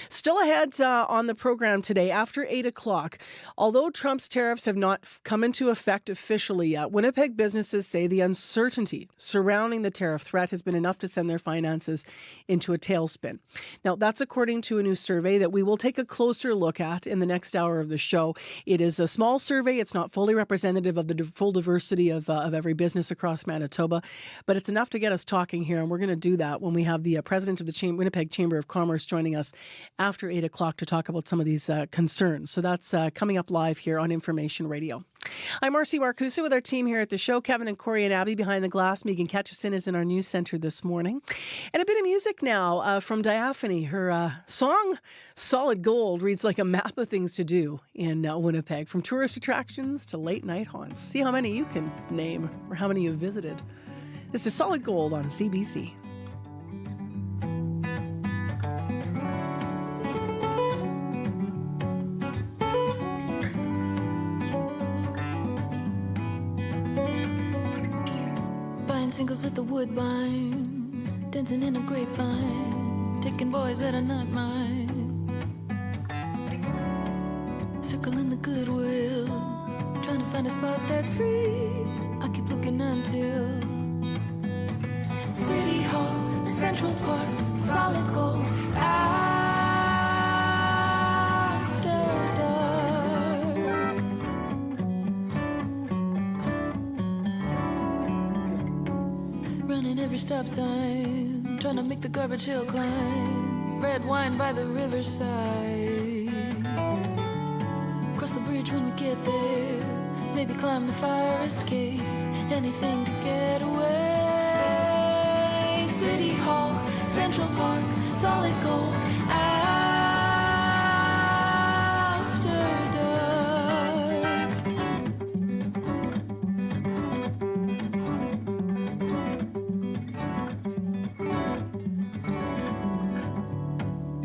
Still ahead on the program today after 8 o'clock. Although Trump's tariffs have not come into effect officially yet, Winnipeg businesses say the uncertainty surrounding the tariff threat has been enough to send their finances into a tailspin. Now, that's according to a new survey that we will take a closer look at in the next hour of the show. It is a small survey. It's not fully representative of the full diversity of every business across Manitoba, but it's enough to get us talking here, and we're going to do that when we have the president of the Winnipeg Chamber of Commerce joining us after 8 o'clock to talk about some of these concerns. So that's coming up live here on Information Radio. I'm Marcy Marcusa with our team here at the show. Kevin and Corey and Abby behind the glass. Megan Ketchison is in our news center this morning. And a bit of music now from Diaphane. Her song, Solid Gold, reads like a map of things to do in Winnipeg, from tourist attractions to late night haunts. See how many you can name or how many you've visited. This is Solid Gold on CBC. Singles at the Woodbine, dancing in a grapevine, taking boys that are not mine. Circling the Goodwill, trying to find a spot that's free. I keep looking until City Hall, Central Park, Solid Gold. After dark. Running every stop sign, trying to make the garbage hill climb. Red wine by the riverside. Cross the bridge when we get there. Maybe climb the fire escape. Anything to get away. City Hall, Central Park, Solid Gold. After dark.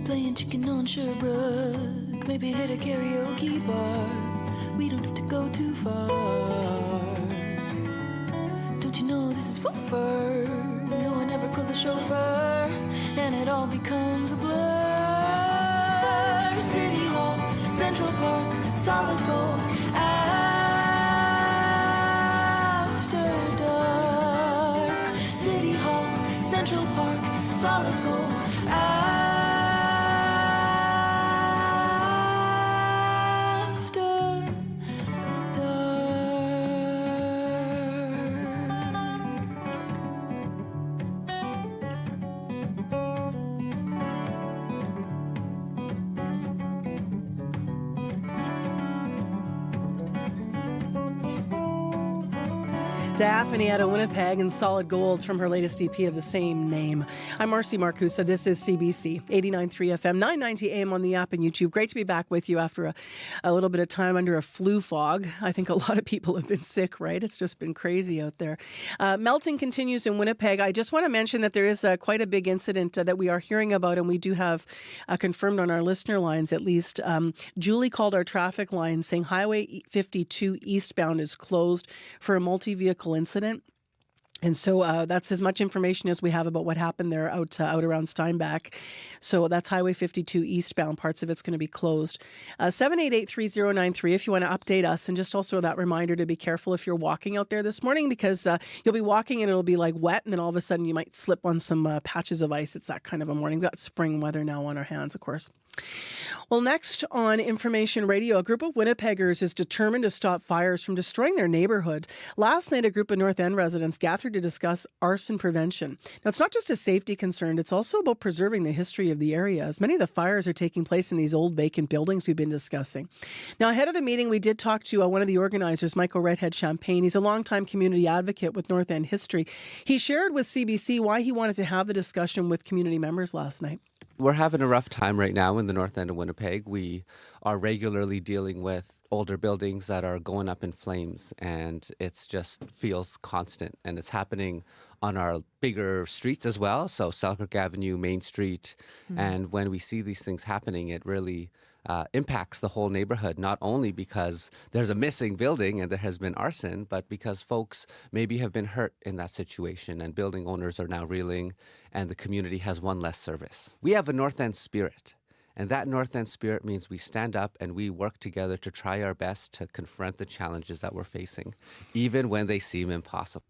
Playing chicken on Sherbrooke. Maybe hit a karaoke bar. We don't have to go too far. Don't you know this is for fur? No one ever calls a chauffeur, and it all becomes a blur. City Hall, Central Park, Solid Gold. After dark. City Hall, Central Park, Solid Gold. Diaphane out of Winnipeg and Solid Gold from her latest EP of the same name. I'm Marcy Marcusa. This is CBC 89.3 FM, 990 AM on the app and YouTube. Great to be back with you after a little bit of time under a flu fog. I think a lot of people have been sick, right? It's just been crazy out there. Melting continues in Winnipeg. I just want to mention that there is quite a big incident that we are hearing about, and we do have confirmed on our listener lines at least. Julie called our traffic line saying Highway 52 eastbound is closed for a multi-vehicle incident. And so that's as much information as we have about what happened there out around Steinbach. So that's Highway 52 eastbound. Parts of it's going to be closed. 788-3093 if you want to update us. And just also that reminder to be careful if you're walking out there this morning, because you'll be walking and it'll be like wet, and then all of a sudden you might slip on some patches of ice. It's that kind of a morning. We've got spring weather now on our hands, of course. Well, next on Information Radio, a group of Winnipeggers is determined to stop fires from destroying their neighborhood. Last night, a group of North End residents gathered to discuss arson prevention. Now, it's not just a safety concern, it's also about preserving the history of the area, as many of the fires are taking place in these old vacant buildings we've been discussing. Now, ahead of the meeting, we did talk to one of the organizers, Michael Redhead Champagne. He's a longtime community advocate with North End history. He shared with CBC why he wanted to have the discussion with community members last night. We're having a rough time right now in the North End of Winnipeg. We are regularly dealing with older buildings that are going up in flames, and it's just feels constant. And it's happening on our bigger streets as well, so Selkirk Avenue, Main Street. Mm-hmm. And when we see these things happening, it really impacts the whole neighborhood, not only because there's a missing building and there has been arson, but because folks maybe have been hurt in that situation, and building owners are now reeling, and the community has one less service. We have a North End spirit, and that North End spirit means we stand up and we work together to try our best to confront the challenges that we're facing, even when they seem impossible.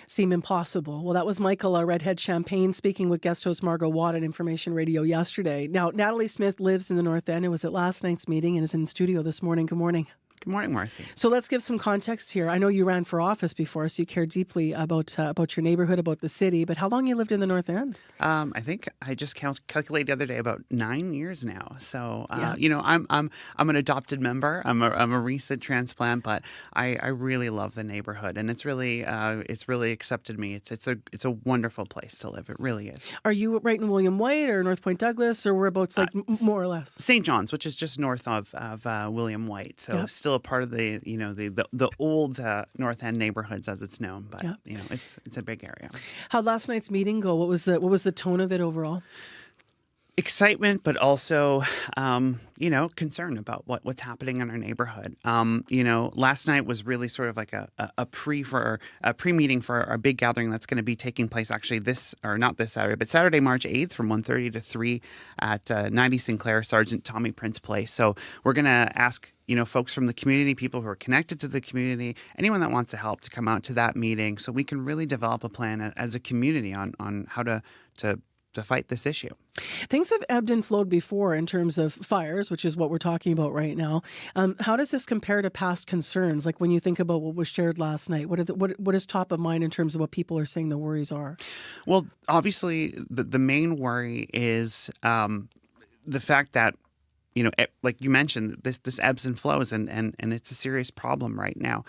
Seem impossible. Well, that was Michael Redhead Champagne speaking with guest host Margot Watt on Information Radio yesterday. Now, Natalie Smith lives in the North End and was at last night's meeting and is in studio this morning. Good morning. Good morning, Marcy. So let's give some context here. I know you ran for office before, so you care deeply about your neighborhood, about the city. But how long you lived in the North End? I think I just calculated the other day about 9 years now. So Yeah. I'm an adopted member. I'm a recent transplant, but I really love the neighborhood, and it's really accepted me. It's a wonderful place to live. It really is. Are you right in William White or North Point Douglas, or whereabouts, like more or less? St. John's, which is just north of William White, so Yep. still a part of the old North End neighborhoods as it's known, but Yep. it's a big area. How'd last night's meeting go? What was the tone of it overall? Excitement, but also, concern about what's happening in our neighborhood. Last night was really sort of like a pre-meeting for our big gathering that's going to be taking place actually not this Saturday, but Saturday, March 8th from 1:30 to 3 at 90 Sinclair, Sergeant Tommy Prince Place. So we're going to ask folks from the community, people who are connected to the community, anyone that wants to help to come out to that meeting so we can really develop a plan as a community on how to fight this issue. Things have ebbed and flowed before in terms of fires, which is what we're talking about right now. How does this compare to past concerns? Like when you think about what was shared last night, what is top of mind in terms of what people are saying the worries are? Well, obviously, the main worry is the fact that like you mentioned, this ebbs and flows, and it's a serious problem right now.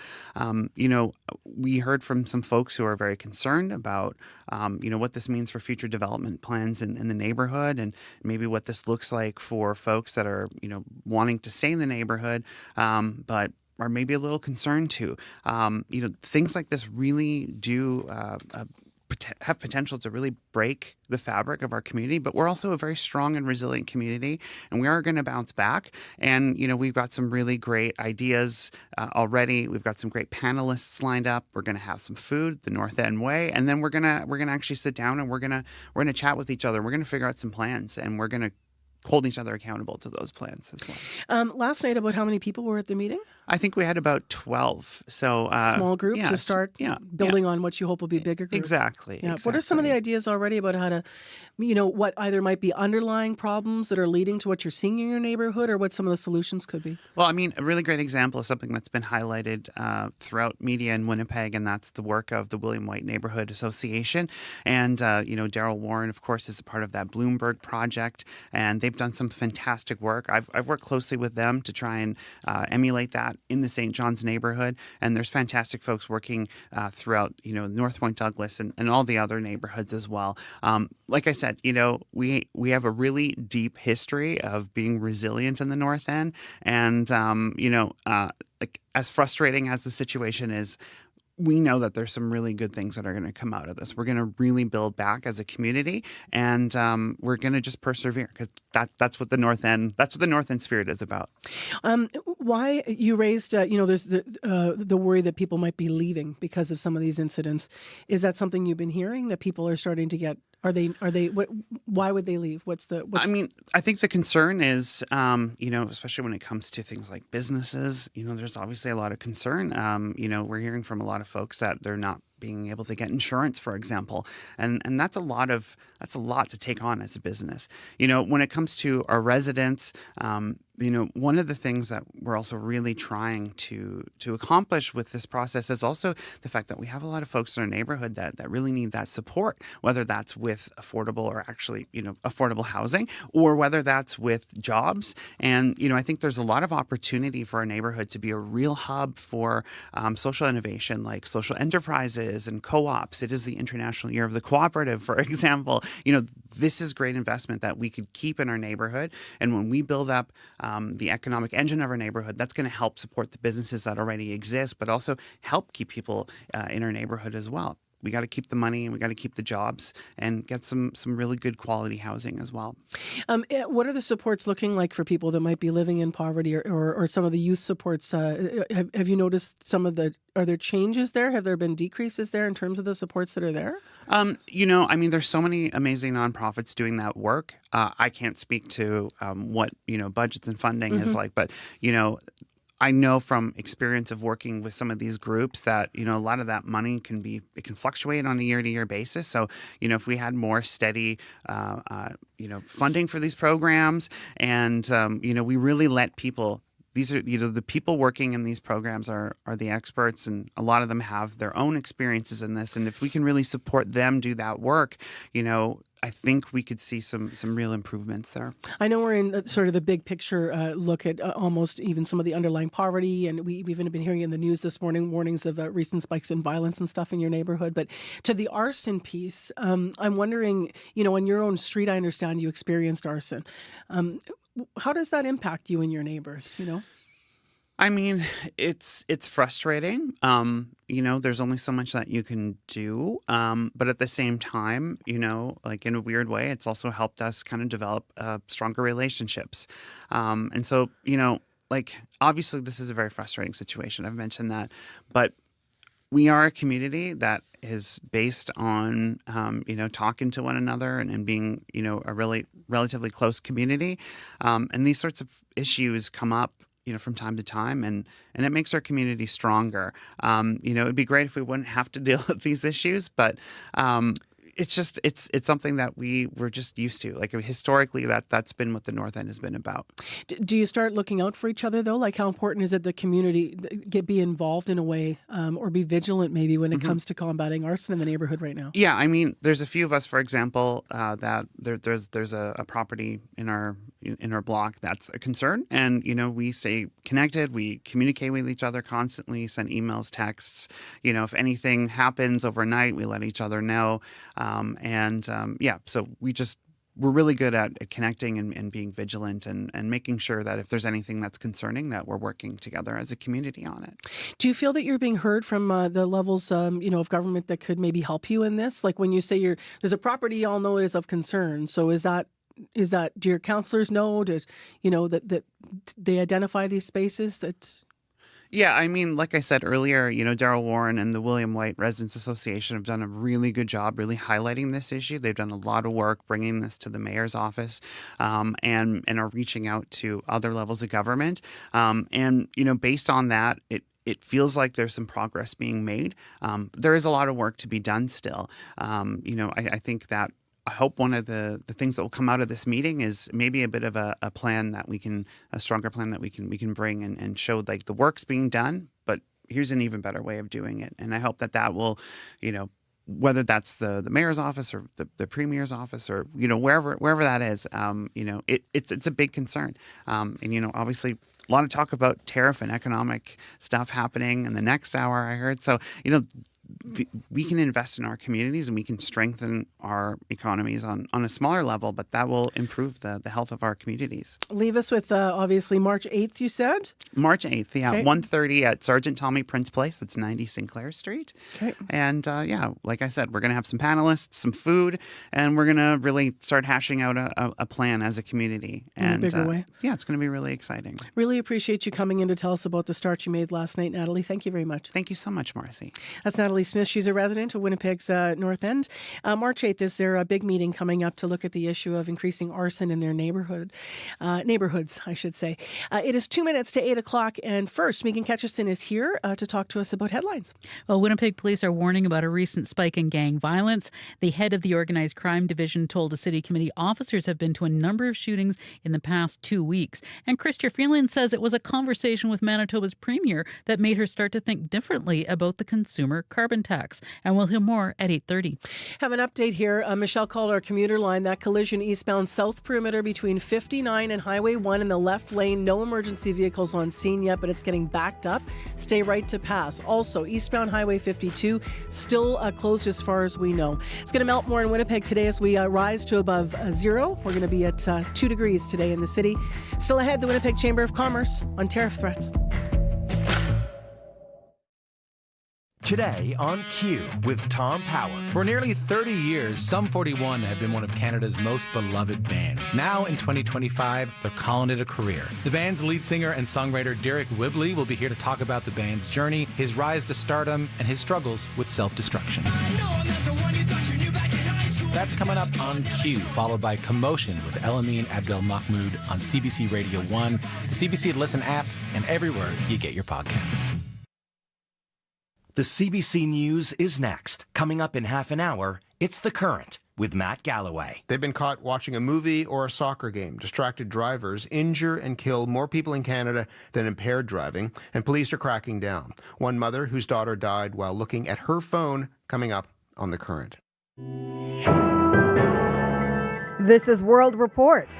We heard from some folks who are very concerned about, what this means for future development plans in the neighborhood, and maybe what this looks like for folks that are, wanting to stay in the neighborhood, but are maybe a little concerned too. Things like this really do have potential to really break the fabric of our community, but we're also a very strong and resilient community, and we are going to bounce back. And we've got some really great ideas already. We've got some great panelists lined up. We're going to have some food the North End way, and then we're gonna actually sit down and we're gonna chat with each other. We're gonna figure out some plans, and we're gonna hold each other accountable to those plans as well. Last night, about how many people were at the meeting? I think we had about 12. So small group to start building on what you hope will be bigger group. Exactly. Yeah. What are some of the ideas already about how to, what either might be underlying problems that are leading to what you're seeing in your neighborhood, or what some of the solutions could be? Well, a really great example is something that's been highlighted throughout media in Winnipeg, and that's the work of the William White Neighborhood Association. And, Daryl Warren, of course, is a part of that Bloomberg project, and they've done some fantastic work. I've worked closely with them to try and emulate that in the St. John's neighborhood, and there's fantastic folks working throughout, North Point Douglas and all the other neighborhoods as well. Like I said, we have a really deep history of being resilient in the North End, and like as frustrating as the situation is, we know that there's some really good things that are going to come out of this. We're going to really build back as a community, and we're going to just persevere, because that's what the North End spirit is about. Why you raised, there's the worry that people might be leaving because of some of these incidents. Is that something you've been hearing, that people are starting to get? Why would they leave? I think the concern is, especially when it comes to things like businesses, there's obviously a lot of concern. We're hearing from a lot of folks that they're not being able to get insurance, for example, and that's a lot to take on as a business. When it comes to our residents, one of the things that we're also really trying to accomplish with this process is also the fact that we have a lot of folks in our neighborhood that really need that support, whether that's with affordable or actually, affordable housing, or whether that's with jobs. And, I think there's a lot of opportunity for our neighborhood to be a real hub for social innovation, like social enterprises and co-ops. It is the International Year of the Cooperative, for example. This is great investment that we could keep in our neighborhood. And when we build up the economic engine of our neighborhood, that's going to help support the businesses that already exist, but also help keep people in our neighborhood as well. We got to keep the money, and we got to keep the jobs, and get some really good quality housing as well. What are the supports looking like for people that might be living in poverty, or some of the youth supports? Have you noticed are there changes there? Have there been decreases there in terms of the supports that are there? There's so many amazing nonprofits doing that work. I can't speak to what, budgets and funding is like, but, I know from experience of working with some of these groups that, a lot of that money can fluctuate on a year-to-year basis. So, if we had more steady, funding for these programs, and, we really let people these are, the people working in these programs are the experts, and a lot of them have their own experiences in this. And if we can really support them do that work, I think we could see some real improvements there. I know we're in sort of the big picture look at almost even some of the underlying poverty, and we've even been hearing in the news this morning warnings of recent spikes in violence and stuff in your neighborhood. But to the arson piece, I'm wondering, on your own street, I understand you experienced arson. How does that impact you and your neighbors, I mean, it's frustrating. There's only so much that you can do. But at the same time, like in a weird way, it's also helped us kind of develop stronger relationships. And so, obviously this is a very frustrating situation. I've mentioned that. But we are a community that is based on, talking to one another and being, a really relatively close community. And these sorts of issues come up from time to time, and it makes our community stronger. It'd be great if we wouldn't have to deal with these issues, but it's just it's something that we're just used to. Like historically, that's been what the North End has been about. Do you start looking out for each other though? Like how important is it the community be involved in a way, or be vigilant maybe when it comes to combating arson in the neighborhood right now? Yeah, I mean, there's a few of us, for example, that there's a property in our block that's a concern, and we stay connected, we communicate with each other constantly, send emails, texts. If anything happens overnight, we let each other know. So we're really good at connecting and being vigilant and making sure that if there's anything that's concerning, that we're working together as a community on it. Do you feel that you're being heard from the levels, of government that could maybe help you in this? Like when you say there's a property you all know is of concern, so is that do your councillors know that they identify these spaces that? Yeah, I mean, like I said earlier, Darrell Warren and the William White Residents Association have done a really good job really highlighting this issue. They've done a lot of work bringing this to the mayor's office, and are reaching out to other levels of government. Based on that, it feels like there's some progress being made. There is a lot of work to be done still. I think that I hope one of the things that will come out of this meeting is maybe a bit of a plan that a stronger plan that we can bring and show like the work's being done, but here's an even better way of doing it. And I hope that will, whether that's the mayor's office or the premier's office or, wherever that is, it's a big concern. Obviously a lot of talk about tariff and economic stuff happening in the next hour, I heard. So, we can invest in our communities and we can strengthen our economies on a smaller level, but that will improve the health of our communities. Leave us with, obviously, March 8th, you said? March 8th, yeah. Okay. 1:30 at Sergeant Tommy Prince Place. That's 90 Sinclair Street. Okay. And, like I said, we're going to have some panelists, some food, and we're going to really start hashing out a plan as a community. In a bigger way. Yeah, it's going to be really exciting. Really appreciate you coming in to tell us about the start you made last night, Natalie. Thank you very much. Thank you so much, Marcy. That's Natalie Smith. She's a resident of Winnipeg's North End. March 8th is their big meeting coming up to look at the issue of increasing arson in their neighborhoods, I should say. It is 2 minutes to 8 o'clock, and first, Megan Ketchison is here to talk to us about headlines. Well, Winnipeg police are warning about a recent spike in gang violence. The head of the Organized Crime Division told a city committee officers have been to a number of shootings in the past 2 weeks. And Chrystia Freeland says it was a conversation with Manitoba's premier that made her start to think differently about the consumer carbon tax. And we'll hear more at 8:30. Have an update here. Michelle called our commuter line. That collision eastbound south perimeter between 59 and Highway 1 in the left lane. No emergency vehicles on scene yet, but it's getting backed up. Stay right to pass. Also, eastbound Highway 52 still closed as far as we know. It's going to melt more in Winnipeg today as we rise to above zero. We're going to be at 2 degrees today in the city. Still ahead, the Winnipeg Chamber of Commerce on tariff threats. Today on Q with Tom Power. For nearly 30 years, Sum 41 have been one of Canada's most beloved bands. Now in 2025, they're calling it a career. The band's lead singer and songwriter Derek Whibley will be here to talk about the band's journey, his rise to stardom, and his struggles with self-destruction. That's coming up on Q, followed by Commotion with Elamine Abdel Mahmoud on CBC Radio 1, the CBC Listen app, and everywhere you get your podcasts. The CBC News is next. Coming up in half an hour, it's The Current with Matt Galloway. They've been caught watching a movie or a soccer game. Distracted drivers injure and kill more people in Canada than impaired driving, and police are cracking down. One mother whose daughter died while looking at her phone, coming up on The Current. This is World Report.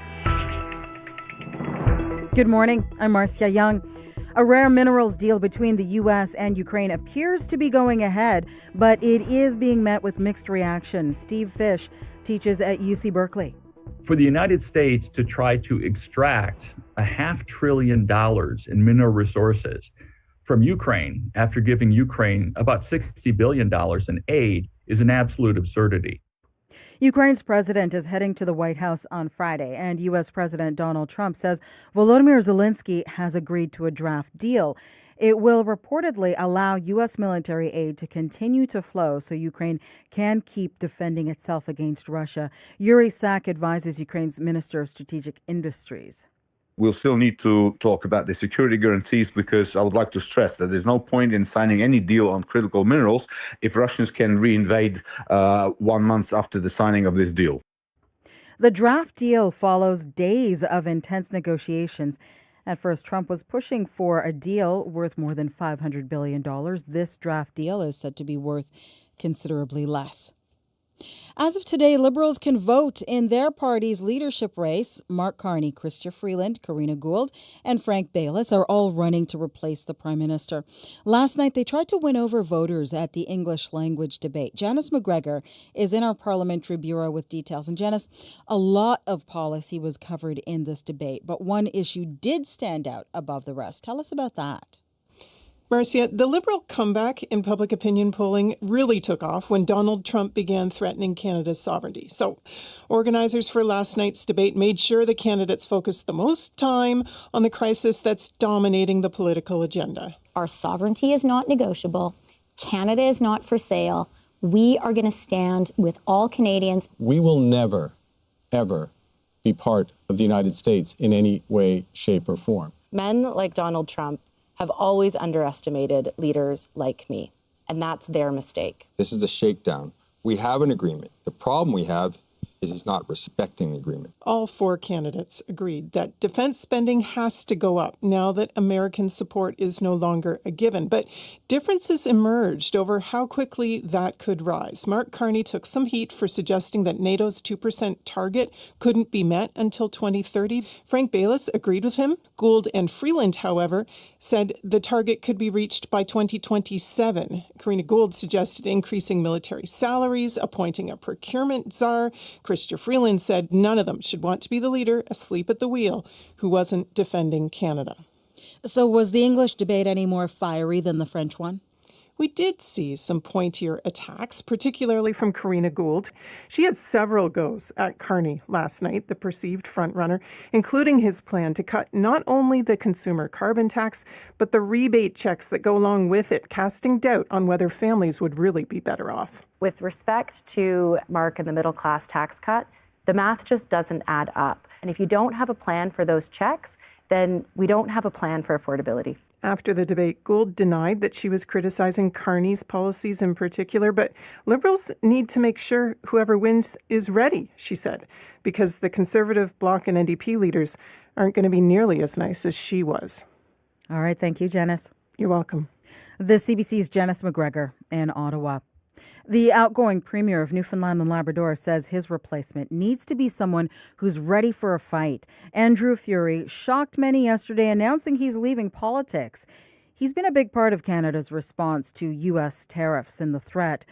Good morning. I'm Marcia Young. A rare minerals deal between the U.S. and Ukraine appears to be going ahead, but it is being met with mixed reaction. Steve Fish teaches at UC Berkeley. For the United States to try to extract $500 billion in mineral resources from Ukraine after giving Ukraine about $60 billion in aid is an absolute absurdity. Ukraine's president is heading to the White House on Friday, and U.S. President Donald Trump says Volodymyr Zelensky has agreed to a draft deal. It will reportedly allow U.S. military aid to continue to flow so Ukraine can keep defending itself against Russia. Yuri Sak advises Ukraine's Minister of Strategic Industries. We'll still need to talk about the security guarantees, because I would like to stress that there's no point in signing any deal on critical minerals if Russians can reinvade 1 month after the signing of this deal. The draft deal follows days of intense negotiations. At first, Trump was pushing for a deal worth more than $500 billion. This draft deal is said to be worth considerably less. As of today, Liberals can vote in their party's leadership race. Mark Carney, Chrystia Freeland, Karina Gould, and Frank Baylis are all running to replace the Prime Minister. Last night, they tried to win over voters at the English language debate. Janice McGregor is in our parliamentary bureau with details. And Janice, a lot of policy was covered in this debate, but one issue did stand out above the rest. Tell us about that. Marcia, the Liberal comeback in public opinion polling really took off when Donald Trump began threatening Canada's sovereignty. So organizers for last night's debate made sure the candidates focused the most time on the crisis that's dominating the political agenda. Our sovereignty is not negotiable. Canada is not for sale. We are going to stand with all Canadians. We will never, ever be part of the United States in any way, shape, or form. Men like Donald Trump have always underestimated leaders like me, and that's their mistake. This is a shakedown. We have an agreement. The problem we have is he's not respecting the agreement. All four candidates agreed that defense spending has to go up now that American support is no longer a given. But differences emerged over how quickly that could rise. Mark Carney took some heat for suggesting that NATO's 2% target couldn't be met until 2030. Frank Baylis agreed with him. Gould and Freeland, however, said the target could be reached by 2027. Karina Gould suggested increasing military salaries, appointing a procurement czar. Chrystia Freeland said none of them should want to be the leader asleep at the wheel who wasn't defending Canada. So was the English debate any more fiery than the French one? We did see some pointier attacks, particularly from Karina Gould. She had several goes at Carney last night, the perceived frontrunner, including his plan to cut not only the consumer carbon tax, but the rebate checks that go along with it, casting doubt on whether families would really be better off. With respect to Mark and the middle class tax cut, the math just doesn't add up. And if you don't have a plan for those checks, then we don't have a plan for affordability. After the debate, Gould denied that she was criticizing Carney's policies in particular, but Liberals need to make sure whoever wins is ready, she said, because the Conservative Bloc and NDP leaders aren't going to be nearly as nice as she was. All right. Thank you, Janice. You're welcome. The CBC's Janice McGregor in Ottawa. The outgoing Premier of Newfoundland and Labrador says his replacement needs to be someone who's ready for a fight. Andrew Furey shocked many yesterday, announcing he's leaving politics. He's been a big part of Canada's response to U.S. tariffs and the threat.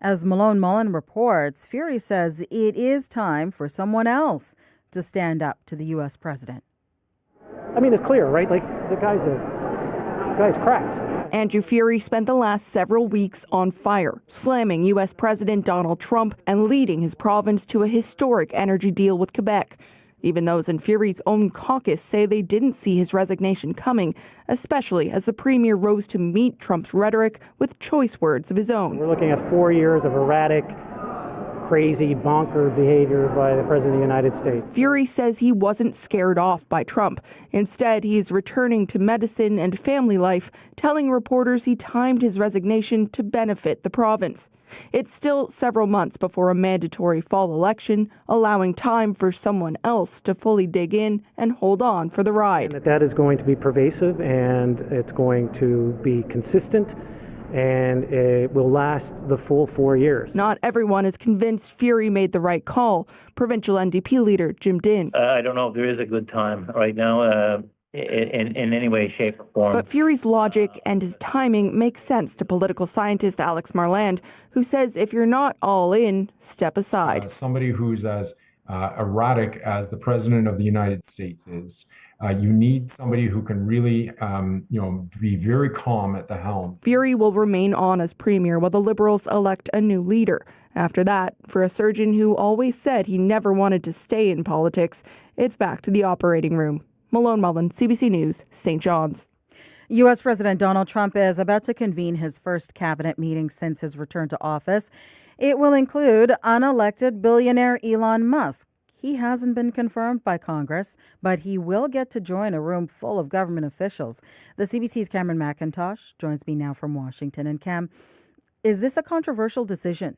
As Malone Mullen reports, Furey says it is time for someone else to stand up to the U.S. president. I mean, it's clear, right? Like, the guy's cracked. Andrew Furey spent the last several weeks on fire, slamming U.S. President Donald Trump and leading his province to a historic energy deal with Quebec. Even those in Furey's own caucus say they didn't see his resignation coming, especially as the premier rose to meet Trump's rhetoric with choice words of his own. We're looking at 4 years of erratic, crazy bonker behavior by the President of the United States. Fury says he wasn't scared off by Trump. Instead, he's returning to medicine and family life, telling reporters he timed his resignation to benefit the province. It's still several months before a mandatory fall election, allowing time for someone else to fully dig in and hold on for the ride. That is going to be pervasive, and it's going to be consistent, and it will last the full 4 years. Not everyone is convinced Fury made the right call. Provincial NDP leader Jim Dinn. I don't know if there is a good time right now in any way, shape, or form. But Fury's logic and his timing make sense to political scientist Alex Marland, who says if you're not all in, step aside. Somebody who's as erratic as the President of the United States is, you need somebody who can really, be very calm at the helm. Fury will remain on as premier while the Liberals elect a new leader. After that, for a surgeon who always said he never wanted to stay in politics, it's back to the operating room. Malone Mullen, CBC News, St. John's. U.S. President Donald Trump is about to convene his first cabinet meeting since his return to office. It will include unelected billionaire Elon Musk. He hasn't been confirmed by Congress, but he will get to join a room full of government officials. The CBC's Cameron McIntosh joins me now from Washington. And Cam, is this a controversial decision?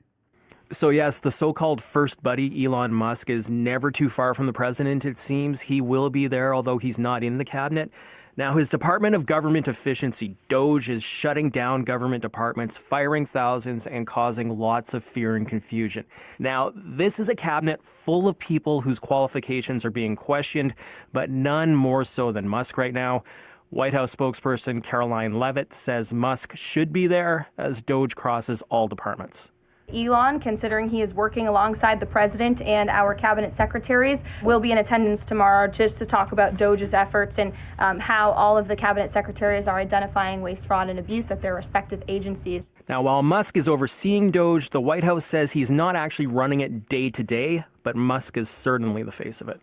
So yes, the so-called first buddy, Elon Musk, is never too far from the president, it seems. He will be there, although he's not in the cabinet. Now, his Department of Government Efficiency, DOGE, is shutting down government departments, firing thousands, and causing lots of fear and confusion. Now, this is a cabinet full of people whose qualifications are being questioned, but none more so than Musk right now. White House spokesperson Caroline Leavitt says Musk should be there as DOGE crosses all departments. Elon, considering he is working alongside the president and our cabinet secretaries, will be in attendance tomorrow just to talk about DOGE's efforts and how all of the cabinet secretaries are identifying waste, fraud, and abuse at their respective agencies. Now, while Musk is overseeing DOGE, the White House says he's not actually running it day to day, but Musk is certainly the face of it.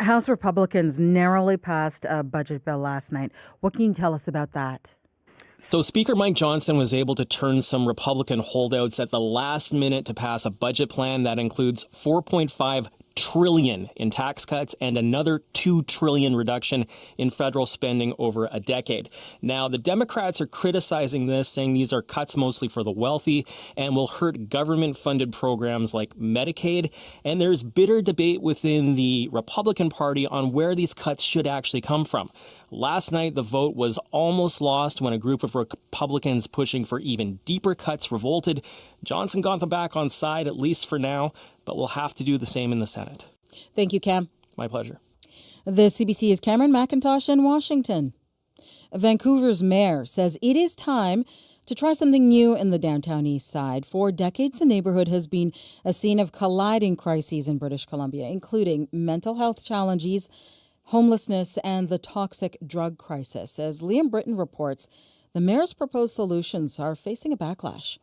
House Republicans narrowly passed a budget bill last night. What can you tell us about that? So Speaker Mike Johnson was able to turn some Republican holdouts at the last minute to pass a budget plan that includes $4.5 trillion in tax cuts and another $2 trillion reduction in federal spending over a decade. Now, the Democrats are criticizing this, saying these are cuts mostly for the wealthy and will hurt government-funded programs like Medicaid. And there's bitter debate within the Republican Party on where these cuts should actually come from. Last night, the vote was almost lost when a group of Republicans pushing for even deeper cuts revolted. Johnson got them back on side, at least for now, but we'll have to do the same in the Senate. Thank you, Cam. My pleasure. The CBC is Cameron McIntosh in Washington. Vancouver's mayor says it is time to try something new in the downtown east side. For decades, the neighborhood has been a scene of colliding crises in British Columbia, including mental health challenges, homelessness, and the toxic drug crisis. As Liam Britton reports, the mayor's proposed solutions are facing a backlash.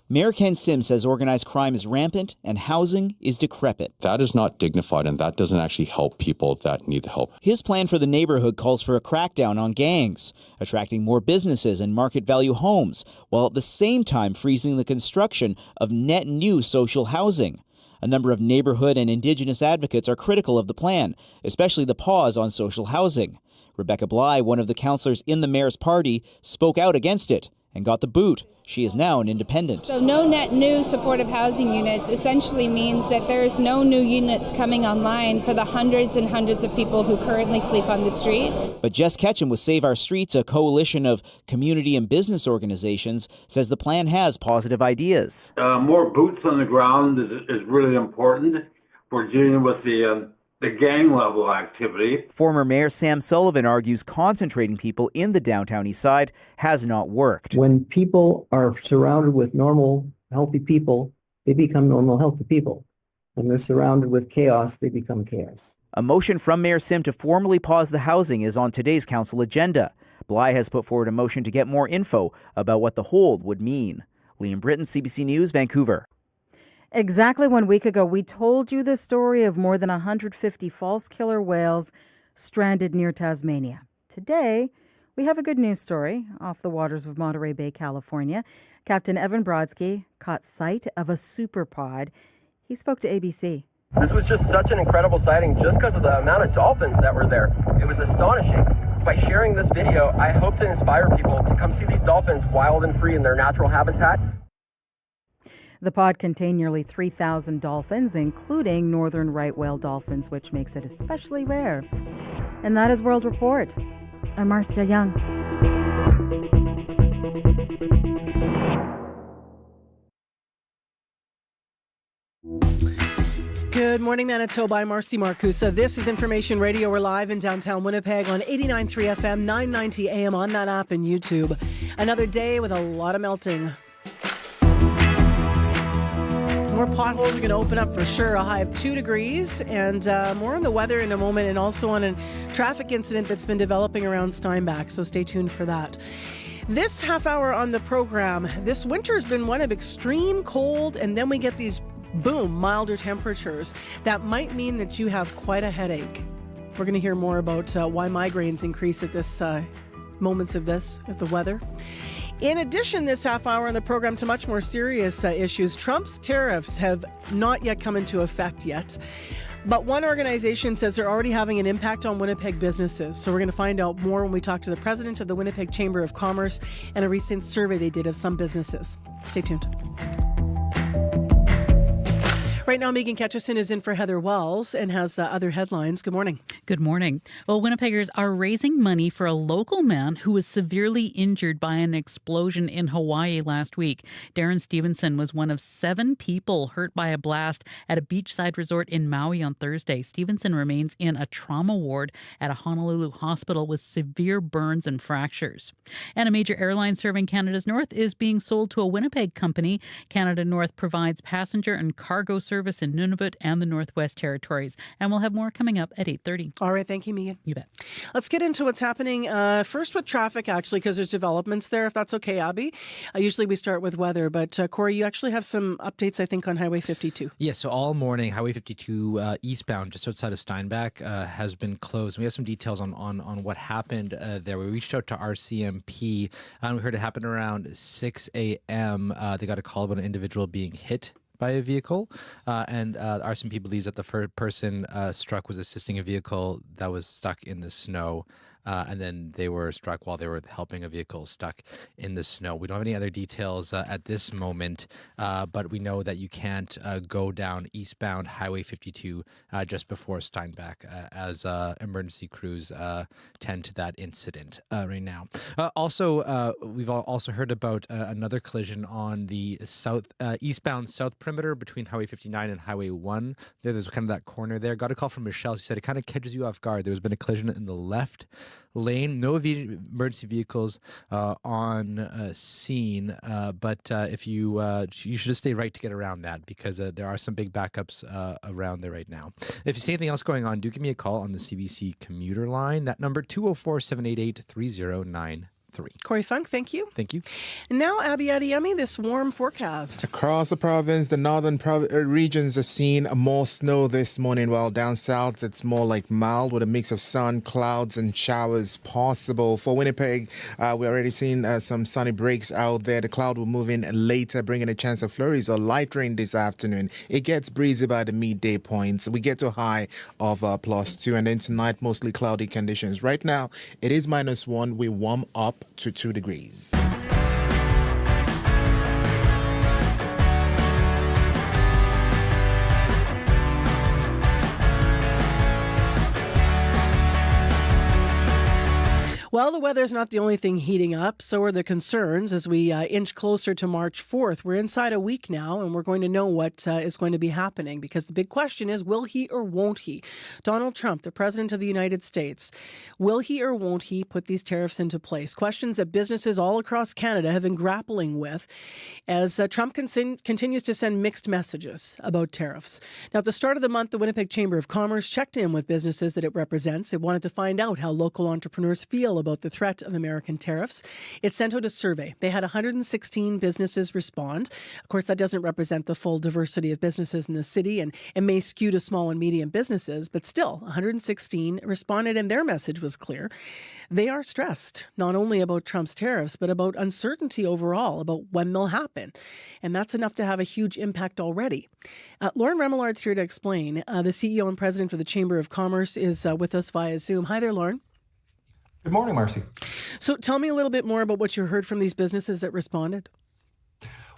Mayor Ken Sims says organized crime is rampant and housing is decrepit. That is not dignified, and that doesn't actually help people that need the help. His plan for the neighborhood calls for a crackdown on gangs, attracting more businesses and market value homes, while at the same time freezing the construction of net new social housing. A number of neighborhood and Indigenous advocates are critical of the plan, especially the pause on social housing. Rebecca Bly, one of the councillors in the mayor's party, spoke out against it and got the boot. She is now an independent. So no net new supportive housing units essentially means that there's no new units coming online for the hundreds and hundreds of people who currently sleep on the street. But Jess Ketchum with Save Our Streets, a coalition of community and business organizations, says the plan has positive ideas. More boots on the ground is really important. We're dealing with the gang level activity. Former Mayor Sam Sullivan argues concentrating people in the downtown east side has not worked. When people are surrounded with normal, healthy people, they become normal, healthy people. When they're surrounded with chaos, they become chaos. A motion from Mayor Sim to formally pause the housing is on today's council agenda. Bly has put forward a motion to get more info about what the hold would mean. Liam Britton, CBC News, Vancouver. Exactly 1 week ago, we told you the story of more than 150 false killer whales stranded near Tasmania. Today, we have a good news story off the waters of Monterey Bay, California. Captain Evan Brodsky caught sight of a superpod He spoke to ABC. This was just such an incredible sighting just because of the amount of dolphins that were there. It was astonishing. By sharing this video, I hope to inspire people to come see these dolphins wild and free in their natural habitat. The pod contained nearly 3,000 dolphins, including northern right whale dolphins, which makes it especially rare. And that is World Report. I'm Marcia Young. Good morning, Manitoba. I'm Marcy Marcusa. This is Information Radio. We're live in downtown Winnipeg on 89.3 FM, 990 AM on that app and YouTube. Another day with a lot of melting. More potholes are going to open up for sure. A high of 2 degrees, and more on the weather in a moment, and also on a traffic incident that's been developing around Steinbach, so stay tuned for that. This half hour on the program, this winter has been one of extreme cold, and then we get these, milder temperatures. That might mean that you have quite a headache. We're going to hear more about why migraines increase at this moments of this, at the weather. In addition, this half hour on the program to much more serious issues. Trump's tariffs have not yet come into effect yet. But one organization says they're already having an impact on Winnipeg businesses. So we're going to find out more when we talk to the president of the Winnipeg Chamber of Commerce and a recent survey they did of some businesses. Stay tuned. Right now, Megan Ketchison is in for Heather Wells and has other headlines. Good morning. Good morning. Well, Winnipeggers are raising money for a local man who was severely injured by an explosion in Hawaii last week. Darren Stevenson was one of 7 people hurt by a blast at a beachside resort in Maui on Thursday. Stevenson remains in a trauma ward at a Honolulu hospital with severe burns and fractures. And a major airline serving Canada's North is being sold to a Winnipeg company. Canada North provides passenger and cargo service in Nunavut and the Northwest Territories. And we'll have more coming up at 8:30. All right. Thank you, Megan. You bet. Let's get into what's happening first with traffic, actually, because there's developments there, if that's okay, Abby. Usually we start with weather, but Corey, you actually have some updates, I think, on Highway 52. Yes, so all morning, Highway 52 eastbound, just outside of Steinbach, has been closed. We have some details on what happened there. We reached out to RCMP, and we heard it happened around 6 a.m. They got a call about an individual being hit by a vehicle, and RCMP believes that the person struck was assisting a vehicle that was stuck in the snow, and then they were struck while they were helping a vehicle stuck in the snow. We don't have any other details at this moment, but we know that you can't go down eastbound Highway 52 just before Steinbach, as emergency crews tend to that incident right now. Also, we've also heard about another collision on the eastbound south perimeter between Highway 59 and Highway 1. There's kind of that corner there. Got a call from Michelle. She said it kind of catches you off guard. There's been a collision in the left lane. No emergency vehicles on scene, but if you should just stay right to get around that, because there are some big backups around there right now. If you see anything else going on, do give me a call on the CBC commuter line. That number 204-788-3093. Corey Funk, thank you. Thank you. And now, Abby Adiyemi, this warm forecast. Across the province, the northern regions are seeing more snow this morning, while down south it's more like mild with a mix of sun, clouds and showers possible. For Winnipeg, we're already seeing some sunny breaks out there. The cloud will move in later, bringing a chance of flurries or light rain this afternoon. It gets breezy by the midday points. We get to a high of +2, and then tonight mostly cloudy conditions. Right now it is -1. We warm up to 2 degrees. Well, the weather's not the only thing heating up. So are the concerns as we inch closer to March 4th. We're inside a week now, and we're going to know what is going to be happening, because the big question is, will he or won't he? Donald Trump, the president of the United States, will he or won't he put these tariffs into place? Questions that businesses all across Canada have been grappling with as Trump continues to send mixed messages about tariffs. Now, at the start of the month, the Winnipeg Chamber of Commerce checked in with businesses that it represents. It wanted to find out how local entrepreneurs feel about the threat of American tariffs. It sent out a survey. They had 116 businesses respond. Of course, that doesn't represent the full diversity of businesses in the city and may skew to small and medium businesses, but still, 116 responded and their message was clear. They are stressed, not only about Trump's tariffs, but about uncertainty overall, about when they'll happen. And that's enough to have a huge impact already. Lauren Remelard's here to explain. The CEO and president of the Chamber of Commerce is with us via Zoom. Hi there, Lauren. Good morning, Marcy. So tell me a little bit more about what you heard from these businesses that responded.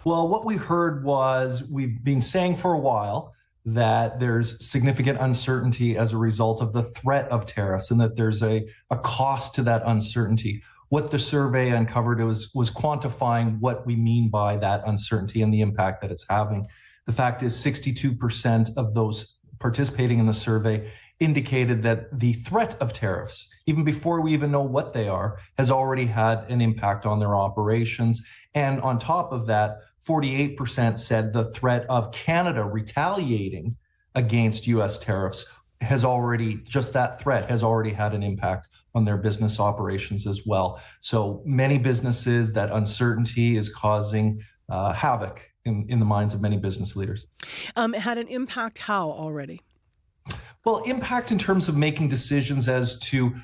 Well, what we heard was we've been saying for a while that there's significant uncertainty as a result of the threat of tariffs and that there's a cost to that uncertainty. What the survey uncovered was quantifying what we mean by that uncertainty and the impact that it's having. The fact is 62% of those participating in the survey indicated that the threat of tariffs, even before we even know what they are, has already had an impact on their operations. And on top of that, 48% said the threat of Canada retaliating against U.S. tariffs has already, just that threat has already had an impact on their business operations as well. So many businesses, that uncertainty is causing havoc in the minds of many business leaders. Had an impact how already? Well, impact in terms of making decisions as to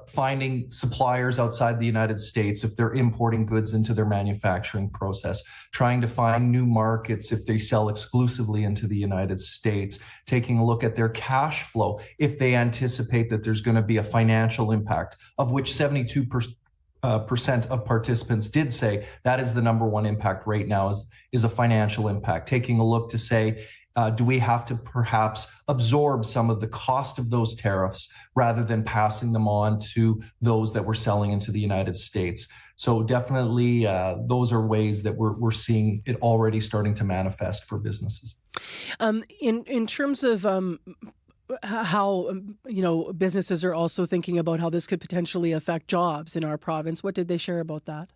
finding suppliers outside the United States if they're importing goods into their manufacturing process, trying to find new markets if they sell exclusively into the United States, taking a look at their cash flow if they anticipate that there's going to be a financial impact, of which 72% of participants did say that is the number one impact right now is a financial impact. Taking a look to say, do we have to perhaps absorb some of the cost of those tariffs rather than passing them on to those that we're selling into the United States? So definitely those are ways that we're seeing it already starting to manifest for businesses. In terms of how businesses are also thinking about how this could potentially affect jobs in our province, what did they share about that?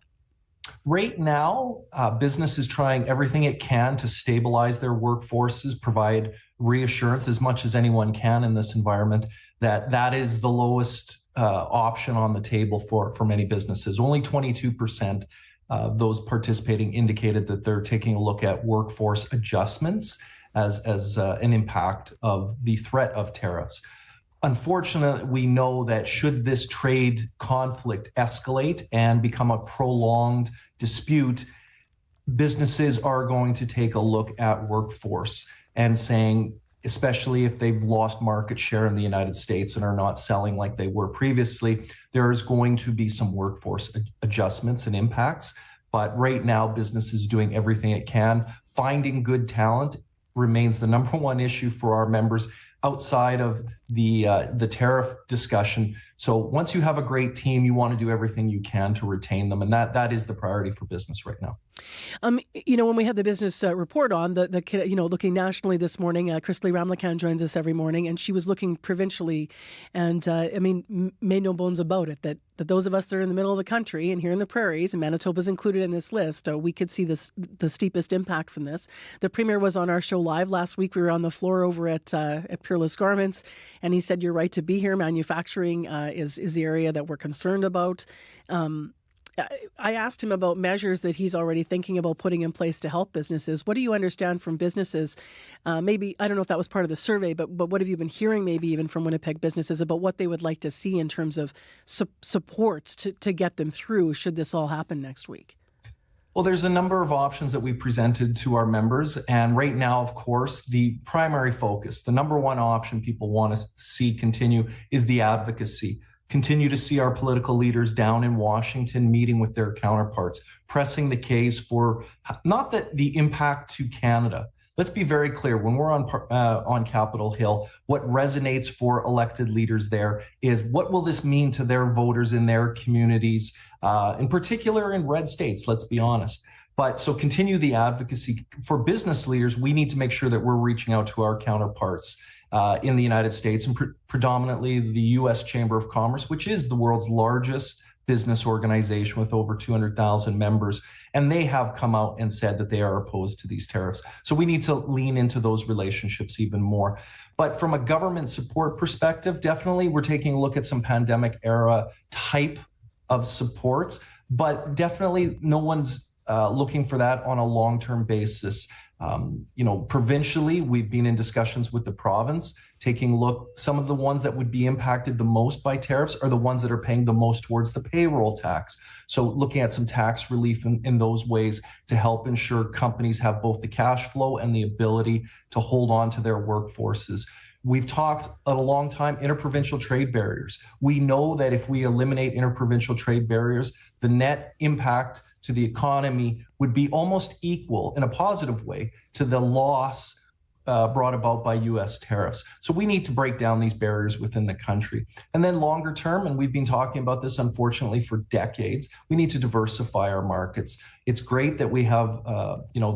Right now, business is trying everything it can to stabilize their workforces, provide reassurance as much as anyone can in this environment that is the lowest option on the table for many businesses. Only 22% of those participating indicated that they're taking a look at workforce adjustments as an impact of the threat of tariffs. Unfortunately, we know that should this trade conflict escalate and become a prolonged dispute, businesses are going to take a look at workforce and saying, especially if they've lost market share in the United States and are not selling like they were previously, there is going to be some workforce adjustments and impacts. But right now, business is doing everything it can. Finding good talent remains the number one issue for our members outside of the tariff discussion. So once you have a great team, you want to do everything you can to retain them. And that is the priority for business right now. When we had the business report on, looking nationally this morning, Chrisley Ramlakan joins us every morning, and she was looking provincially. And made no bones about it, that those of us that are in the middle of the country and here in the prairies, and Manitoba's included in this list, we could see the steepest impact from this. The Premier was on our show live last week. We were on the floor over at Peerless Garments, and he said, you're right to be here. Manufacturing is the area that we're concerned about. I asked him about measures that he's already thinking about putting in place to help businesses. What do you understand from businesses? Maybe, I don't know if that was part of the survey, but what have you been hearing maybe even from Winnipeg businesses about what they would like to see in terms of supports to get them through should this all happen next week? Well, there's a number of options that we presented to our members. And right now, of course, the primary focus, the number one option people want to see continue is the advocacy. Continue to see our political leaders down in Washington meeting with their counterparts, pressing the case for not that the impact to Canada. Let's be very clear. When we're on Capitol Hill, what resonates for elected leaders there is what will this mean to their voters in their communities, in particular in red states, let's be honest. But so continue the advocacy. For business leaders, we need to make sure that we're reaching out to our counterparts in the United States and predominantly the U.S. Chamber of Commerce, which is the world's largest business organization with over 200,000 members, and they have come out and said that they are opposed to these tariffs. So we need to lean into those relationships even more. But from a government support perspective, definitely we're taking a look at some pandemic era type of supports, but definitely no one's looking for that on a long-term basis. Provincially, we've been in discussions with the province, taking a look. Some of the ones that would be impacted the most by tariffs are the ones that are paying the most towards the payroll tax. So looking at some tax relief in those ways to help ensure companies have both the cash flow and the ability to hold on to their workforces. We've talked a long time, interprovincial trade barriers. We know that if we eliminate interprovincial trade barriers, the net impact to the economy would be almost equal in a positive way to the loss brought about by U.S. tariffs. So we need to break down these barriers within the country. And then longer term, and we've been talking about this unfortunately for decades, we need to diversify our markets. It's great that we have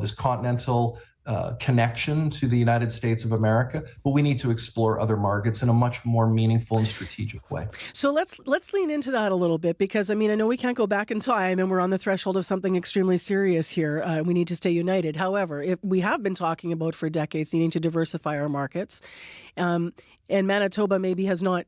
this continental connection to the United States of America, but we need to explore other markets in a much more meaningful and strategic way. So let's lean into that a little bit, because I know we can't go back in time, and we're on the threshold of something extremely serious here. We need to stay united. However, if we have been talking about for decades needing to diversify our markets, and Manitoba maybe has not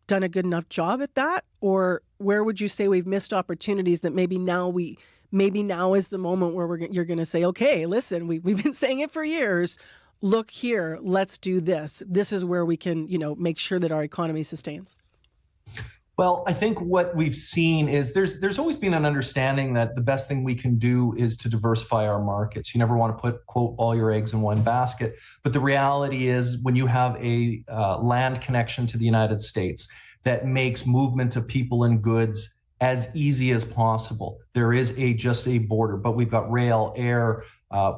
done a good enough job at that, or where would you say we've missed opportunities that maybe now is the moment where you're going to say, okay, listen, we've been saying it for years. Look here, let's do this. This is where we can, make sure that our economy sustains. Well, I think what we've seen is there's always been an understanding that the best thing we can do is to diversify our markets. You never want to put, quote, all your eggs in one basket. But the reality is when you have a land connection to the United States that makes movement of people and goods as easy as possible. There is just a border, but we've got rail, air,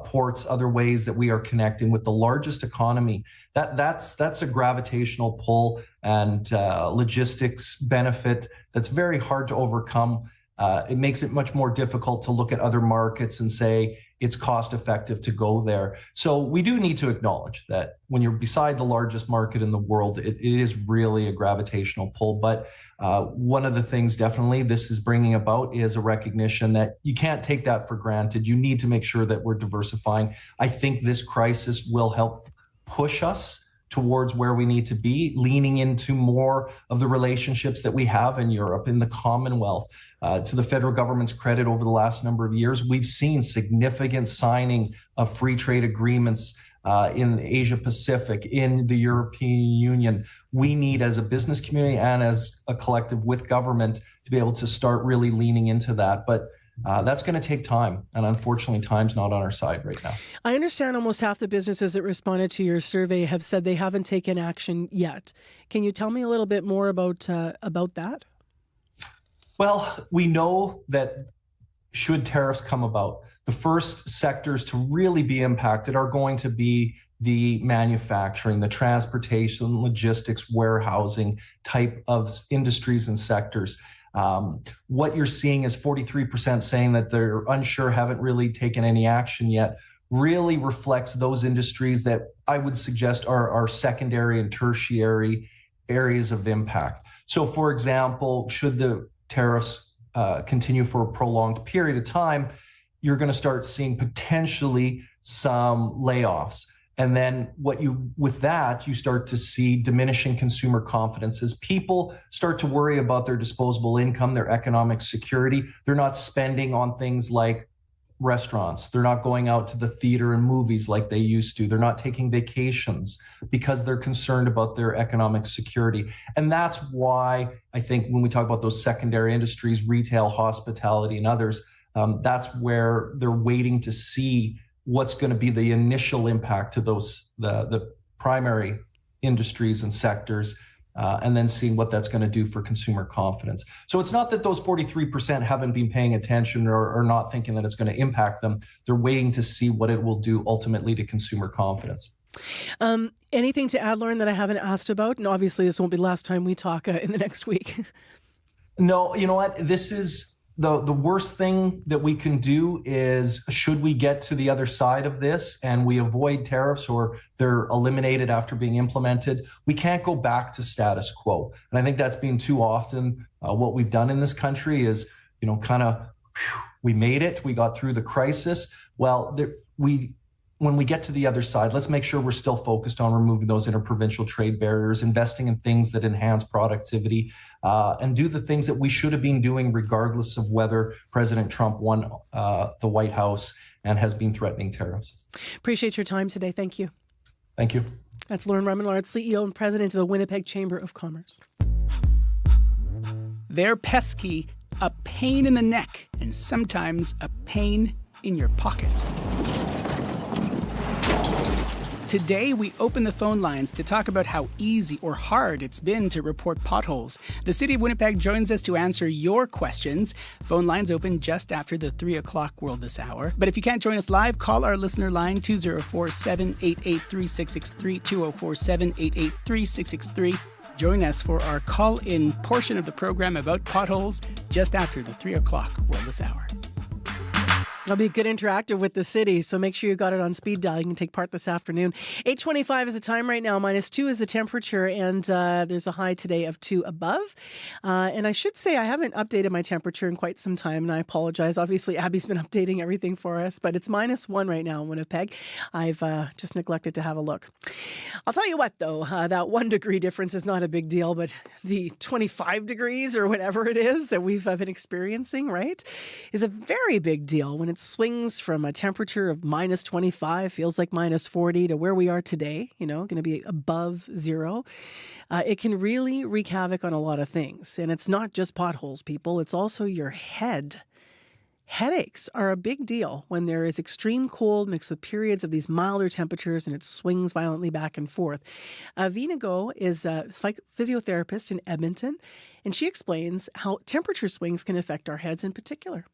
ports, other ways that we are connecting with the largest economy. That's a gravitational pull and logistics benefit that's very hard to overcome. It makes it much more difficult to look at other markets and say it's cost effective to go there. So we do need to acknowledge that when you're beside the largest market in the world, it is really a gravitational pull. But one of the things definitely this is bringing about is a recognition that you can't take that for granted. You need to make sure that we're diversifying. I think this crisis will help push us towards where we need to be, leaning into more of the relationships that we have in Europe, in the Commonwealth. To the federal government's credit, over the last number of years, we've seen significant signing of free trade agreements in Asia Pacific, in the European Union. We need, as a business community and as a collective with government, to be able to start really leaning into that. But that's going to take time. And unfortunately, time's not on our side right now. I understand almost half the businesses that responded to your survey have said they haven't taken action yet. Can you tell me a little bit more about that? Well, we know that should tariffs come about, the first sectors to really be impacted are going to be the manufacturing, the transportation, logistics, warehousing type of industries and sectors. What you're seeing is 43% saying that they're unsure, haven't really taken any action yet, really reflects those industries that I would suggest are secondary and tertiary areas of impact. So for example, should the tariffs continue for a prolonged period of time, you're going to start seeing potentially some layoffs. And then with that, you start to see diminishing consumer confidence as people start to worry about their disposable income, their economic security. They're not spending on things like restaurants. They're not going out to the theater and movies like they used to. They're not taking vacations because they're concerned about their economic security. And that's why I think when we talk about those secondary industries, retail, hospitality, and others, that's where they're waiting to see what's going to be the initial impact to those the primary industries and sectors, and then seeing what that's going to do for consumer confidence. So it's not that those 43% haven't been paying attention or not thinking that it's going to impact them. They're waiting to see what it will do ultimately to consumer confidence. Anything to add, Lauren, that I haven't asked about? And obviously this won't be the last time we talk in the next week. No, you know what? This is the worst thing that we can do is, should we get to the other side of this and we avoid tariffs or they're eliminated after being implemented, we can't go back to status quo. And I think that's been too often What we've done in this country is, we made it. We got through the crisis. Well, when we get to the other side, let's make sure we're still focused on removing those interprovincial trade barriers, investing in things that enhance productivity, and do the things that we should have been doing regardless of whether President Trump won the White House and has been threatening tariffs. Appreciate your time today. Thank you. Thank you. That's Lauren Remillard, CEO and President of the Winnipeg Chamber of Commerce. They're pesky, a pain in the neck, and sometimes a pain in your pockets. Today, we open the phone lines to talk about how easy or hard it's been to report potholes. The City of Winnipeg joins us to answer your questions. Phone lines open just after the 3 o'clock world this hour. But if you can't join us live, call our listener line 204-788-3663, 204-788-3663. Join us for our call-in portion of the program about potholes just after the 3 o'clock world this hour. I'll be good interactive with the city, so make sure you got it on speed dial. You can take part this afternoon. 8:25 is the time right now. -2 is the temperature, and there's a high today of 2 above. And I should say I haven't updated my temperature in quite some time, and I apologize. Obviously, Abby's been updating everything for us, but it's -1 right now in Winnipeg. I've just neglected to have a look. I'll tell you what, though, that 1 degree difference is not a big deal, but the 25 degrees or whatever it is that we've been experiencing, right, is a very big deal when it swings from a temperature of -25, feels like -40, to where we are today, going to be above zero. It can really wreak havoc on a lot of things. And it's not just potholes, people. It's also your head. Headaches are a big deal when there is extreme cold mixed with periods of these milder temperatures and it swings violently back and forth. Vina Go is a physiotherapist in Edmonton, and she explains how temperature swings can affect our heads in particular.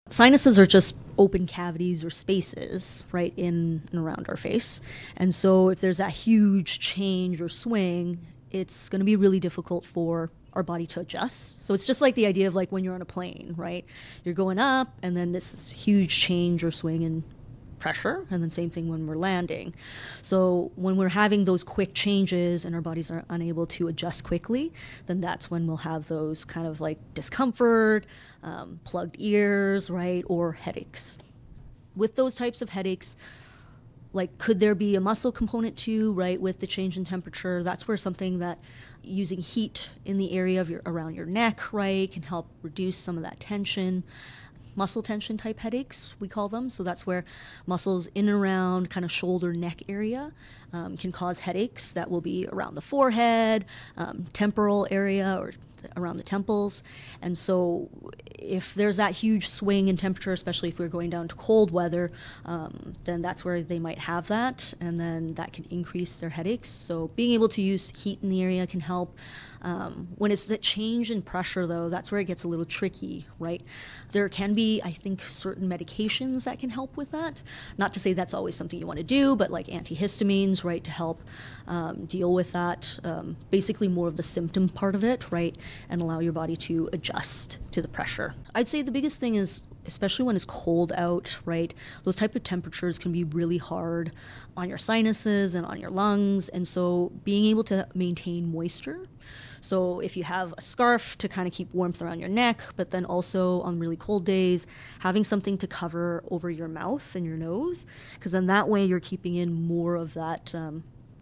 Sinuses are just open cavities or spaces right in and around our face. And so if there's that huge change or swing, it's going to be really difficult for our body to adjust. So it's just like the idea of like when you're on a plane, right? You're going up and then this huge change or swing in pressure, and then same thing when we're landing. So when we're having those quick changes and our bodies are unable to adjust quickly, then that's when we'll have those kind of like discomfort, plugged ears, right, or headaches. With those types of headaches, like could there be a muscle component too, right, with the change in temperature? That's where something that using heat in the area of around your neck, right, can help reduce some of that tension. Muscle tension type headaches, we call them. So that's where muscles in and around kind of shoulder neck area can cause headaches that will be around the forehead, temporal area, or around the temples. And so if there's that huge swing in temperature, especially if we're going down to cold weather, then that's where they might have that, and then that can increase their headaches. So being able to use heat in the area can help. When it's the change in pressure, though, that's where it gets a little tricky, right? There can be, I think, certain medications that can help with that. Not to say that's always something you want to do, but like antihistamines, right, to help deal with that. Basically more of the symptom part of it, right, and allow your body to adjust to the pressure. I'd say the biggest thing is, especially when it's cold out, right, those type of temperatures can be really hard on your sinuses and on your lungs. And so being able to maintain moisture. So if you have a scarf to kind of keep warmth around your neck, but then also on really cold days, having something to cover over your mouth and your nose, because then that way you're keeping in more of that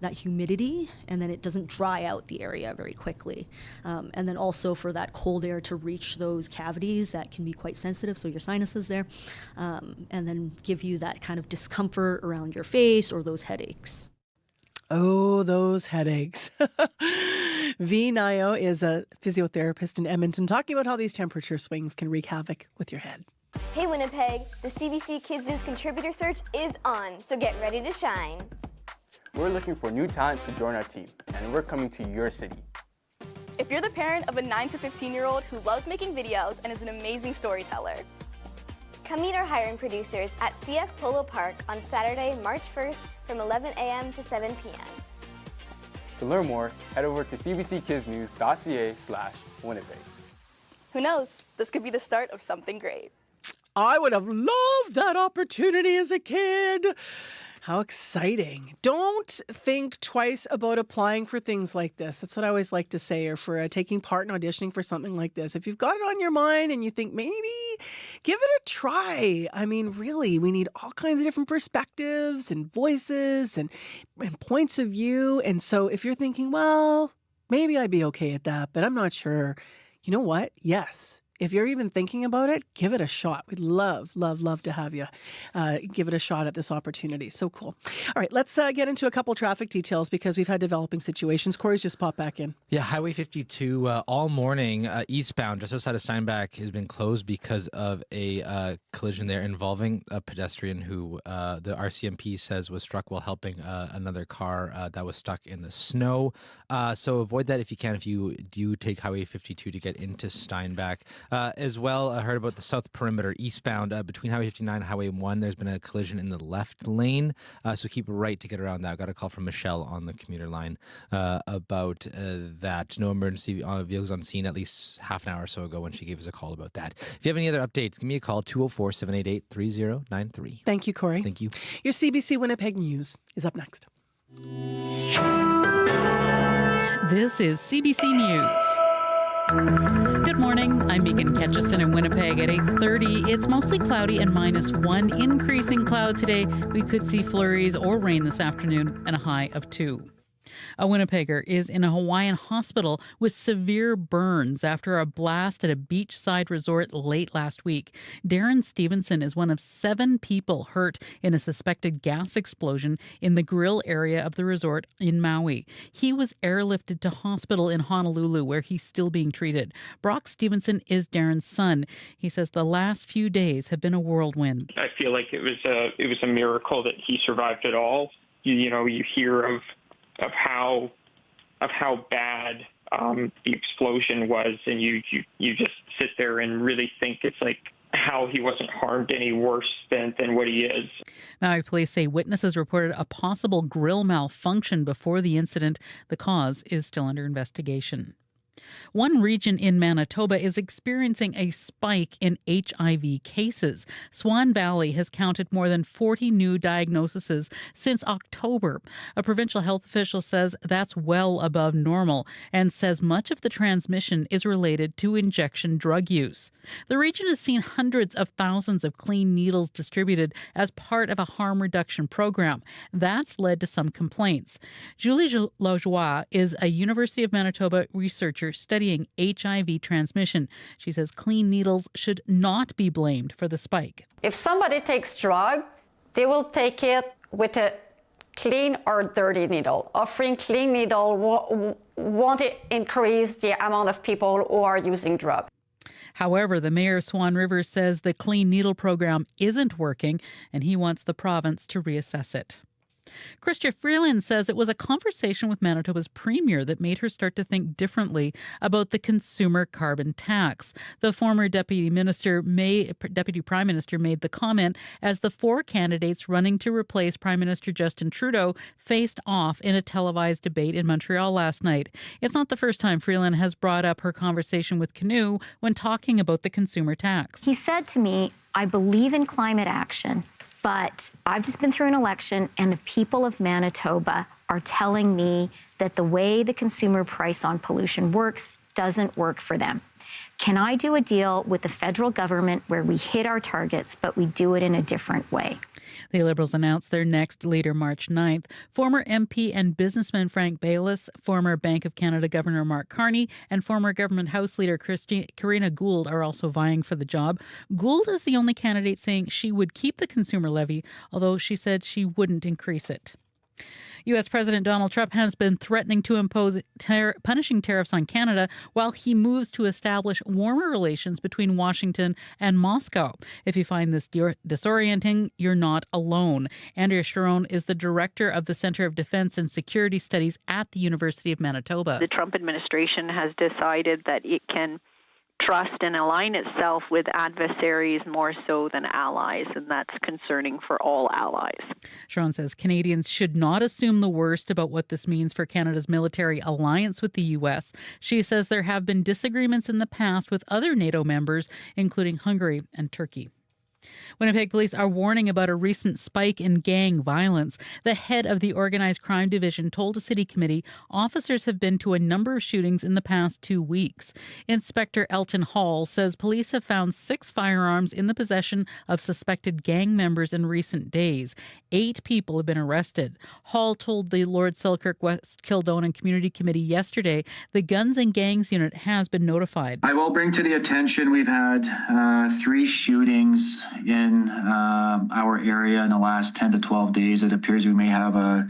that humidity, and then it doesn't dry out the area very quickly. And then also for that cold air to reach those cavities that can be quite sensitive, so your sinuses there, and then give you that kind of discomfort around your face or those headaches. Oh, those headaches. V. Nio is a physiotherapist in Edmonton, talking about how these temperature swings can wreak havoc with your head. Hey Winnipeg, the CBC Kids News contributor search is on, so get ready to shine. We're looking for new talent to join our team, and we're coming to your city. If you're the parent of a 9 to 15-year-old who loves making videos and is an amazing storyteller, come meet our hiring producers at CF Polo Park on Saturday, March 1st from 11 a.m. to 7 p.m. To learn more, head over to cbckidsnews.ca/Winnipeg. Who knows? This could be the start of something great. I would have loved that opportunity as a kid. How exciting. Don't think twice about applying for things like this. That's what I always like to say, or for taking part in auditioning for something like this. If you've got it on your mind and you think maybe, give it a try. I mean, really, we need all kinds of different perspectives and voices and points of view. And so if you're thinking, well, maybe I'd be okay at that, but I'm not sure. You know what? Yes. If you're even thinking about it, give it a shot. We'd love to have you give it a shot at this opportunity. So cool. All right, let's get into a couple traffic details because we've had developing situations. Corey's just popped back in. Yeah, Highway 52 all morning eastbound just outside of Steinbach has been closed because of a collision there involving a pedestrian who the RCMP says was struck while helping another car that was stuck in the snow. So avoid that if you can, if you do take Highway 52 to get into Steinbach. As well, I heard about the south perimeter eastbound between Highway 59 and Highway 1. There's been a collision in the left lane, so keep right to get around that. I got a call from Michelle on the commuter line about that. No emergency vehicles on scene, at least half an hour or so ago when she gave us a call about that. If you have any other updates, give me a call, 204-788-3093. Thank you, Corey. Thank you. Your CBC Winnipeg News is up next. This is CBC News. Good morning. I'm Megan Ketchison in Winnipeg at 8:30. It's mostly cloudy and -1. Increasing cloud today. We could see flurries or rain this afternoon and a high of 2. A Winnipegger is in a Hawaiian hospital with severe burns after a blast at a beachside resort late last week. Darren Stevenson is one of 7 people hurt in a suspected gas explosion in the grill area of the resort in Maui. He was airlifted to hospital in Honolulu where he's still being treated. Brock Stevenson is Darren's son. He says the last few days have been a whirlwind. I feel like it was a miracle that he survived it all. You hear of how bad the explosion was, and you just sit there and really think it's like how he wasn't harmed any worse than what he is. Maui police say witnesses reported a possible grill malfunction before the incident. The cause is still under investigation. One region in Manitoba is experiencing a spike in HIV cases. Swan Valley has counted more than 40 new diagnoses since October. A provincial health official says that's well above normal and says much of the transmission is related to injection drug use. The region has seen hundreds of thousands of clean needles distributed as part of a harm reduction program. That's led to some complaints. Julie Lajoie is a University of Manitoba researcher studying HIV transmission. She says clean needles should not be blamed for the spike. If somebody takes drug, they will take it with a clean or dirty needle. Offering clean needle won't increase the amount of people who are using drug. However, the mayor of Swan River says the clean needle program isn't working and he wants the province to reassess it. Chrystia Freeland says it was a conversation with Manitoba's premier that made her start to think differently about the consumer carbon tax. The former Deputy Prime Minister made the comment as the 4 candidates running to replace Prime Minister Justin Trudeau faced off in a televised debate in Montreal last night. It's not the first time Freeland has brought up her conversation with Canoe when talking about the consumer tax. He said to me, I believe in climate action. But I've just been through an election, and the people of Manitoba are telling me that the way the consumer price on pollution works doesn't work for them. Can I do a deal with the federal government where we hit our targets, but we do it in a different way? The Liberals announced their next leader March 9th. Former MP and businessman Frank Baylis, former Bank of Canada Governor Mark Carney, and former Government House Leader Karina Gould are also vying for the job. Gould is the only candidate saying she would keep the consumer levy, although she said she wouldn't increase it. U.S. President Donald Trump has been threatening to impose punishing tariffs on Canada while he moves to establish warmer relations between Washington and Moscow. If you find this disorienting, you're not alone. Andrea Sharon is the director of the Center of Defense and Security Studies at the University of Manitoba. The Trump administration has decided that it can trust and align itself with adversaries more so than allies, and that's concerning for all allies. Sharon says Canadians should not assume the worst about what this means for Canada's military alliance with the U.S. She says there have been disagreements in the past with other NATO members, including Hungary and Turkey. Winnipeg police are warning about a recent spike in gang violence. The head of the Organized Crime Division told a city committee officers have been to a number of shootings in the past 2 weeks. Inspector Elton Hall says police have found 6 firearms in the possession of suspected gang members in recent days. 8 people have been arrested. Hall told the Lord Selkirk West Kildonan Community Committee yesterday the Guns and Gangs unit has been notified. I will bring to the attention we've had 3 shootings in our area in the last 10 to 12 days. It appears we may have a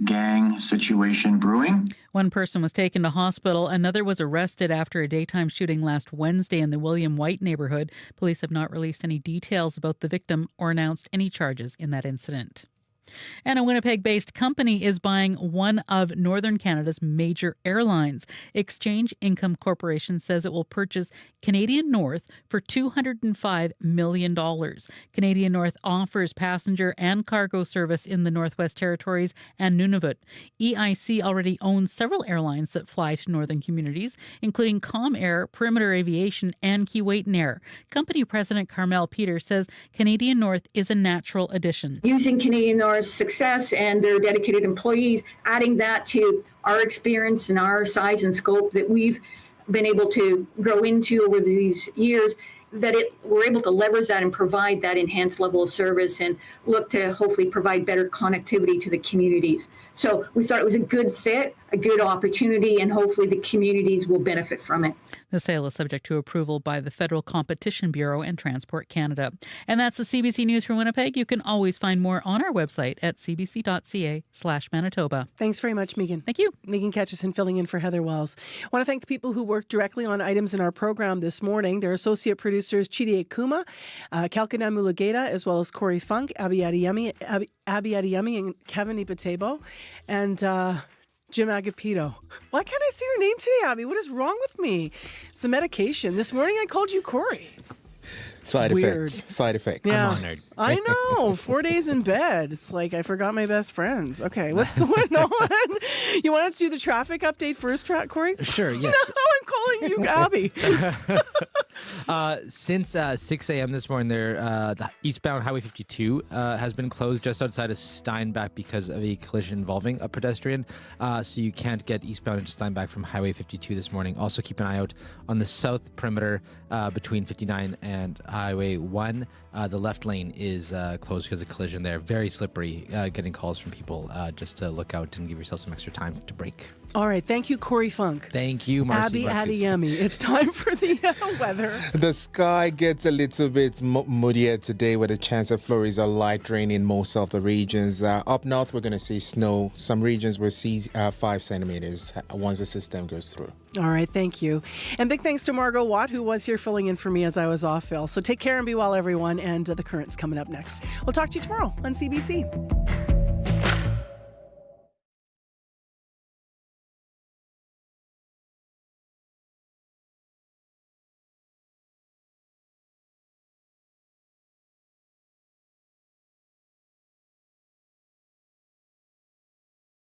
gang situation brewing. One person was taken to hospital. Another was arrested after a daytime shooting last Wednesday in the William White neighborhood. Police have not released any details about the victim or announced any charges in that incident. And a Winnipeg-based company is buying one of Northern Canada's major airlines. Exchange Income Corporation says it will purchase Canadian North for $205 million. Canadian North offers passenger and cargo service in the Northwest Territories and Nunavut. EIC already owns several airlines that fly to northern communities, including Calm Air, Perimeter Aviation, and Keewatin Air. Company President Carmel Peter says Canadian North is a natural addition. Using Canadian North's success and their dedicated employees, adding that to our experience and our size and scope that we've been able to grow into over these years, that we're able to leverage that and provide that enhanced level of service and look to hopefully provide better connectivity to the communities. So we thought it was a good fit, a good opportunity, and hopefully the communities will benefit from it. The sale is subject to approval by the Federal Competition Bureau and Transport Canada. And that's the CBC News from Winnipeg. You can always find more on our website at cbc.ca/Manitoba. Thanks very much, Megan. Thank you. Megan Ketchison filling in for Heather Wells. I want to thank the people who worked directly on items in our program this morning. Their associate producers Chidi Kuma, Kalkana Mulugeta, as well as Corey Funk, Abby Adiyemi, and Kevin Ipatebo, and Jim Agapito. Why can't I say your name today, Abby? What is wrong with me? It's the medication. This morning I called you Corey. Side Weird. effects. Side effects. Yeah. I'm honored. I know. 4 days in bed. It's like I forgot my best friends. Okay, what's going on? You want to do the traffic update first, Corey? Sure, yes. No, I'm calling you Abby. Since 6 a.m. this morning, the eastbound Highway 52 has been closed just outside of Steinbach because of a collision involving a pedestrian. So you can't get eastbound into Steinbach from Highway 52 this morning. Also keep an eye out on the south perimeter between 59 and Highway 1. The left lane is closed because of collision there. Very slippery. Getting calls from people just to look out and give yourself some extra time to brake. All right. Thank you, Corey Funk. Thank you, Marcy. Abby Adiyemi. It's time for the weather. The sky gets a little bit moodier today with a chance of flurries or light rain in most of the regions. Up north, we're going to see snow. Some regions will see 5 centimeters once the system goes through. All right. Thank you. And big thanks to Margot Watt, who was here filling in for me as I was off, Phil. So take care and be well, everyone. And the current's coming up next. We'll talk to you tomorrow on CBC.